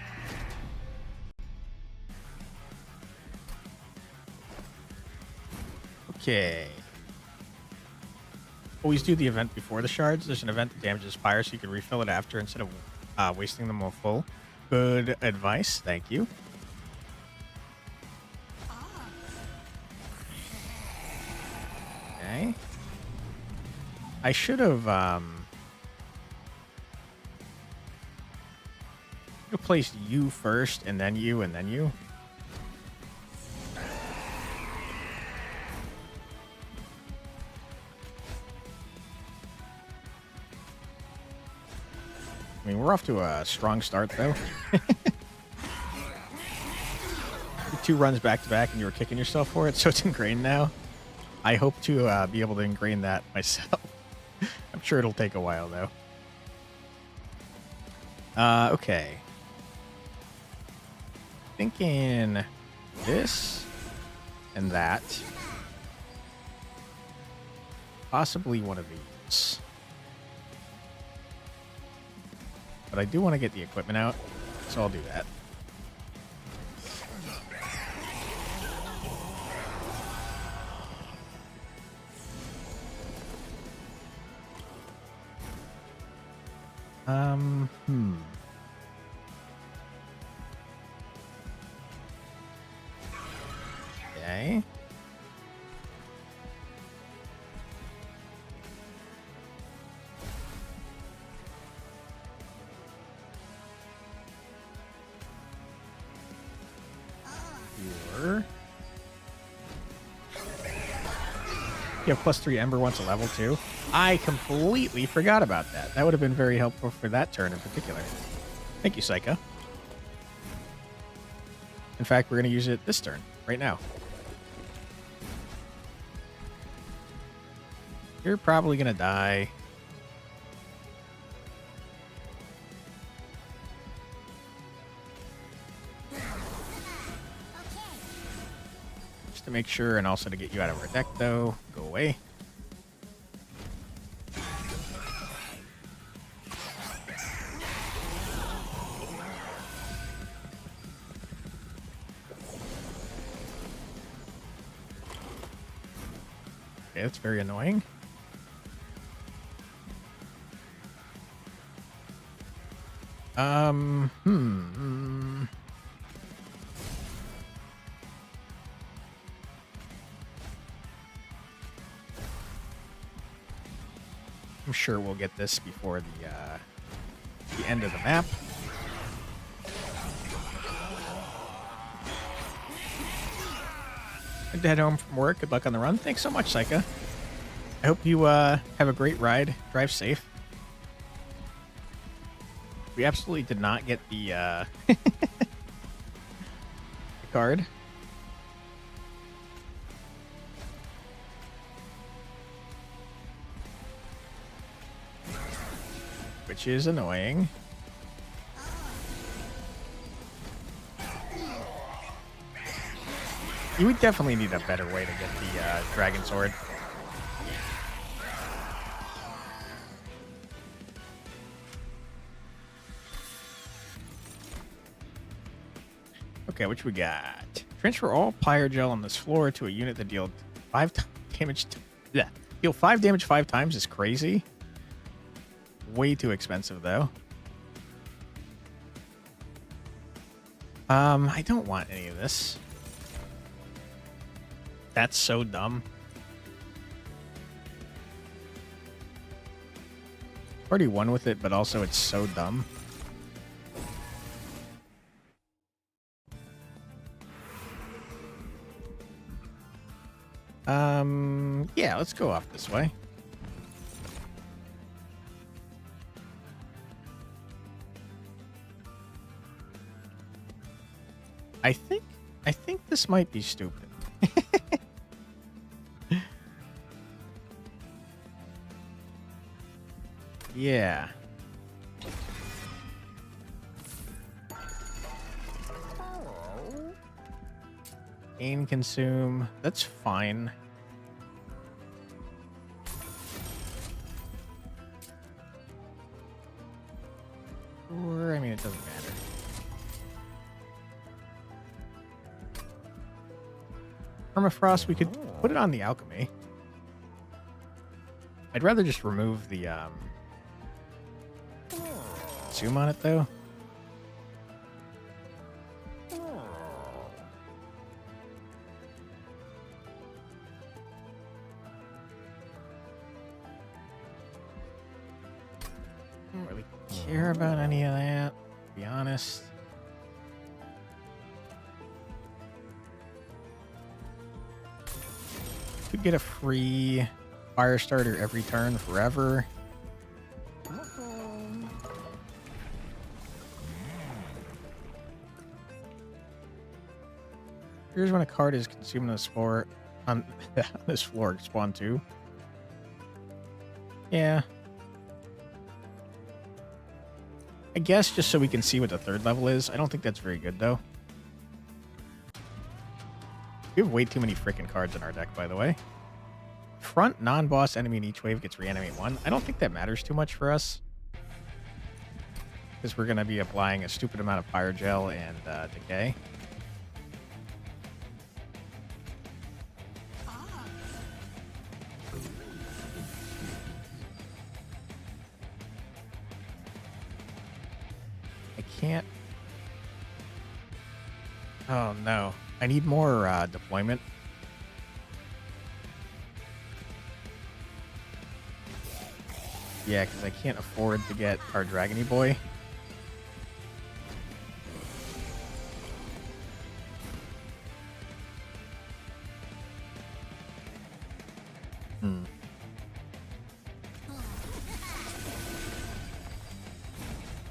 Okay. Always do the event before the shards. There's an event that damages Pyre, so you can refill it after instead of wasting them all full. Good advice. Thank you. Okay. I should have placed you first, and then you, and then you. I mean, we're off to a strong start, though. 2 runs back to back, and you were kicking yourself for it, so it's ingrained now. I hope to be able to ingrain that myself. I'm sure it'll take a while, though. Okay. Thinking this and that. Possibly one of these. But I do want to get the equipment out, so I'll do that. Okay. Sure. You have +3 Ember once a level too. I completely forgot about that. That would have been very helpful for that turn in particular. Thank you, Psycho. In fact, we're going to use it this turn, right now. You're probably going to die. Just to make sure, and also to get you out of our deck, though. Go away. Okay, that's very annoying. I'm sure we'll get this before the end of the map. Good to head home from work. Good luck on the run. Thanks so much, Psycha. I hope you have a great ride. Drive safe. We absolutely did not get the, the card. Which is annoying. You would definitely need a better way to get the Dragon Sword. Okay, which we got? Transfer all Pyre gel on this floor to a unit that deal 5 damage. Yeah, deal 5 damage 5 times is crazy. Way too expensive, though. I don't want any of this. That's so dumb. Already won with it, but also it's so dumb. Yeah, let's go off this way. I think this might be stupid. Yeah. Gain, consume. That's fine. Or, I mean, it doesn't matter. Permafrost, we could put it on the alchemy. I'd rather just remove the zoom on it, though. don't really care about any of that, to be honest. Could get a free fire starter every turn forever. Here's when a card is consumed on the floor on this floor. Spawn 2. Yeah. I guess just so we can see what the third level is. I don't think that's very good though. We have way too many freaking cards in our deck, by the way. Front non-boss enemy in each wave gets reanimate 1. I don't think that matters too much for us. Because we're going to be applying a stupid amount of Pyre Gel and Decay. I can't... Oh no. I need more deployment. Yeah, because I can't afford to get our Dragony Boy.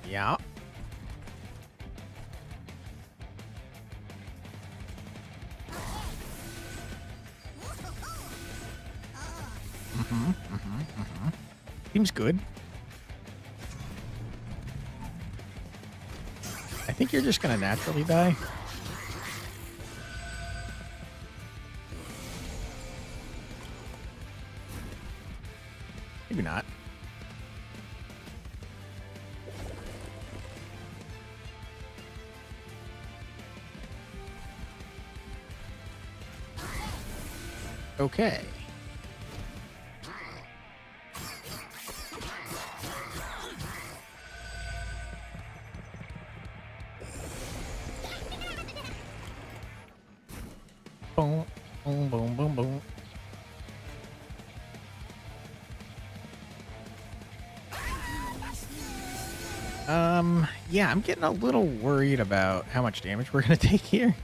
Yeah. Seems good. I think you're just gonna naturally die. Maybe not. Okay. Boom, boom, boom, boom, boom. Yeah, I'm getting a little worried about how much damage we're gonna take here.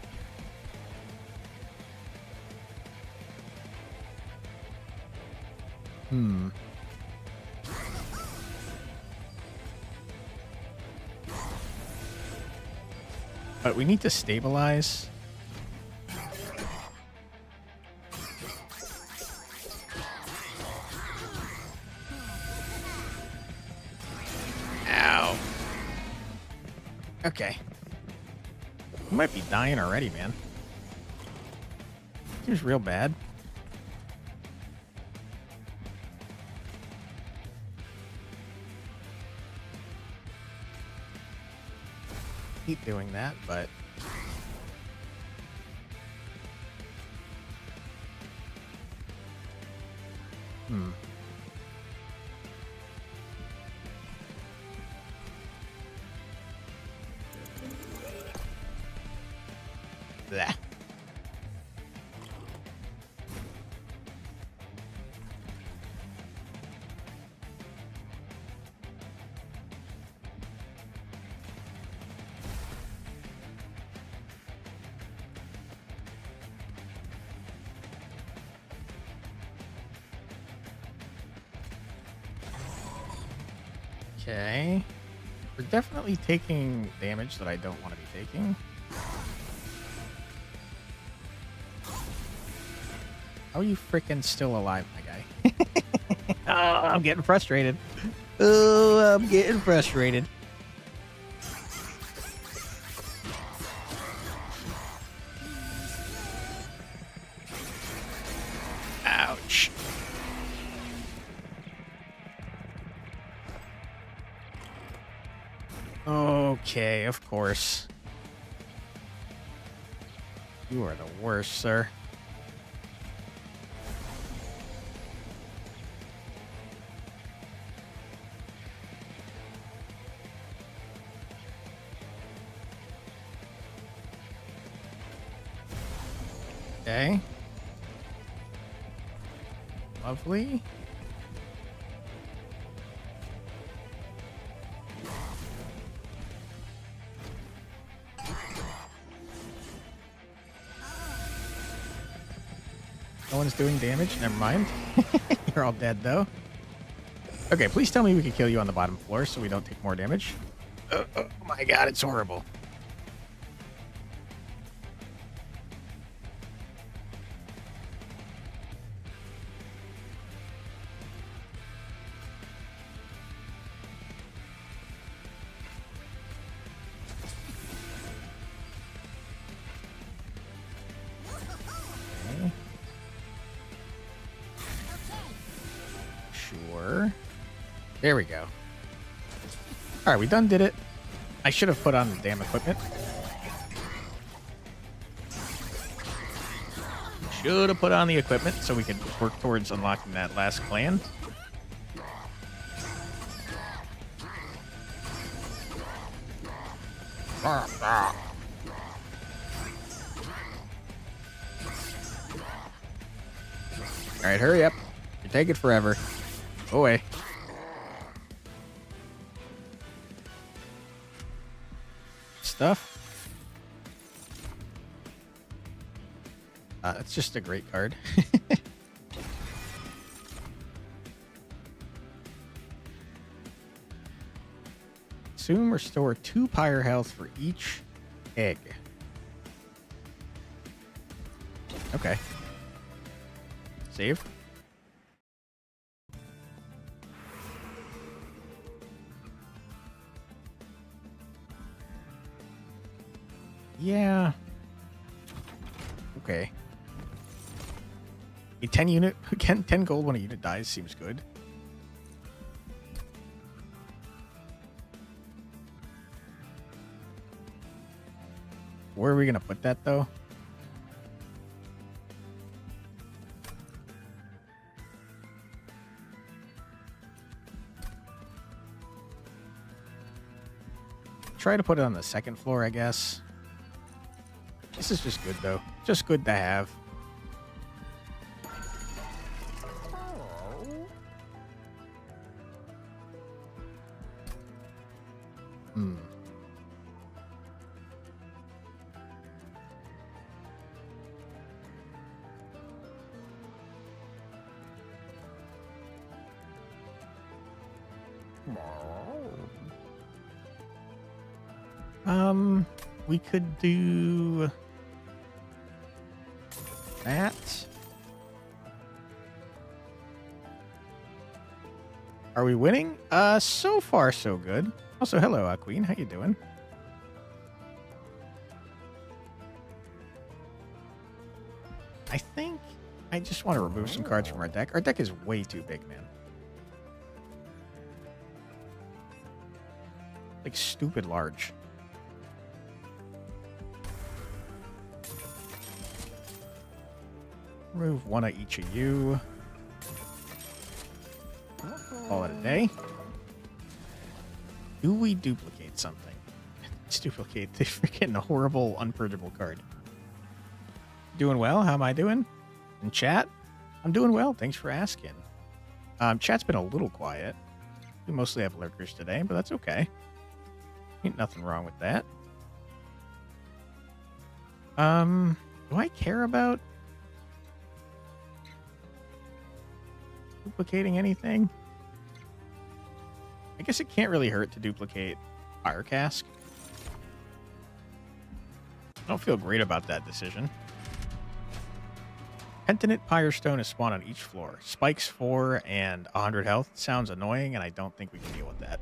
But we need to stabilize. Ow. Okay. We might be dying already, man. Seems real bad. Keep doing that, but Blah. Okay. We're definitely taking damage that I don't want to be taking. How are you freaking still alive, my guy? Oh, I'm getting frustrated. Oh, I'm getting frustrated. Ouch. Okay, of course. You are the worst, sir. Okay. Lovely. doing damage. Never mind. You're all dead, though. Okay, please tell me we can kill you on the bottom floor so we don't take more damage. Oh my god, it's horrible. Okay. Sure. There we go. All right, we done did it. I should have put on the damn equipment. Should have put on the equipment so we could work towards unlocking that last clan. All right, hurry up. You're taking forever. Go away. Stuff. It's just a great card. Soon restore 2 Pyre health for each egg. Okay. Save. Yeah. Okay. A 10 unit, 10 gold when a unit dies seems good. Where are we gonna put that though? Try to put it on the second floor, I guess. This is just good though. Just good to have. We could do that. Are we winning? So far so good. Also, hello, Queen. How you doing? I think I just want to remove some cards from our deck. Our deck is way too big, man. Like stupid large. Remove 1 of each of you. Call it a day. Do we duplicate something? Let's duplicate the freaking horrible, unpurgeable card. Doing well? How am I doing? In chat? I'm doing well. Thanks for asking. Chat's been a little quiet. We mostly have lurkers today, but that's okay. Ain't nothing wrong with that. Do I care about duplicating anything? I guess it can't really hurt to duplicate Fire Cask. I don't feel great about that decision. Pentinent Pyre Stone is spawned on each floor. Spikes 4 and 100 health. Sounds annoying, and I don't think we can deal with that.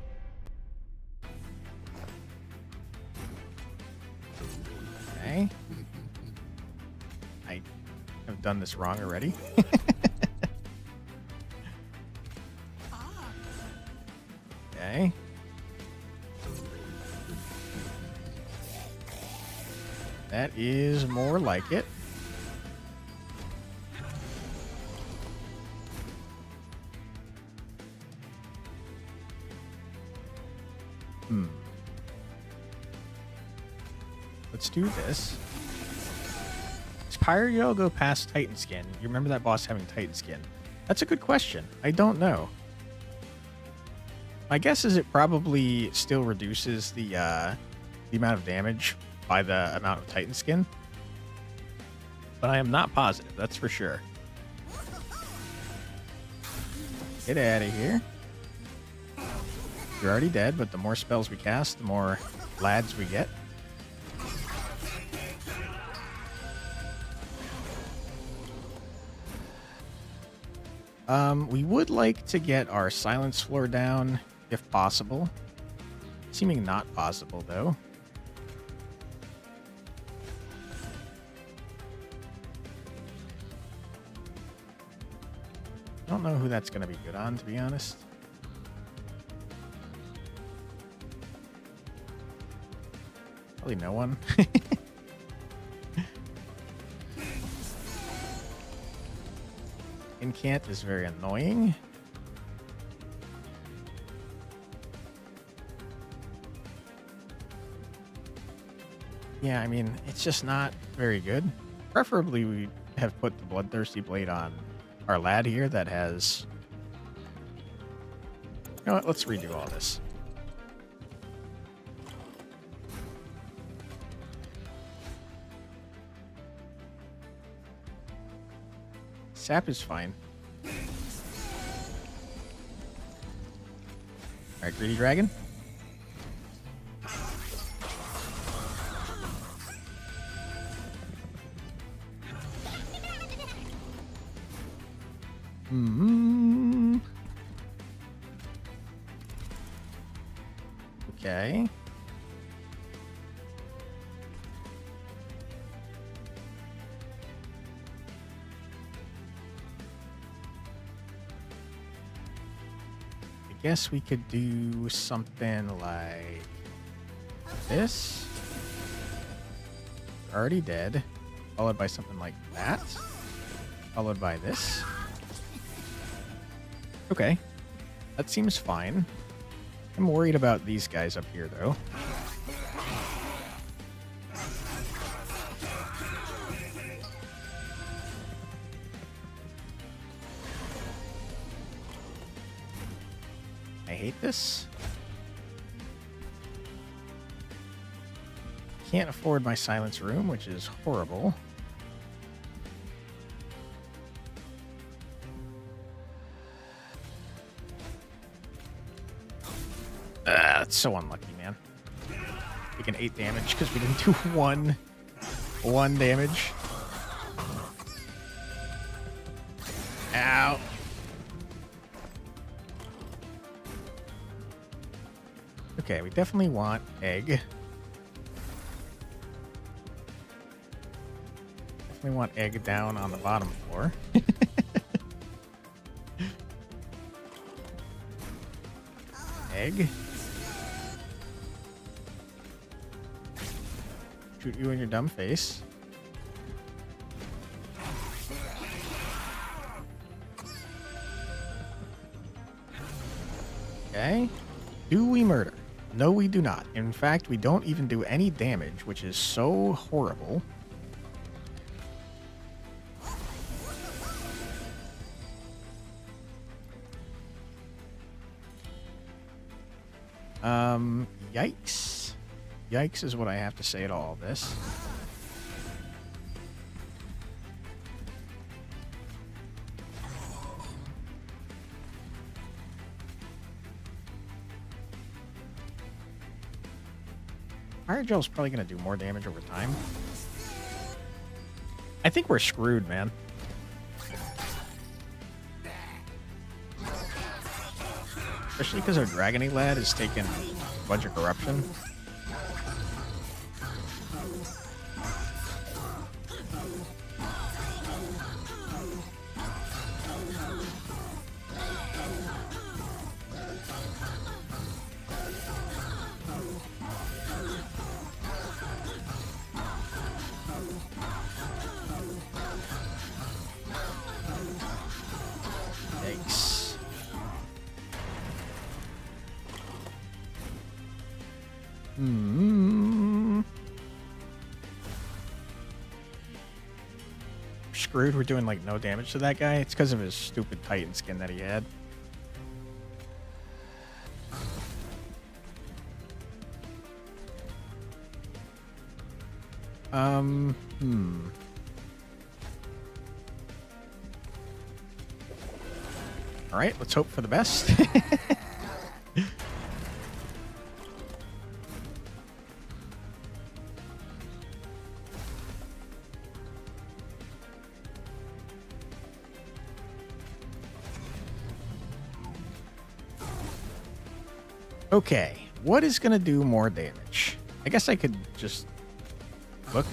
Okay. I have done this wrong already. Okay. That is more like it. Let's do this. Does Pyre Yell go past Titan Skin? You remember that boss having Titan Skin? That's a good question. I don't know. My guess is it probably still reduces the amount of damage by the amount of Titan Skin. But I am not positive, that's for sure. Get out of here. You're already dead, but the more spells we cast, the more lads we get. We would like to get our silence floor down, if possible. Seeming not possible, though. I don't know who that's going to be good on, to be honest. Probably no one. Incant is very annoying. Yeah, I mean, it's just not very good. Preferably, we have put the Bloodthirsty Blade on our lad here that has... You know what? Let's redo all this. Sap is fine. Alright, Greedy Dragon. Okay. I guess we could do something like this. Already dead. Followed by something like that. Followed by this. Okay. That seems fine. I'm worried about these guys up here, though. I hate this. Can't afford my silence room, which is horrible. That's so unlucky, man. Taking 8 damage because we didn't do one damage. Ow. Okay, we definitely want egg. Definitely want egg down on the bottom floor. Egg. Shoot you in your dumb face. Okay. Do we murder? No, we do not. In fact, we don't even do any damage, which is so horrible. Yikes. Yikes is what I have to say to all this. Fire Gel's probably going to do more damage over time. I think we're screwed, man. Especially because our Dragony lad is taking a bunch of corruption. Screwed. We're doing like no damage to that guy. It's because of his stupid Titan skin that he had. All right, let's hope for the best. Okay, what is going to do more damage? I guess I could just look.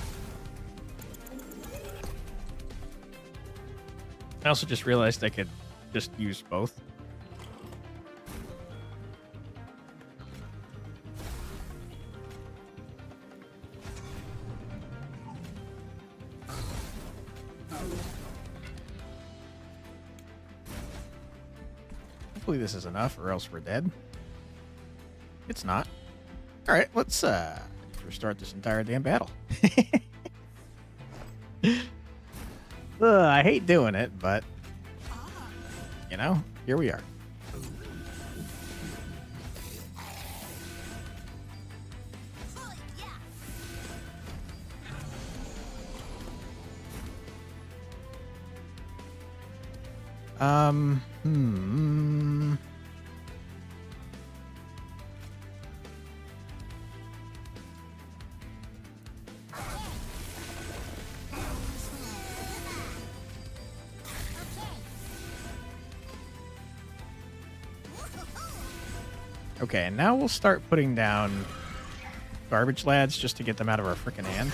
I also just realized I could just use both. Hopefully this is enough or else we're dead. It's not. All right, let's restart this entire damn battle. I hate doing it, but you know, here we are. Okay, and now we'll start putting down garbage lads just to get them out of our frickin' hand.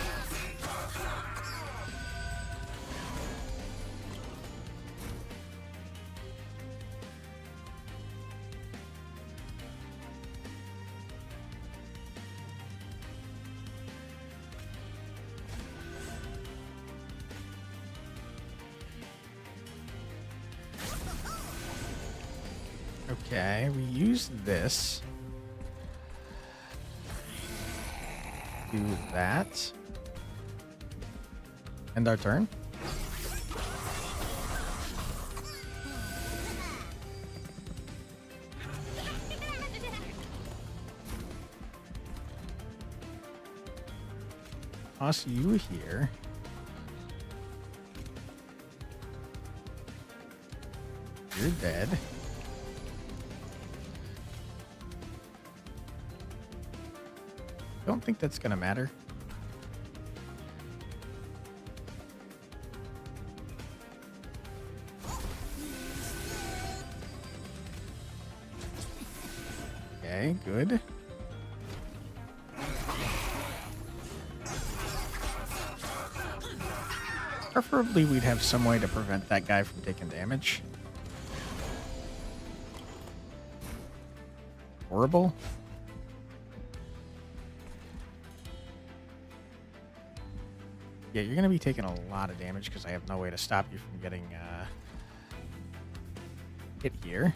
Okay, we use this. Do that. End our turn. Toss you here. You're dead. Don't think that's gonna matter. Okay, good. Preferably we'd have some way to prevent that guy from taking damage. Horrible. Yeah, you're going to be taking a lot of damage because I have no way to stop you from getting hit here.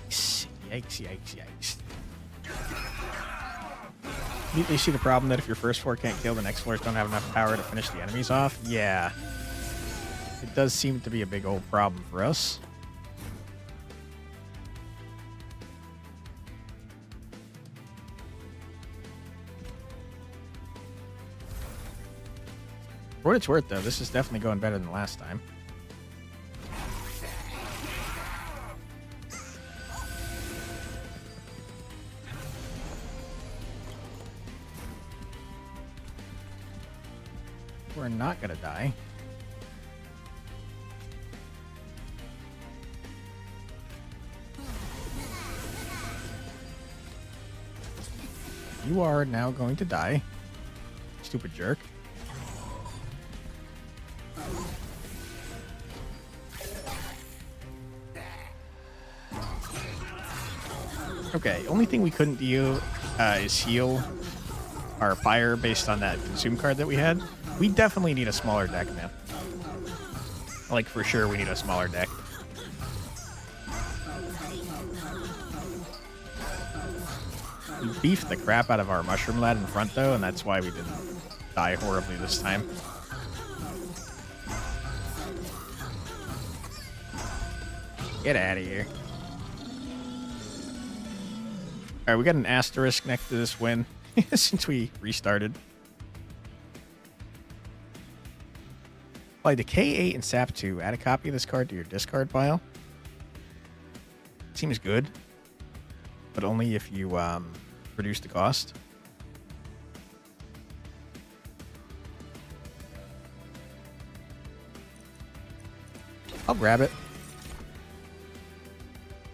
Yikes, yikes, yikes. You see the problem that if your first floor can't kill, the next floors don't have enough power to finish the enemies off? Yeah. It does seem to be a big old problem for us. For what it's worth, though, this is definitely going better than last time. We're not gonna die. You are now going to die. Stupid jerk. Okay, only thing we couldn't do is heal our Pyre based on that consume card that we had. We definitely need a smaller deck, man. Like, for sure, we need a smaller deck. We beefed the crap out of our Mushroom Lad in front, though, and that's why we didn't die horribly this time. Get out of here. Alright, we got an asterisk next to this win since we restarted. Apply Decay 8 and Sap 2. Add a copy of this card to your discard pile. Seems good, but only if you reduce the cost. I'll grab it.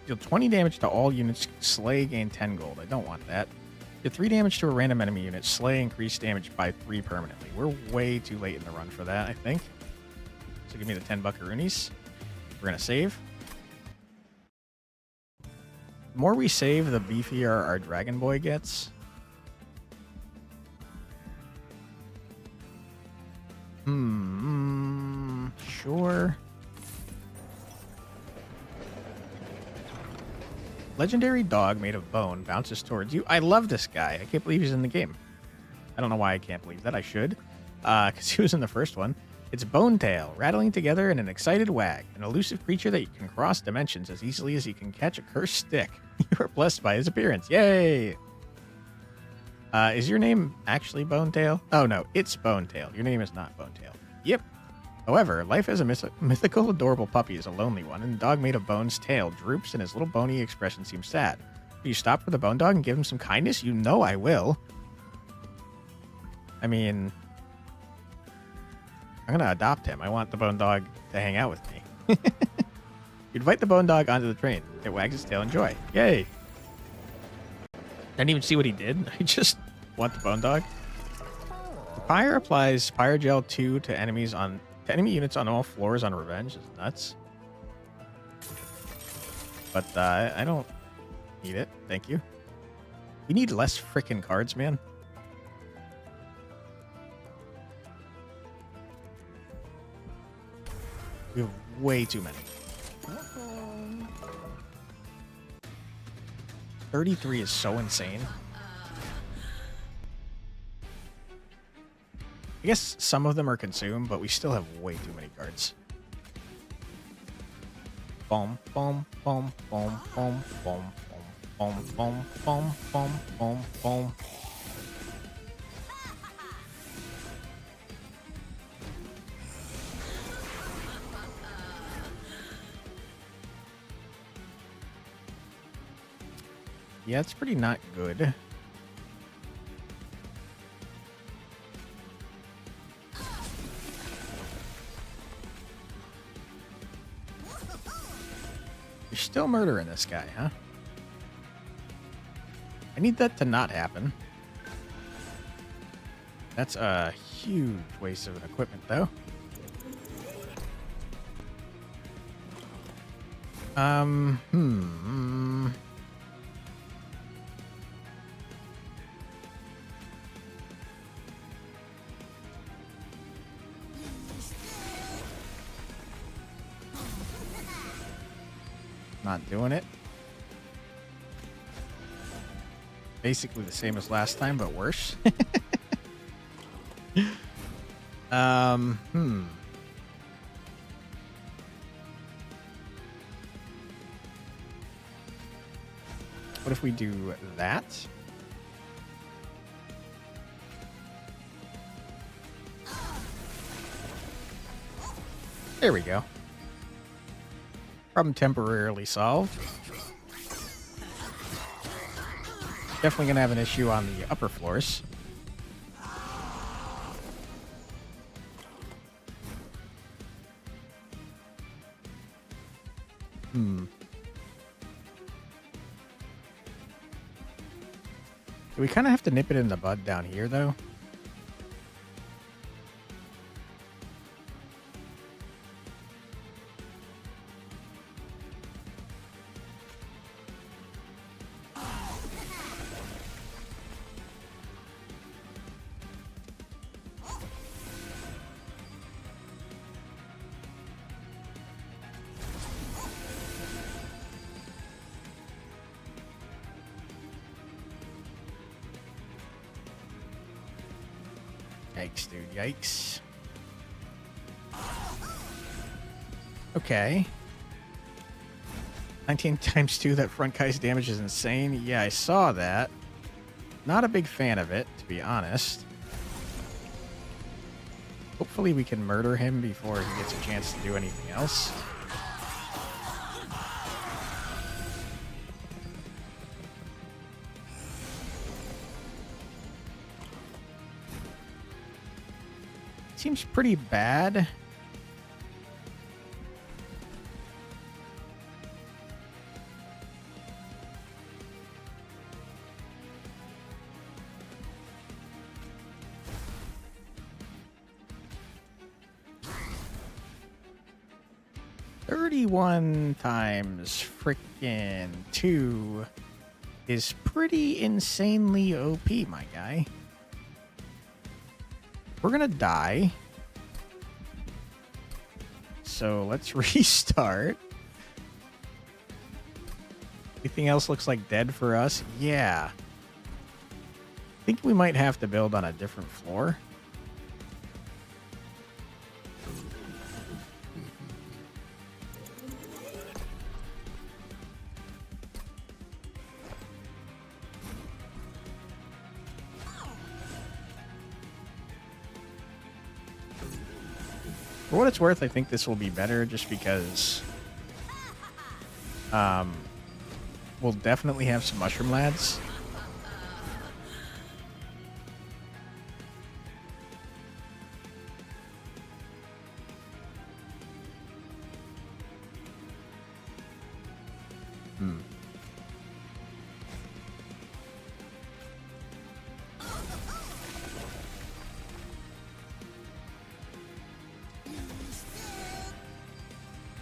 Deal 20 damage to all units. Slay, gain 10 gold. I don't want that. Deal 3 damage to a random enemy unit. Slay, increase damage by 3 permanently. We're way too late in the run for that, I think. So give me the 10 buckaroonies. We're going to save. The more we save, the beefier our Dragon Boy gets. Sure. Legendary dog made of bone bounces towards you. I love this guy. I can't believe he's in the game. I don't know why I can't believe that. I should. Because he was in the first one. It's Bone Tail, rattling together in an excited wag. An elusive creature that you can cross dimensions as easily as you can catch a cursed stick. You are blessed by his appearance. Yay! Is your name actually Bone Tail? Oh, no. It's Bone Tail. Your name is not Bone Tail. Yep. However, life as a mythical, adorable puppy is a lonely one, and the dog made of bone's tail droops and his little bony expression seems sad. Will you stop for the bone dog and give him some kindness? You know I will. I mean, I'm going to adopt him. I want the bone dog to hang out with me. You invite the bone dog onto the train. It wags its tail in joy. Yay. Didn't even see what he did. I just want the bone dog. The Pyre applies Pyre Gel 2 to enemy units on all floors on revenge. It's nuts. But I don't need it. Thank you. We need less frickin' cards, man. We have way too many. 33 is so insane. I guess some of them are consumed, but we still have way too many cards. Boom, boom, boom, boom, boom, boom, boom, boom, boom, boom, boom, boom. Yeah, it's pretty not good. You're still murdering this guy, huh? I need that to not happen. That's a huge waste of an equipment, though. Not doing it. Basically the same as last time, but worse. What if we do that? There we go. Problem temporarily solved. Definitely gonna have an issue on the upper floors. Do we kind of have to nip it in the bud down here, though? Yikes, dude. Yikes. Okay. 19 times 2, that front guy's damage is insane. Yeah, I saw that. Not a big fan of it, to be honest. Hopefully we can murder him before he gets a chance to do anything else. Seems pretty bad. $31 times frickin' 2 is pretty insanely OP, my guy. We're gonna die. So let's restart. Anything else looks like dead for us? Yeah. I think we might have to build on a different floor. For what it's worth, I think this will be better just because we'll definitely have some mushroom lads.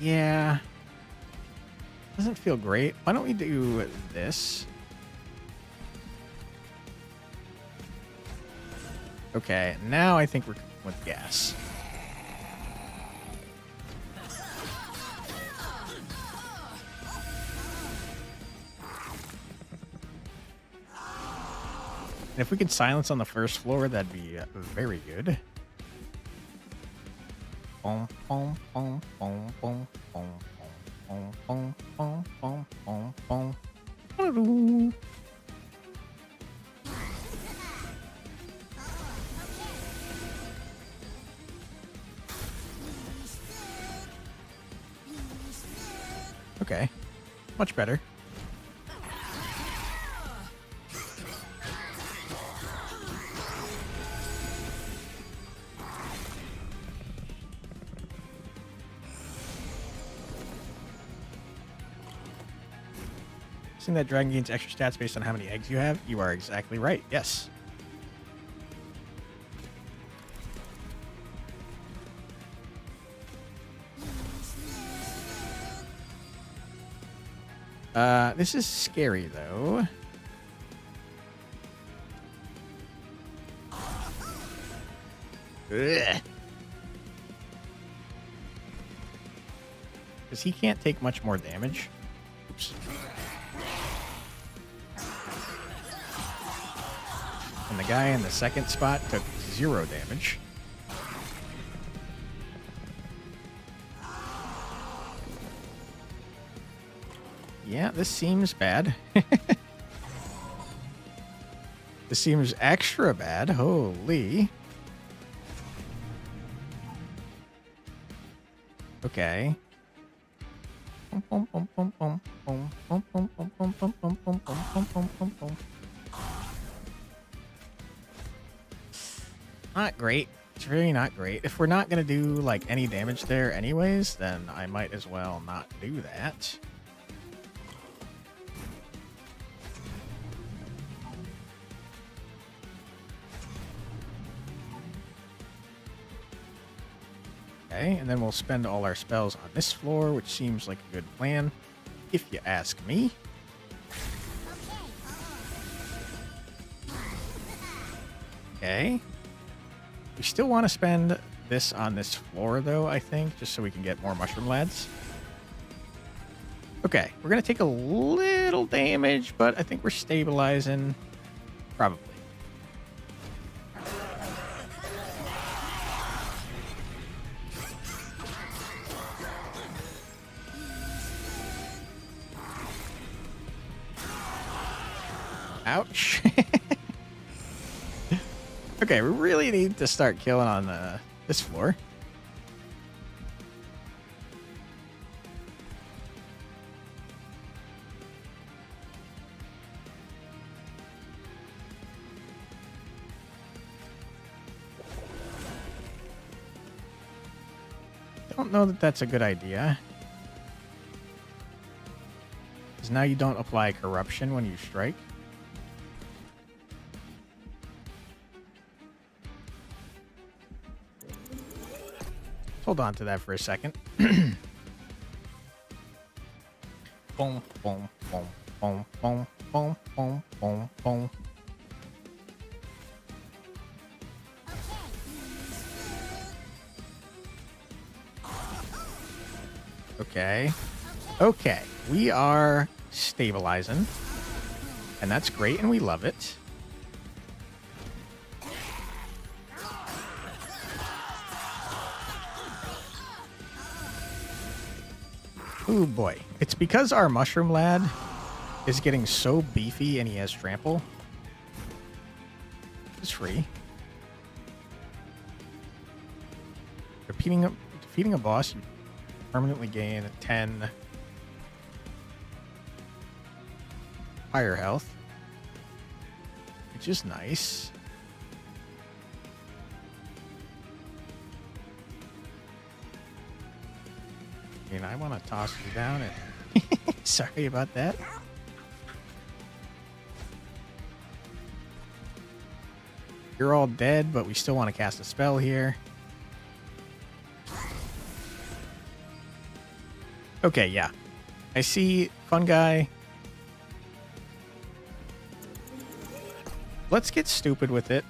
Yeah. Doesn't feel great. Why don't we do this? Okay, now I think we're with gas. And if we could silence on the first floor, that'd be very good. Boom, boom, boom, boom, boom, boom, boom, boom, boom, boom, boom, boom, boom. Okay, much better. That dragon gains extra stats based on how many eggs you have. You are exactly right. Yes. This is scary though. Because he can't take much more damage. Oops. And the guy in the second spot took 0 damage. Yeah, this seems bad. This seems extra bad. Holy. Okay. Not great. It's really not great. If we're not going to do like any damage there anyways, then I might as well not do that. Okay, and then we'll spend all our spells on this floor, which seems like a good plan, if you ask me. Okay. We still want to spend this on this floor, though, I think, just so we can get more mushroom lads. Okay, we're going to take a little damage, but I think we're stabilizing. Probably. Ouch. Okay, we really need to start killing on this floor. Don't know that that's a good idea. Because now you don't apply corruption when you strike. Hold on to that for a second. Boom, boom, boom, boom, boom, boom, boom, boom, boom. Okay. Okay. We are stabilizing. And that's great, and we love it. Ooh, boy. It's because our mushroom lad is getting so beefy and he has trample. It's free. Defeating a boss, you permanently gain 10 Pyre health, which is nice. And I want to toss you down and sorry about that. You're all dead, but we still want to cast a spell here. Okay, yeah. I see fun guy. Let's get stupid with it.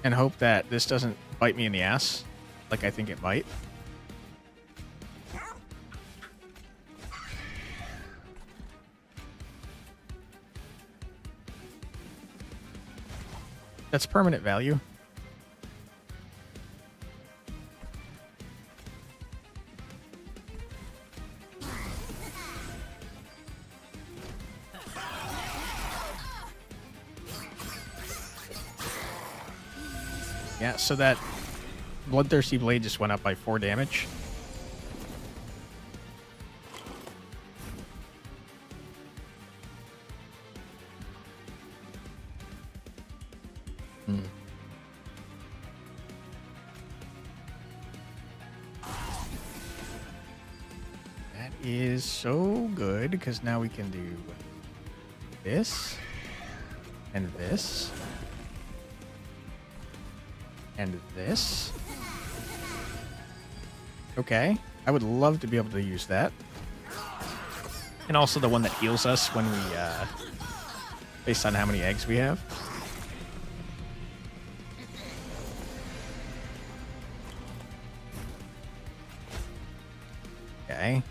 And hope that this doesn't bite me in the ass like I think it might. That's permanent value. Yeah, so that Bloodthirsty Blade just went up by 4 damage. That is so good, because now we can do this, and this, and this. Okay, I would love to be able to use that. And also the one that heals us when we, based on how many eggs we have. Okay.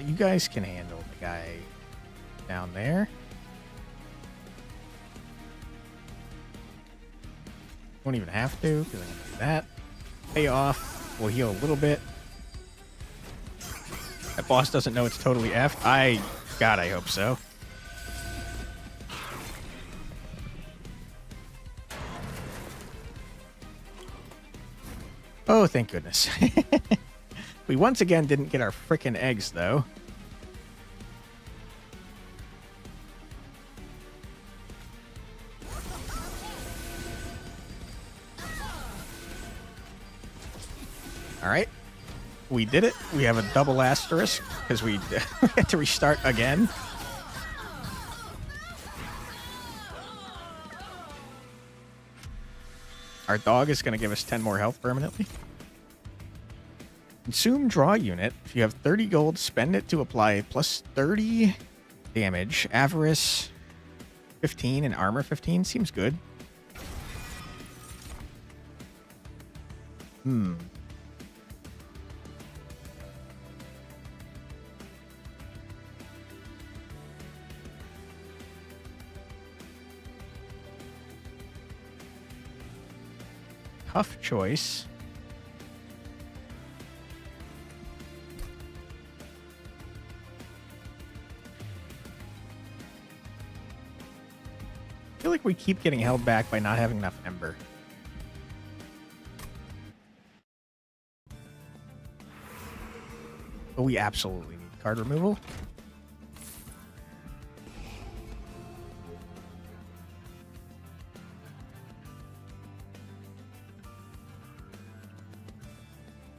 You guys can handle the guy down there. Won't even have to, because I can do that. Pay off. We'll heal a little bit. That boss doesn't know it's totally effed. God, I hope so. Oh, thank goodness. We once again didn't get our frickin' eggs, though. Alright. We did it. We have a double asterisk, because we had to restart again. Our dog is going to give us 10 more health permanently. Consume draw unit. If you have 30 gold, spend it to apply plus 30 damage. Avarice 15 and armor 15 seems good. tough choice. I feel like we keep getting held back by not having enough Ember. But we absolutely need card removal.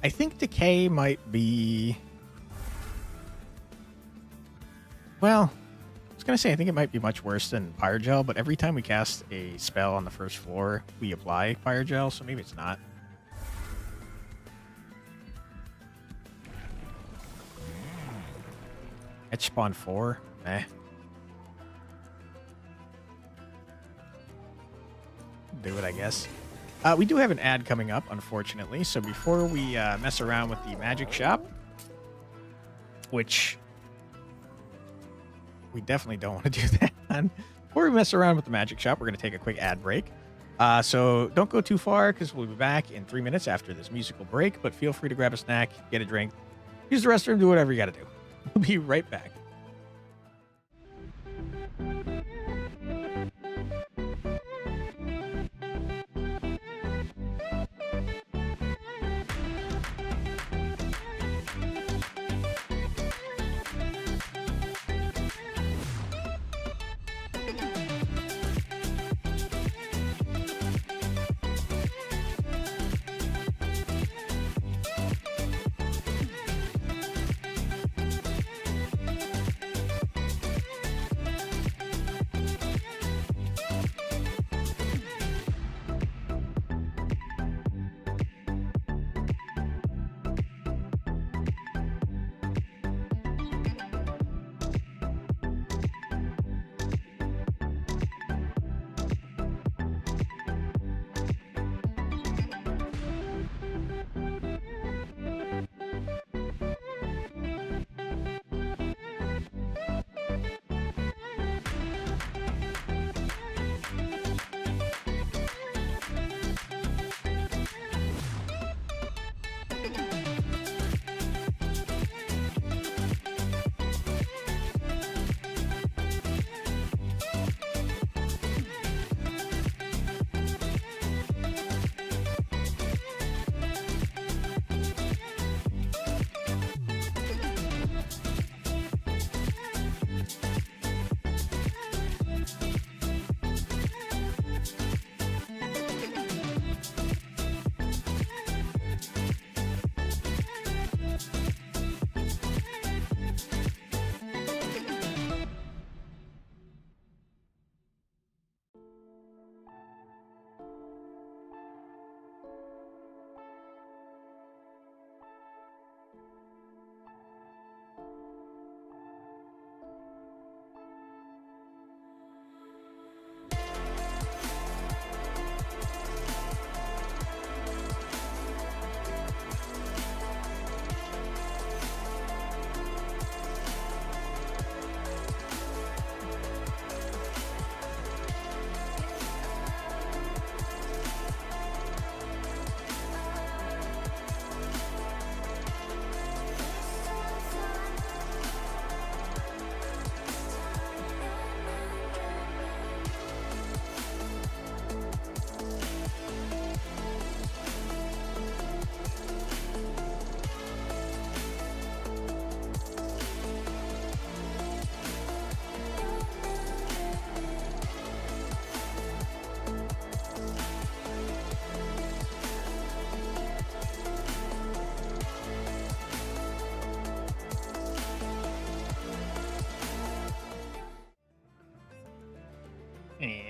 I think Decay might be... Well, I was going to say I think it might be much worse than Pyre Gel, but every time we cast a spell on the first floor, we apply Pyre Gel, so maybe it's not. Etch Spawn 4? Eh. Do it, I guess. We do have an ad coming up, unfortunately, so before we mess around with the magic shop, which we definitely don't want to do that on. Before we mess around with the magic shop, we're going to take a quick ad break. So don't go too far because we'll be back in 3 minutes after this musical break, but feel free to grab a snack, get a drink, use the restroom, do whatever you got to do. We'll be right back.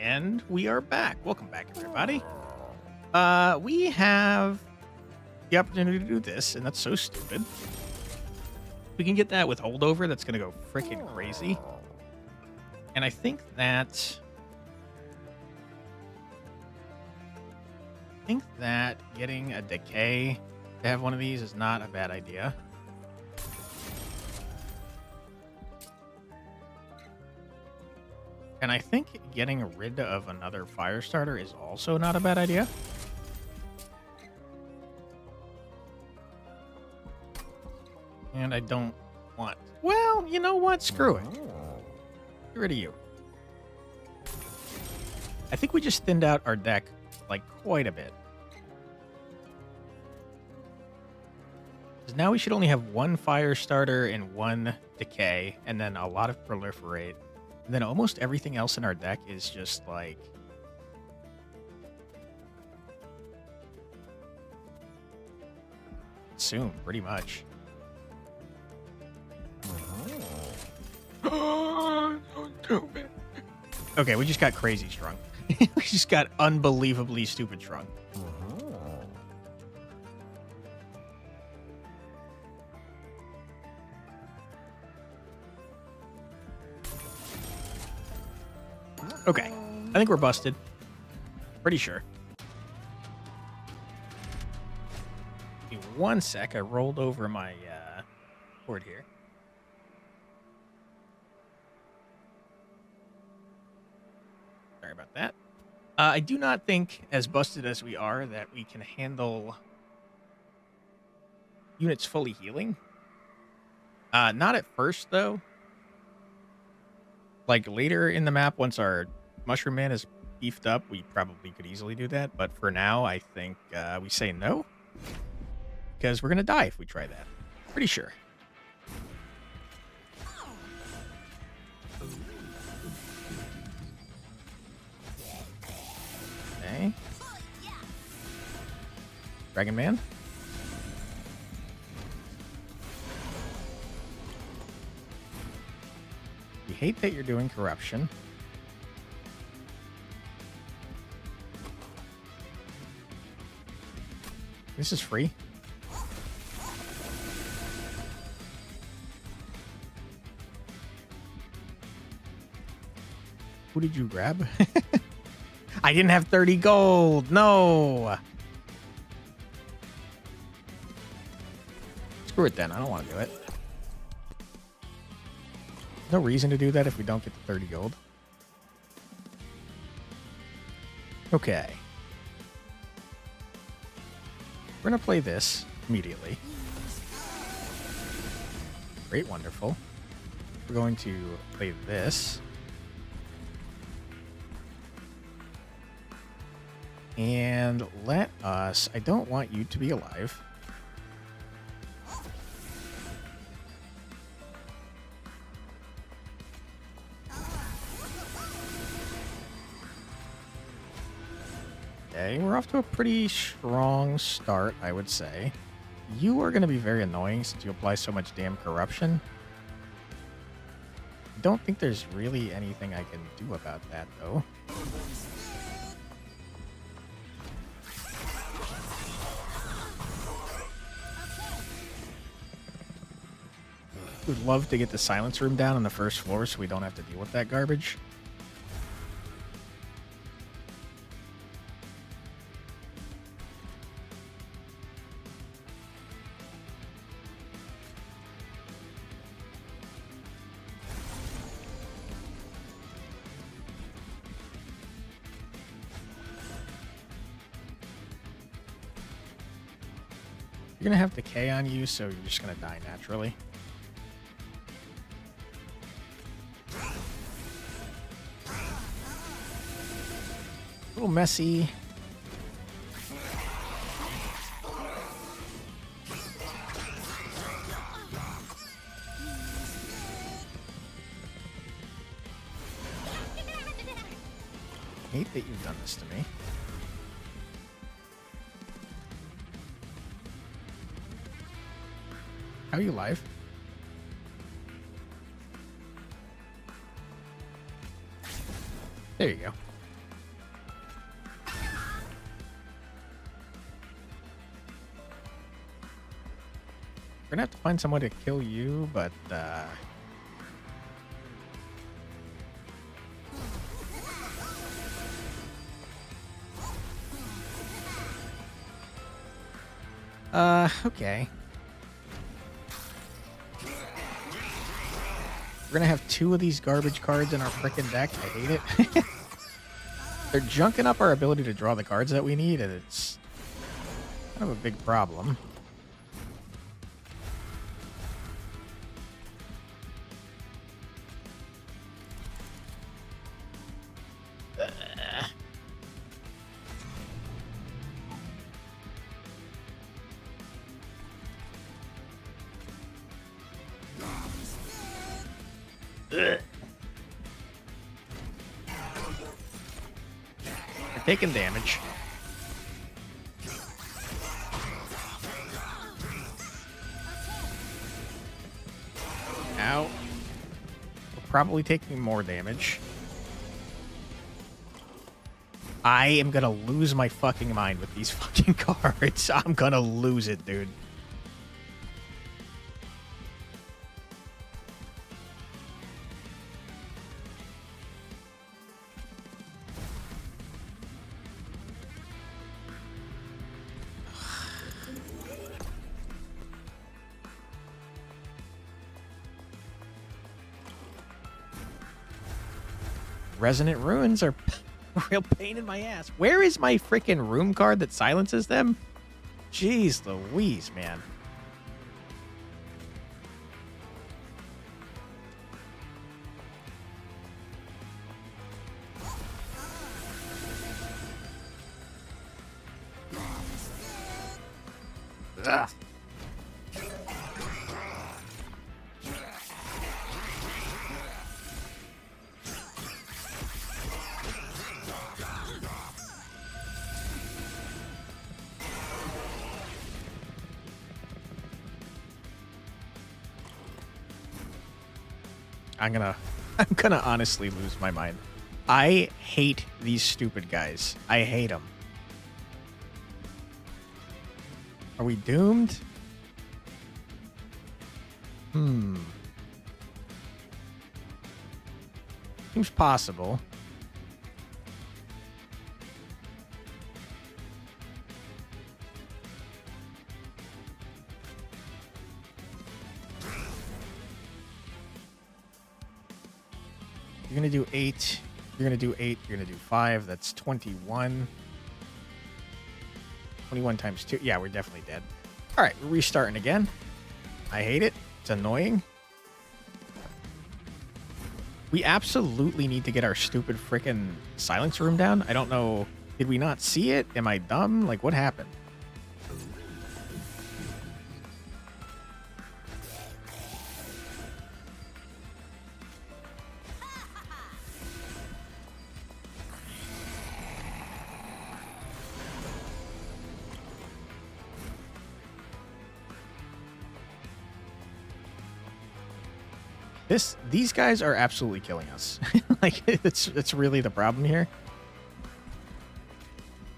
And we are back. Welcome back, everybody. We have the opportunity to do this, and that's so stupid. We can get that with holdover. That's going to go freaking crazy. And I think that... getting a decay to have one of these is not a bad idea. And I think getting rid of another fire starter is also not a bad idea. And I don't want... Well, you know what? Screw it. Get rid of you. I think we just thinned out our deck, like, quite a bit. Because now we should only have one fire starter and one decay, and then a lot of proliferate. And then almost everything else in our deck is just, like... consume, pretty much. Okay, we just got crazy strong. We just got unbelievably stupid strong. Okay, I think we're busted. Pretty sure. Give me 1 sec, I rolled over my board here. Sorry about that. I do not think, as busted as we are, that we can handle units fully healing. Not at first, though. Like, later in the map, once our Mushroom Man is beefed up, we probably could easily do that. But for now, I think we say no. Because we're going to die if we try that. Pretty sure. Okay. Dragon Man. We hate that you're doing corruption. This is free. Who did you grab? I didn't have 30 gold. No. Screw it then. I don't want to do it. No reason to do that if we don't get the 30 gold. Okay. We're going to play this immediately. Great, wonderful. We're going to play this. And let us... I don't want you to be alive. Okay, we're off to a pretty strong start, I would say. You are going to be very annoying since you apply so much damn corruption. I don't think there's really anything I can do about that, though. Would love to get the silence room down on the first floor so we don't have to deal with that garbage. You're gonna have decay on you, so you're just gonna die naturally. A little messy. Hate that you've done this to me. How are you alive? There you go. We're gonna have to find someone to kill you, but okay. We're gonna have 2 of these garbage cards in our frickin' deck. I hate it. They're junking up our ability to draw the cards that we need, and it's kind of a big problem. They're taking damage. Ow. We're probably taking more damage. I am gonna lose my fucking mind with these fucking cards. I'm gonna lose it, dude. Resonant Ruins are a real pain in my ass. Where is my freaking room card that silences them? Jeez Louise, man. Ugh. I'm gonna honestly lose my mind. I hate these stupid guys. I hate them. Are we doomed? Seems possible. You're gonna do 8. You're gonna do 8. You're gonna do 5. That's 21. 21 times 2. Yeah, we're definitely dead. All right, we're restarting again. I hate it. It's annoying. We absolutely need to get our stupid frickin' silence room down. I don't know. Did we not see it? Am I dumb? Like, what happened? These guys are absolutely killing us. Like, it's really the problem here.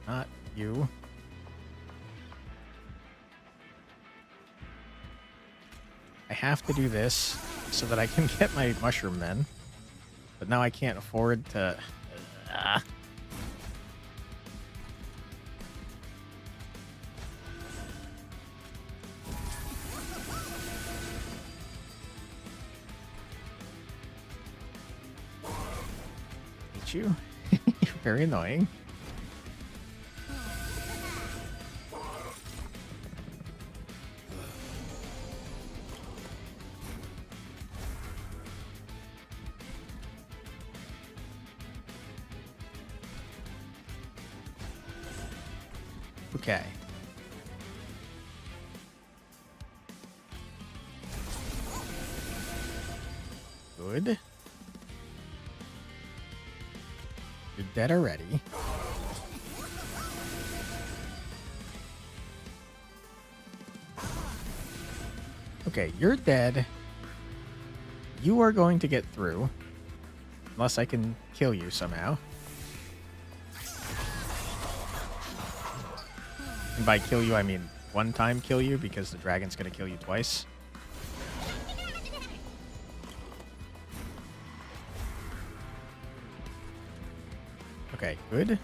Not you. I have to do this so that I can get my mushroom men. But now I can't afford to... you. You're very annoying. Okay. Good. You're dead already. Okay, you're dead. You are going to get through. Unless I can kill you somehow. And by kill you, I mean one time kill you, because the dragon's going to kill you twice. Okay, good.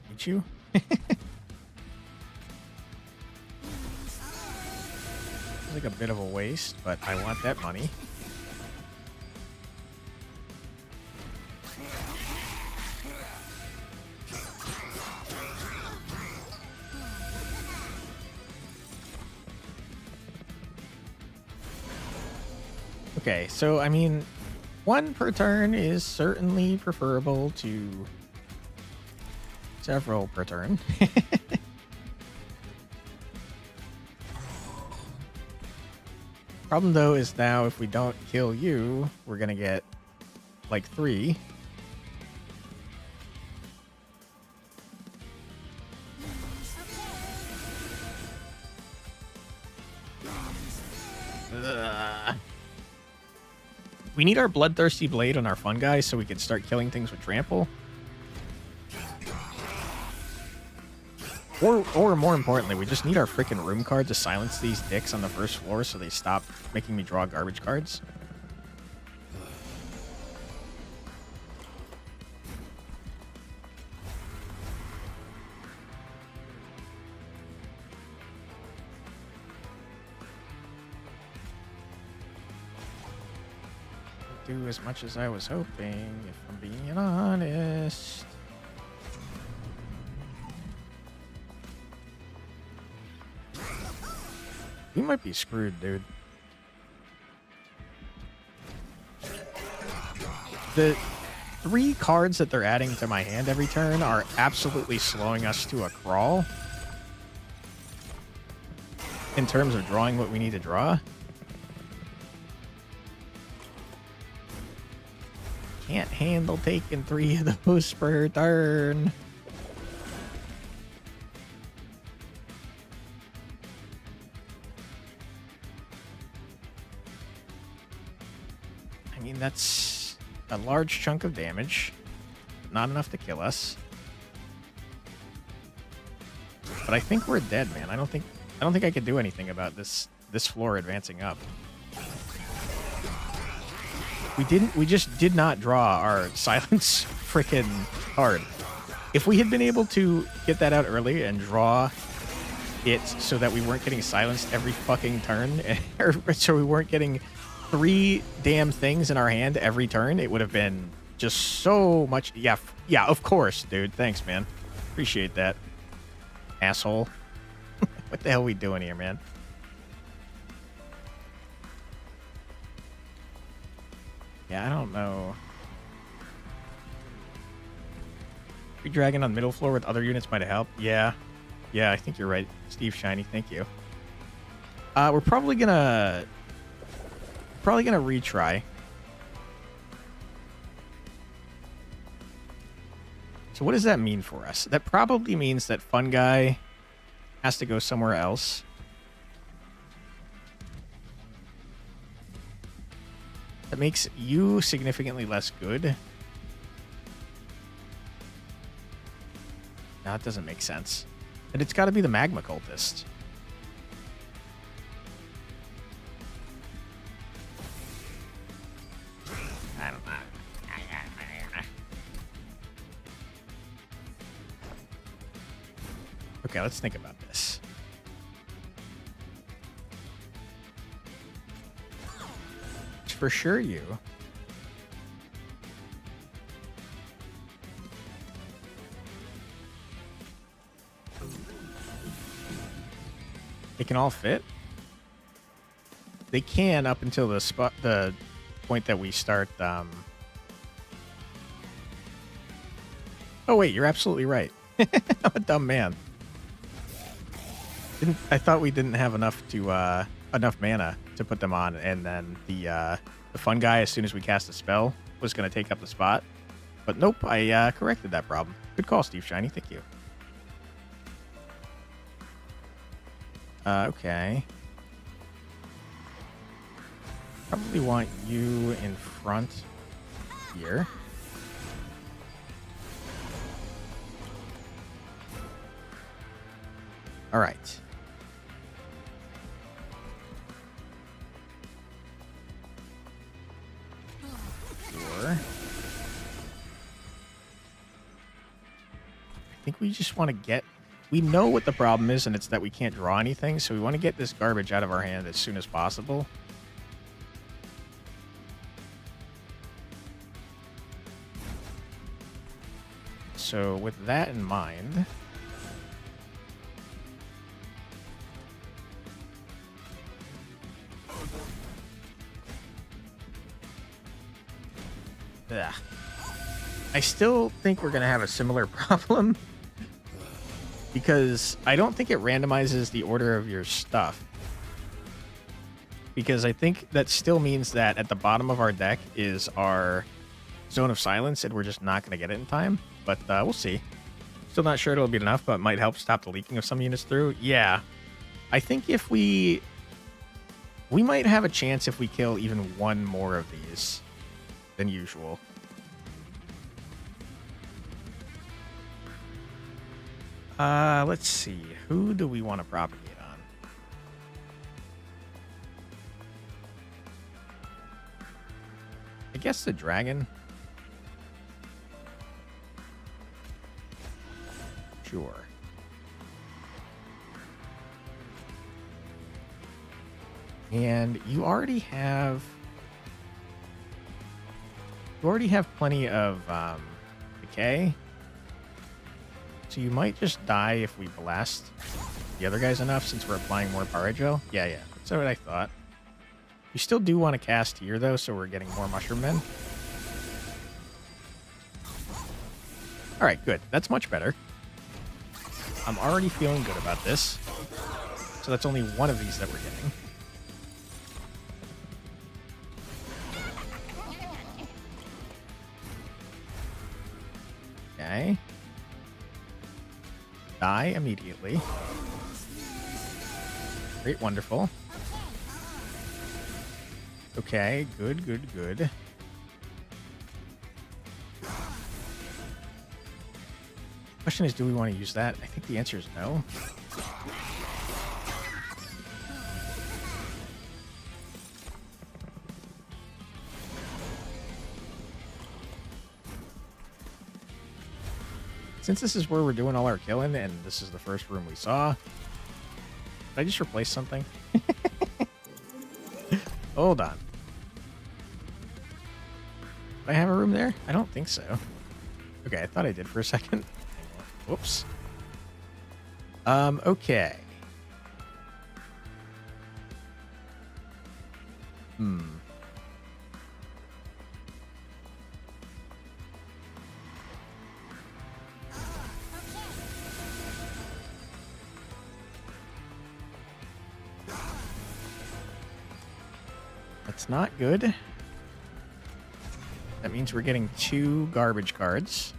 Hate you? Like a bit of a waste, but I want that money. Okay, so I mean, one per turn is certainly preferable to several per turn. Problem though is now if we don't kill you, we're gonna get like 3. Ugh. We need our bloodthirsty blade on our fun guy so we can start killing things with trample. Or more importantly, we just need our freaking room card to silence these dicks on the first floor so they stop making me draw garbage cards. Do as much as I was hoping, if I'm being honest. We might be screwed, dude. The 3 cards that they're adding to my hand every turn are absolutely slowing us to a crawl in terms of drawing what we need to draw. Can't handle taking 3 of those per turn. I mean, that's a large chunk of damage. Not enough to kill us. But I think we're dead, man. I don't think I could do anything about this floor advancing up. We just did not draw our silence frickin' card. If we had been able to get that out early and draw it so that we weren't getting silenced every fucking turn, or so we weren't getting 3 damn things in our hand every turn, it would have been just so much. Yeah, of course, dude. Thanks, man. Appreciate that. Asshole. What the hell are we doing here, man? Yeah, I don't know. Free dragon on middle floor with other units might help. Yeah, I think you're right, Steve Shiny. Thank you. We're probably gonna retry. So what does that mean for us? That probably means that Fun Guy has to go somewhere else. That makes you significantly less good. No, that doesn't make sense. And it's got to be the Magma Cultist. I don't know. Okay, let's think about this. It's for sure you. They can all fit? They can up until the point that we start. Oh wait, you're absolutely right. I'm a dumb man. I thought we didn't have enough mana to put them on, and then the Fun Guy, as soon as we cast a spell, was going to take up the spot. But nope, I corrected that problem. Good call, Steve Shiny. Thank you. Okay. Probably want you in front here. All right. Sure. I think we just want to get... We know what the problem is, and it's that we can't draw anything, so we want to get this garbage out of our hand as soon as possible. So with that in mind... I still think we're going to have a similar problem because I don't think it randomizes the order of your stuff. Because I think that still means that at the bottom of our deck is our Zone of Silence, and we're just not going to get it in time. But we'll see. Still not sure it'll be enough, but might help stop the leaking of some units through. Yeah. I think if we might have a chance if we kill even one more of these than usual. Let's see. Who do we want to propagate on? I guess the dragon. Sure. And you already have plenty of decay. So you might just die if we blast the other guys enough since we're applying more Pyre gel. Yeah, that's what I thought. We still do want to cast here though, so we're getting more mushroom men. Alright, good. That's much better. I'm already feeling good about this. So that's only one of these that we're getting. Okay. Die immediately. Great, wonderful. Okay, good. Question is, do we want to use that? I think the answer is no. Since this is where we're doing all our killing, and this is the first room we saw, did I just replace something? Hold on. Do I have a room there? I don't think so. Okay, I thought I did for a second. Whoops. Okay. That's not good. That means we're getting 2 garbage cards.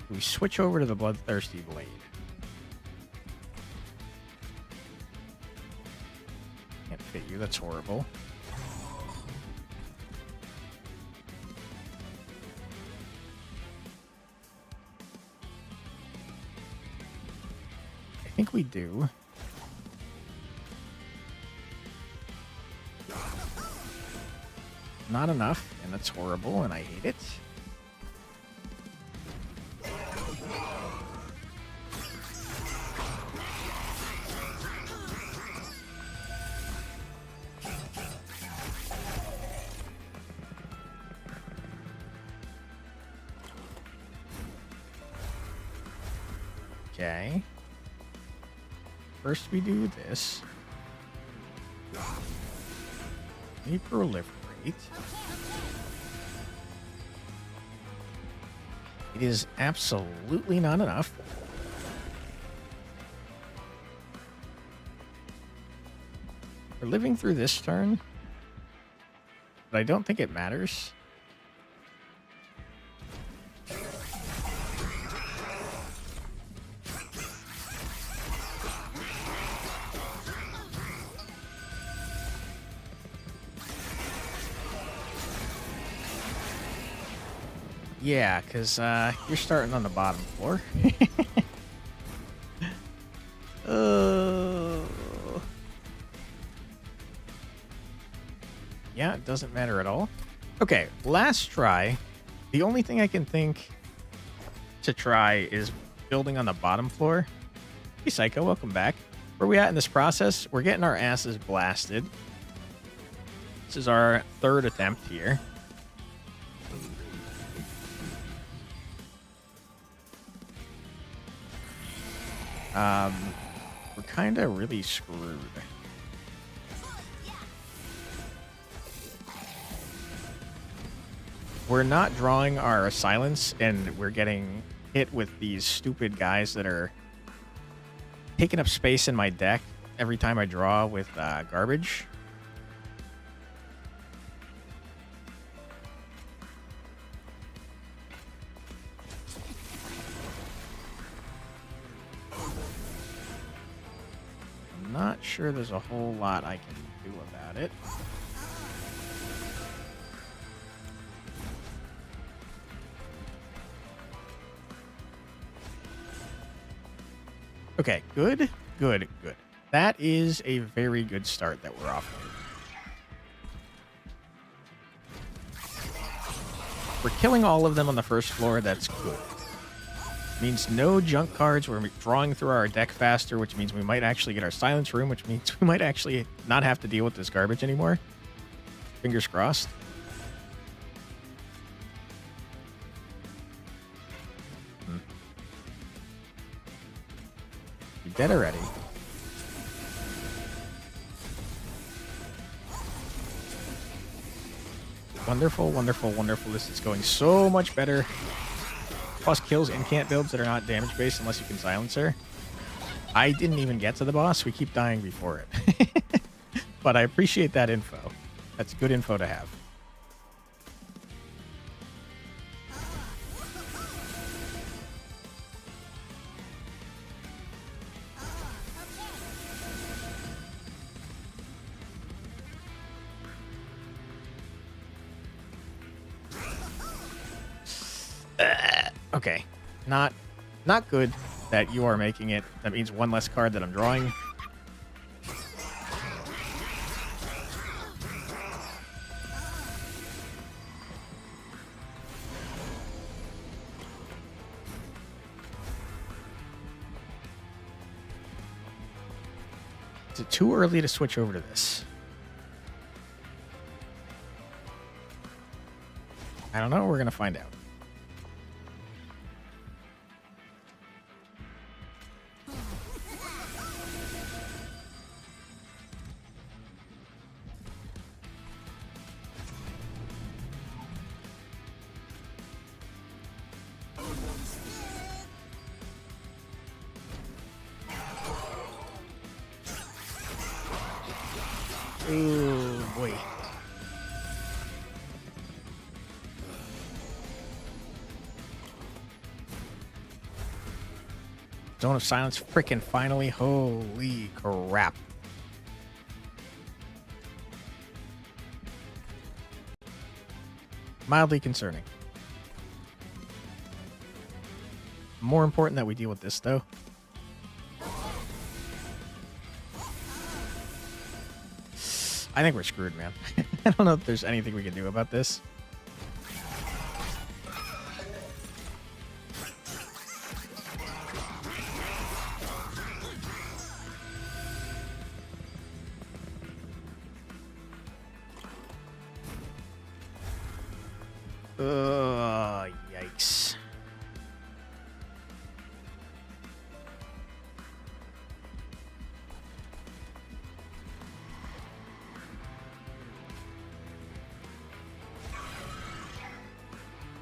We switch over to the Bloodthirsty Blade. Can't fit you, that's horrible. I think we do. Not enough, and that's horrible, and I hate it. Okay. First we do this. We proliferate. It is absolutely not enough. We're living through this turn, but I don't think it matters. Yeah, because you're starting on the bottom floor. Yeah, it doesn't matter at all. Okay, last try. The only thing I can think to try is building on the bottom floor. Hey, Psycho, welcome back. Where we at in this process? We're getting our asses blasted. This is our third attempt here. We're kind of really screwed. We're not drawing our silence, and we're getting hit with these stupid guys that are taking up space in my deck every time I draw with garbage. I'm not sure there's a whole lot I can do about it. Okay, good. That is a very good start that we're off with. We're killing all of them on the first floor. That's good. Means no junk cards. We're drawing through our deck faster, which means we might actually get our silence room, which means we might actually not have to deal with this garbage anymore. Fingers crossed. You're dead already. Wonderful. This is going so much better. Plus kills incant builds that are not damage based unless you can silence her. I didn't even get to the boss. We keep dying before it. But I appreciate that info. That's good info to have. Okay, not good that you are making it. That means one less card that I'm drawing. Is it too early to switch over to this? I don't know. We're going to find out. Ooh, boy. Zone of Silence frickin' finally. Holy crap. Mildly concerning. More important that we deal with this, though. I think we're screwed, man. I don't know if there's anything we can do about this. Yikes.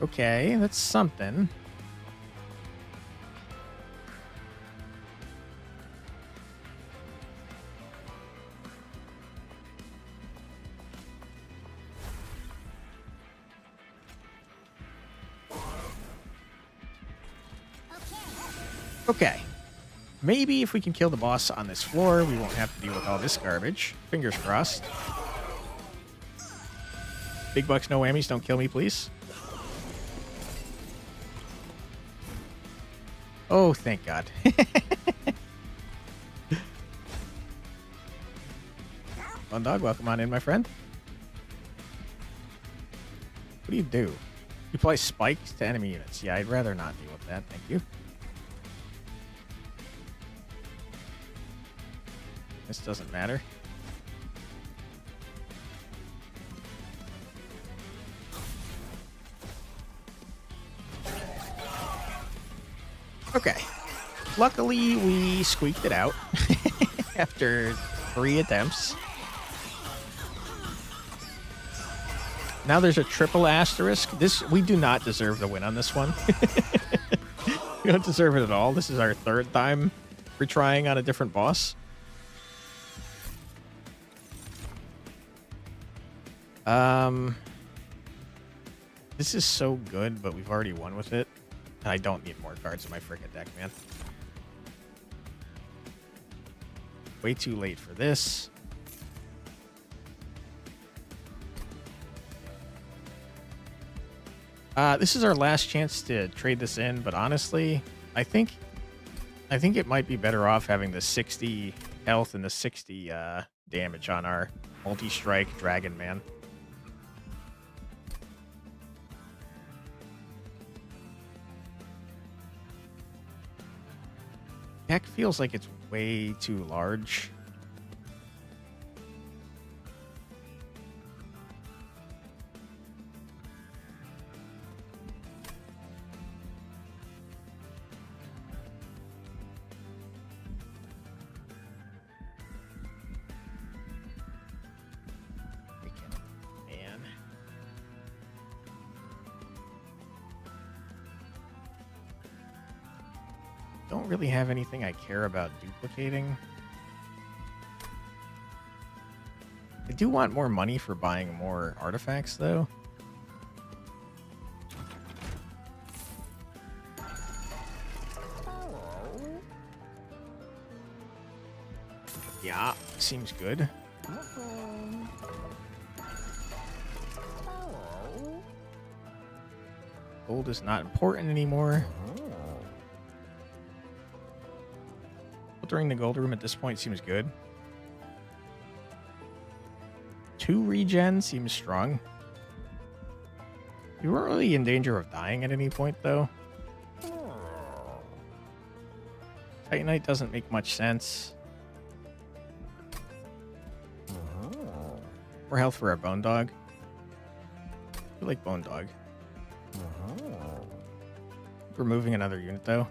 Okay, that's something. Okay. Maybe if we can kill the boss on this floor, we won't have to deal with all this garbage. Fingers crossed. Big bucks, no whammies. Don't kill me, please. Oh, thank God. Fun dog, welcome on in, my friend. What do? You apply spikes to enemy units. Yeah, I'd rather not deal with that. Thank you. This doesn't matter. Okay. Luckily, we squeaked it out after 3 attempts. Now there's a triple asterisk. We do not deserve the win on this one. We don't deserve it at all. This is our 3rd time retrying on a different boss. This is so good, but we've already won with it. And I don't need more cards in my frickin' deck, man. Way too late for this. This is our last chance to trade this in, but honestly, I think it might be better off having the 60 health and the 60 damage on our multi-strike Dragon Man. Deck feels like it's way too large. Man. Don't really have anything I care about duplicating. I do want more money for buying more artifacts, though. Yeah, seems good. Gold is not important anymore. Filtering the gold room at this point seems good. 2 regen seems strong. You weren't really in danger of dying at any point, though. Titanite doesn't make much sense. More health for our Bone Dog. I like Bone Dog. Removing another unit, though.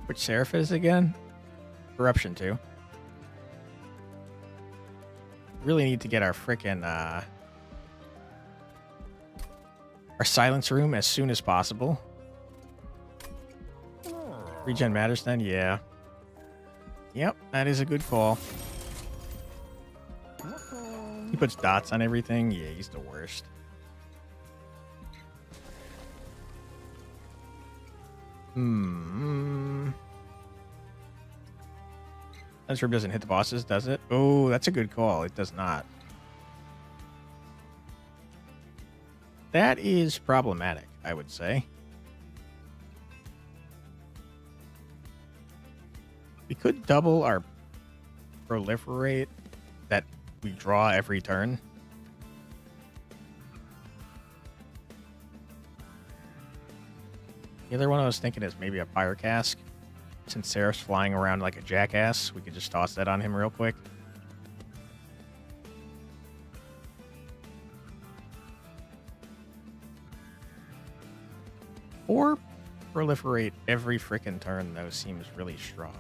Which Seraph is again? Corruption 2. Really need to get our frickin' our silence room as soon as possible. Regen matters then? Yeah. Yep, that is a good call. He puts dots on everything. Yeah, he's the worst. This room doesn't hit the bosses, does it? Oh, that's a good call. It does not. That is problematic, I would say. We could double our proliferate that we draw every turn. The other one I was thinking is maybe a Pyre Cask. Since Seraph's flying around like a jackass, we could just toss that on him real quick. Or proliferate every frickin' turn, though, seems really strong.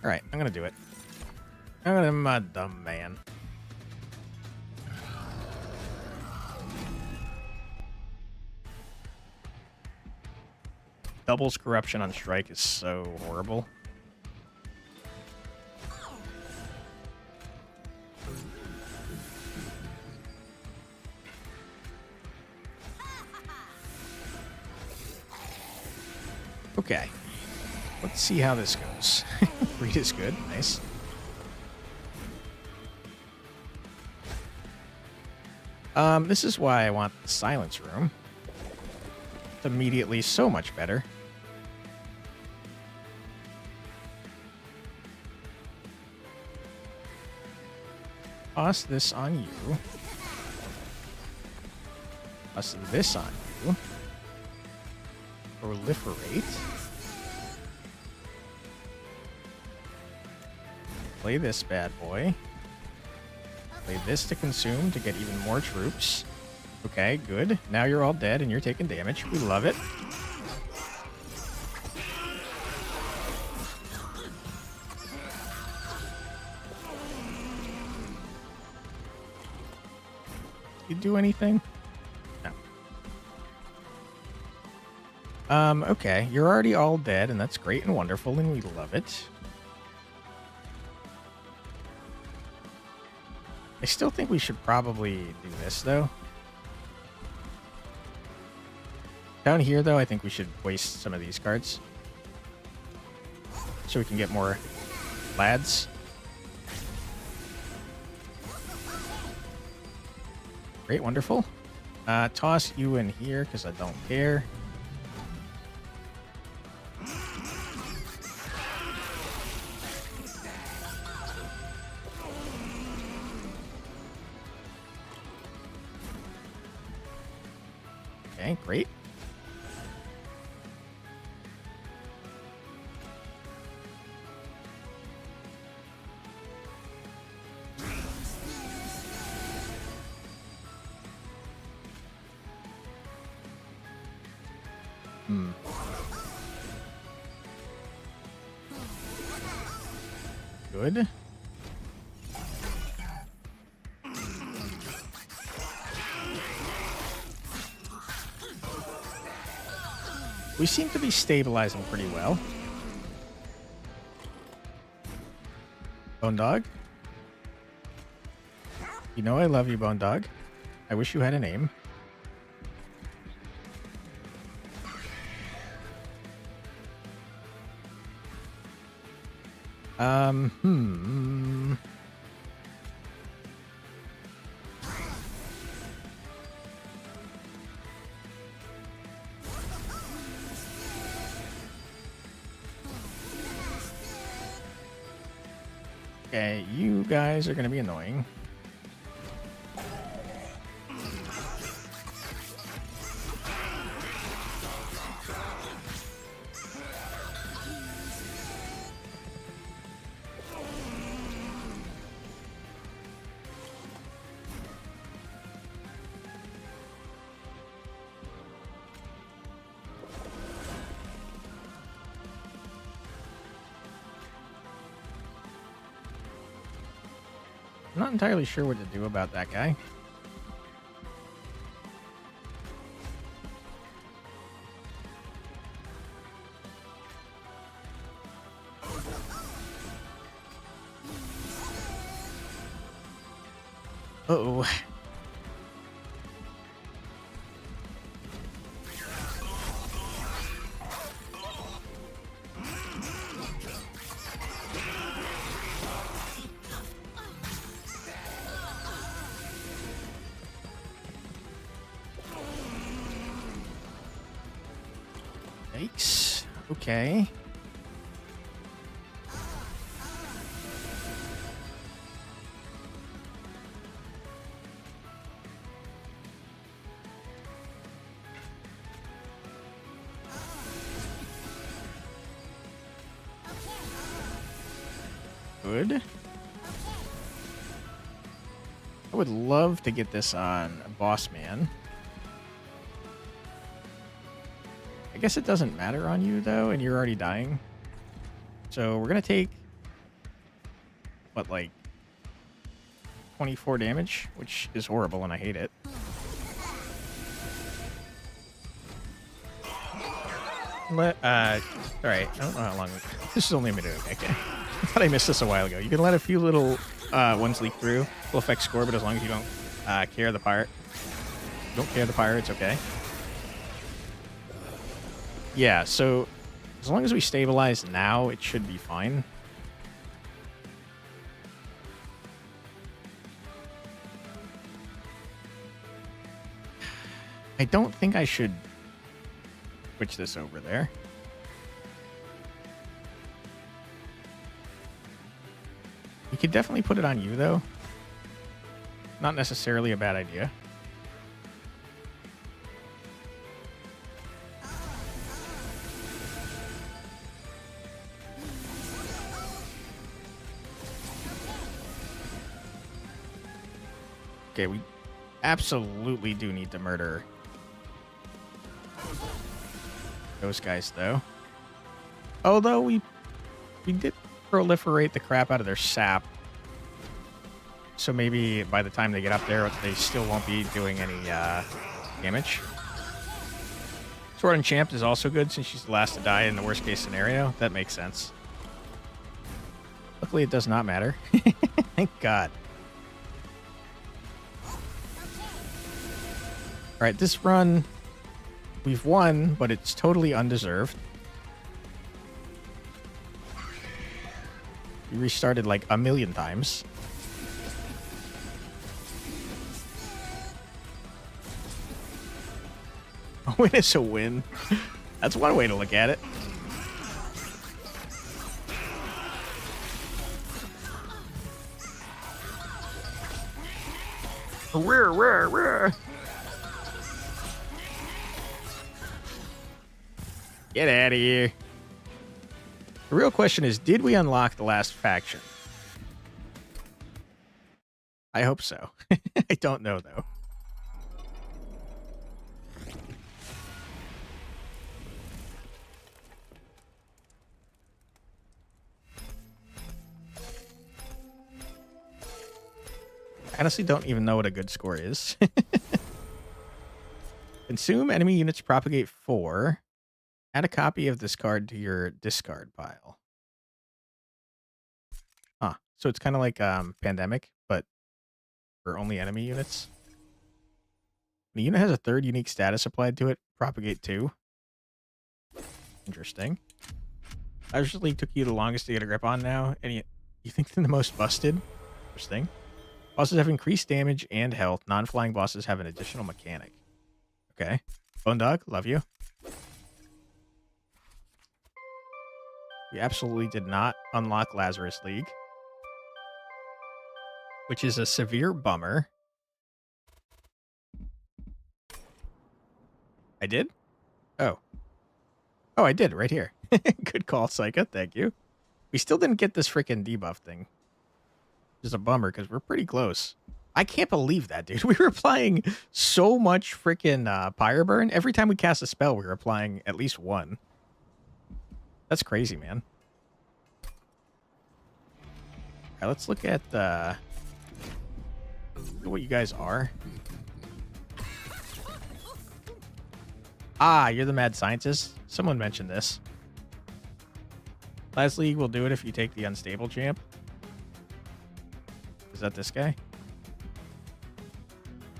Alright, I'm gonna do it. I'm a dumb man. Doubles corruption on strike is so horrible. Okay. Let's see how this goes. Read is good. Nice. This is why I want the silence room. It's immediately so much better. toss this on you. Toss this on you. Proliferate. Play this bad boy. Play this to consume to get even more troops. Okay, good. Now you're all dead and you're taking damage. We love it. You do anything? No. Okay. You're already all dead, and that's great and wonderful, and we love it. I still think we should probably do this, though. Down here, though, I think we should waste some of these cards. So we can get more lads. Great, wonderful. Toss you in here, because I don't care. Okay, great. Good. We seem to be stabilizing pretty well. Bone Dog. You know I love you, Bone Dog. I wish you had a name. Okay, you guys are going to be annoying. I'm not entirely sure what to do about that guy. Uh-oh. Yikes. Okay. Good. I would love to get this on Boss Man. I guess it doesn't matter on you, though, and you're already dying. So we're going to take, what, like 24 damage, which is horrible, and I hate it. Alright, I don't know how long. This is only a minute, okay. I thought I missed this a while ago. You can let a few little ones leak through. Will affect score, but as long as you don't care the pirate. Don't care the pirate, it's okay. Yeah, so as long as we stabilize now, it should be fine. I don't think I should switch this over there. We could definitely put it on you, though. not necessarily a bad idea. Okay, we absolutely do need to murder those guys, though. Although we did proliferate the crap out of their sap. So maybe by the time they get up there, they still won't be doing any damage. Sword and Champ is also good since she's the last to die in the worst case scenario. That makes sense. Luckily, it does not matter. Thank God. All right, this run, we've won, but it's totally undeserved. We restarted like a million times. A win is a win. That's one way to look at it. Rare. Get out of here. The real question is, did we unlock the last faction? I hope so. I don't know, though. I honestly don't even know what a good score is. Consume enemy units propagate 4. Add a copy of this card to your discard pile. Huh. So it's kind of like Pandemic, but for only enemy units. When a unit has a 3rd unique status applied to it, propagate 2. Interesting. Leisure League took you the longest to get a grip on now, and you think they're the most busted? Interesting. Bosses have increased damage and health. Non-flying bosses have an additional mechanic. Okay. Bone Dog, love you. We absolutely did not unlock Lazarus League, which is a severe bummer. I did? Oh. Oh, I did, right here. Good call, Psycha. Thank you. We still didn't get this freaking debuff thing. Which is a bummer, because we're pretty close. I can't believe that, dude. We were applying so much freaking Pyre burn. Every time we cast a spell, we were applying at least 1. That's crazy, man. All right, let's look at what you guys are. Ah, you're the mad scientist. Someone mentioned this. Last League will do it if you take the unstable champ. Is that this guy?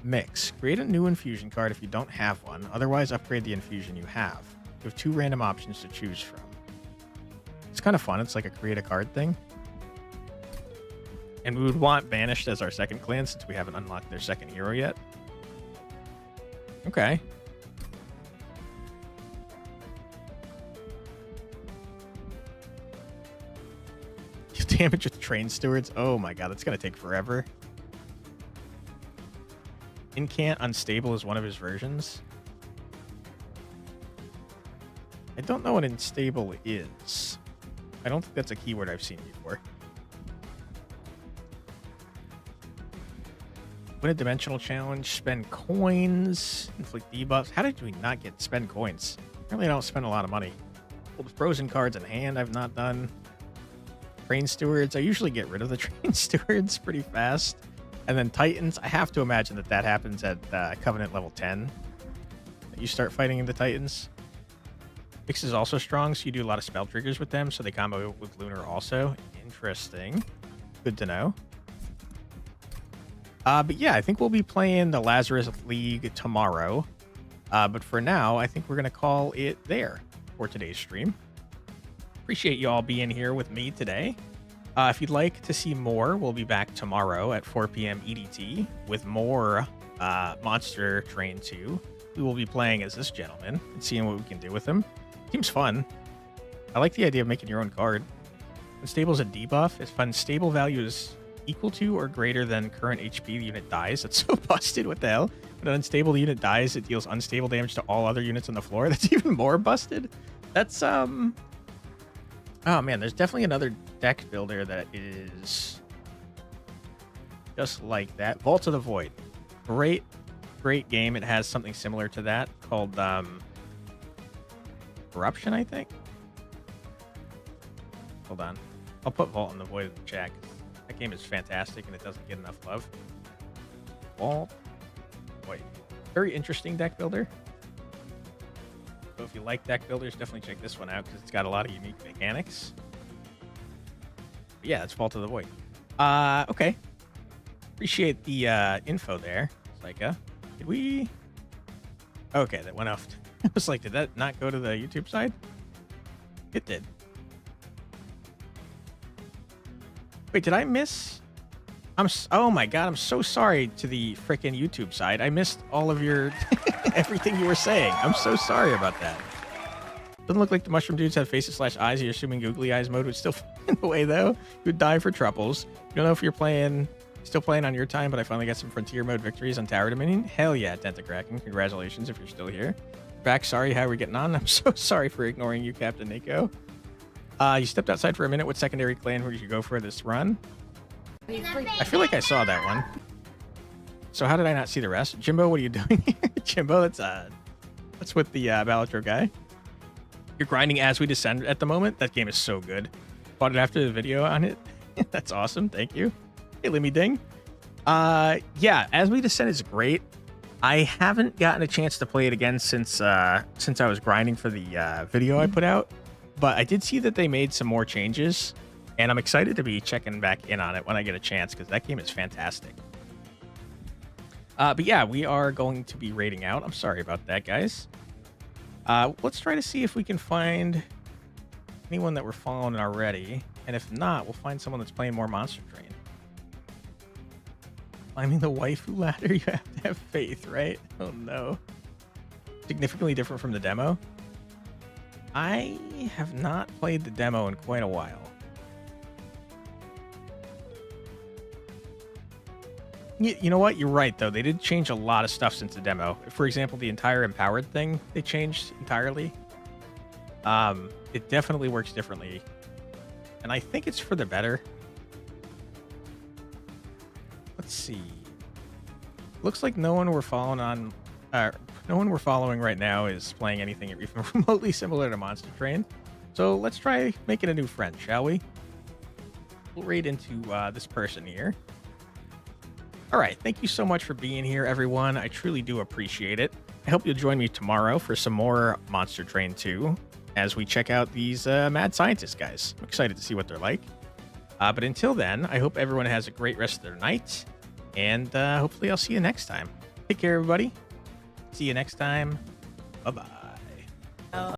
Mix. Create a new infusion card if you don't have one. Otherwise, upgrade the infusion you have. You have 2 random options to choose from. It's kind of fun. It's like a create a card thing. And we would want Banished as our second clan since we haven't unlocked their second hero yet. Okay. Damage with train stewards. Oh my god, that's gonna take forever. Incant Unstable is one of his versions. I don't know what unstable is. I don't think that's a keyword I've seen before. Win a dimensional challenge, spend coins, inflict debuffs. How did we not get spend coins? Apparently I don't spend a lot of money. Hold frozen cards in hand, I've not done. Train stewards, I usually get rid of the train stewards pretty fast. And then Titans, I have to imagine that that happens at Covenant level 10. That you start fighting the Titans. Mix is also strong, so you do a lot of spell triggers with them, so they combo with Lunar also. Interesting. Good to know. But yeah, I think we'll be playing the Lazarus League tomorrow. But for now, I think we're going to call it there for today's stream. Appreciate you all being here with me today. If you'd like to see more, we'll be back tomorrow at 4 p.m. EDT with more Monster Train 2. We will be playing as this gentleman and seeing what we can do with him. Seems fun. I like the idea of making your own card. Unstable's a debuff. If unstable value is equal to or greater than current HP the unit dies. That's so busted. What the hell? When an unstable unit dies, it deals unstable damage to all other units on the floor. That's even more busted. That's oh man, there's definitely another deck builder that is just like that. Vault of the Void. Great game. It has something similar to that called Corruption, I think. Hold on. I'll put Vault in the Void in the chat. That game is fantastic and it doesn't get enough love. Vault. Void. Very interesting deck builder. So if you like deck builders, definitely check this one out because it's got a lot of unique mechanics. But yeah, it's Vault of the Void. Okay. Appreciate the info there, Psycha. Did we... Okay, that went off. I was like, did that not go to the YouTube side? It did. Wait, did I miss? Oh my god, I'm so sorry to the frickin' YouTube side. I missed all of your everything you were saying. I'm so sorry about that. Doesn't look like the mushroom dudes have faces / eyes. You're assuming googly eyes mode would still find a way though. You'd die for troubles. You don't know if you're still playing on your time, but I finally got some frontier mode victories on Tower Dominion. Hell yeah, Tentacraken. Congratulations if you're still here. Back, sorry, how are we getting on? I'm so sorry for ignoring you, Captain Nico. You stepped outside for a minute. What secondary clan would you go for this run? I feel like I saw that one. So how did I not see the rest? Jimbo, what are you doing here? Jimbo, that's with the Balatro guy. You're grinding As We Descend at the moment. That game is so good. Bought it after the video on it. That's awesome. Thank you. Hey, Limmy Ding. Yeah, As We Descend is great. I haven't gotten a chance to play it again since I was grinding for the video I put out. But I did see that they made some more changes, and I'm excited to be checking back in on it when I get a chance, because that game is fantastic. But yeah, we are going to be raiding out. I'm sorry about that, guys. Let's try to see if we can find anyone that we're following already. And if not, we'll find someone that's playing more Monster Train. Climbing the waifu ladder, you have to have faith, right? Oh no. Significantly different from the demo. I have not played the demo in quite a while. You know what? You're right, though. They did change a lot of stuff since the demo. For example, the entire empowered thing, they changed entirely. It definitely works differently. And I think it's for the better. Let's see. Looks like no one we're following right now is playing anything even remotely similar to Monster Train. So let's try making a new friend, shall we? We'll raid into this person here. All right, thank you so much for being here, everyone. I truly do appreciate it. I hope you'll join me tomorrow for some more Monster Train 2 as we check out these mad scientist guys. I'm excited to see what they're like. But until then, I hope everyone has a great rest of their night, and hopefully I'll see you next time. Take care, everybody. See you next time. Bye-bye.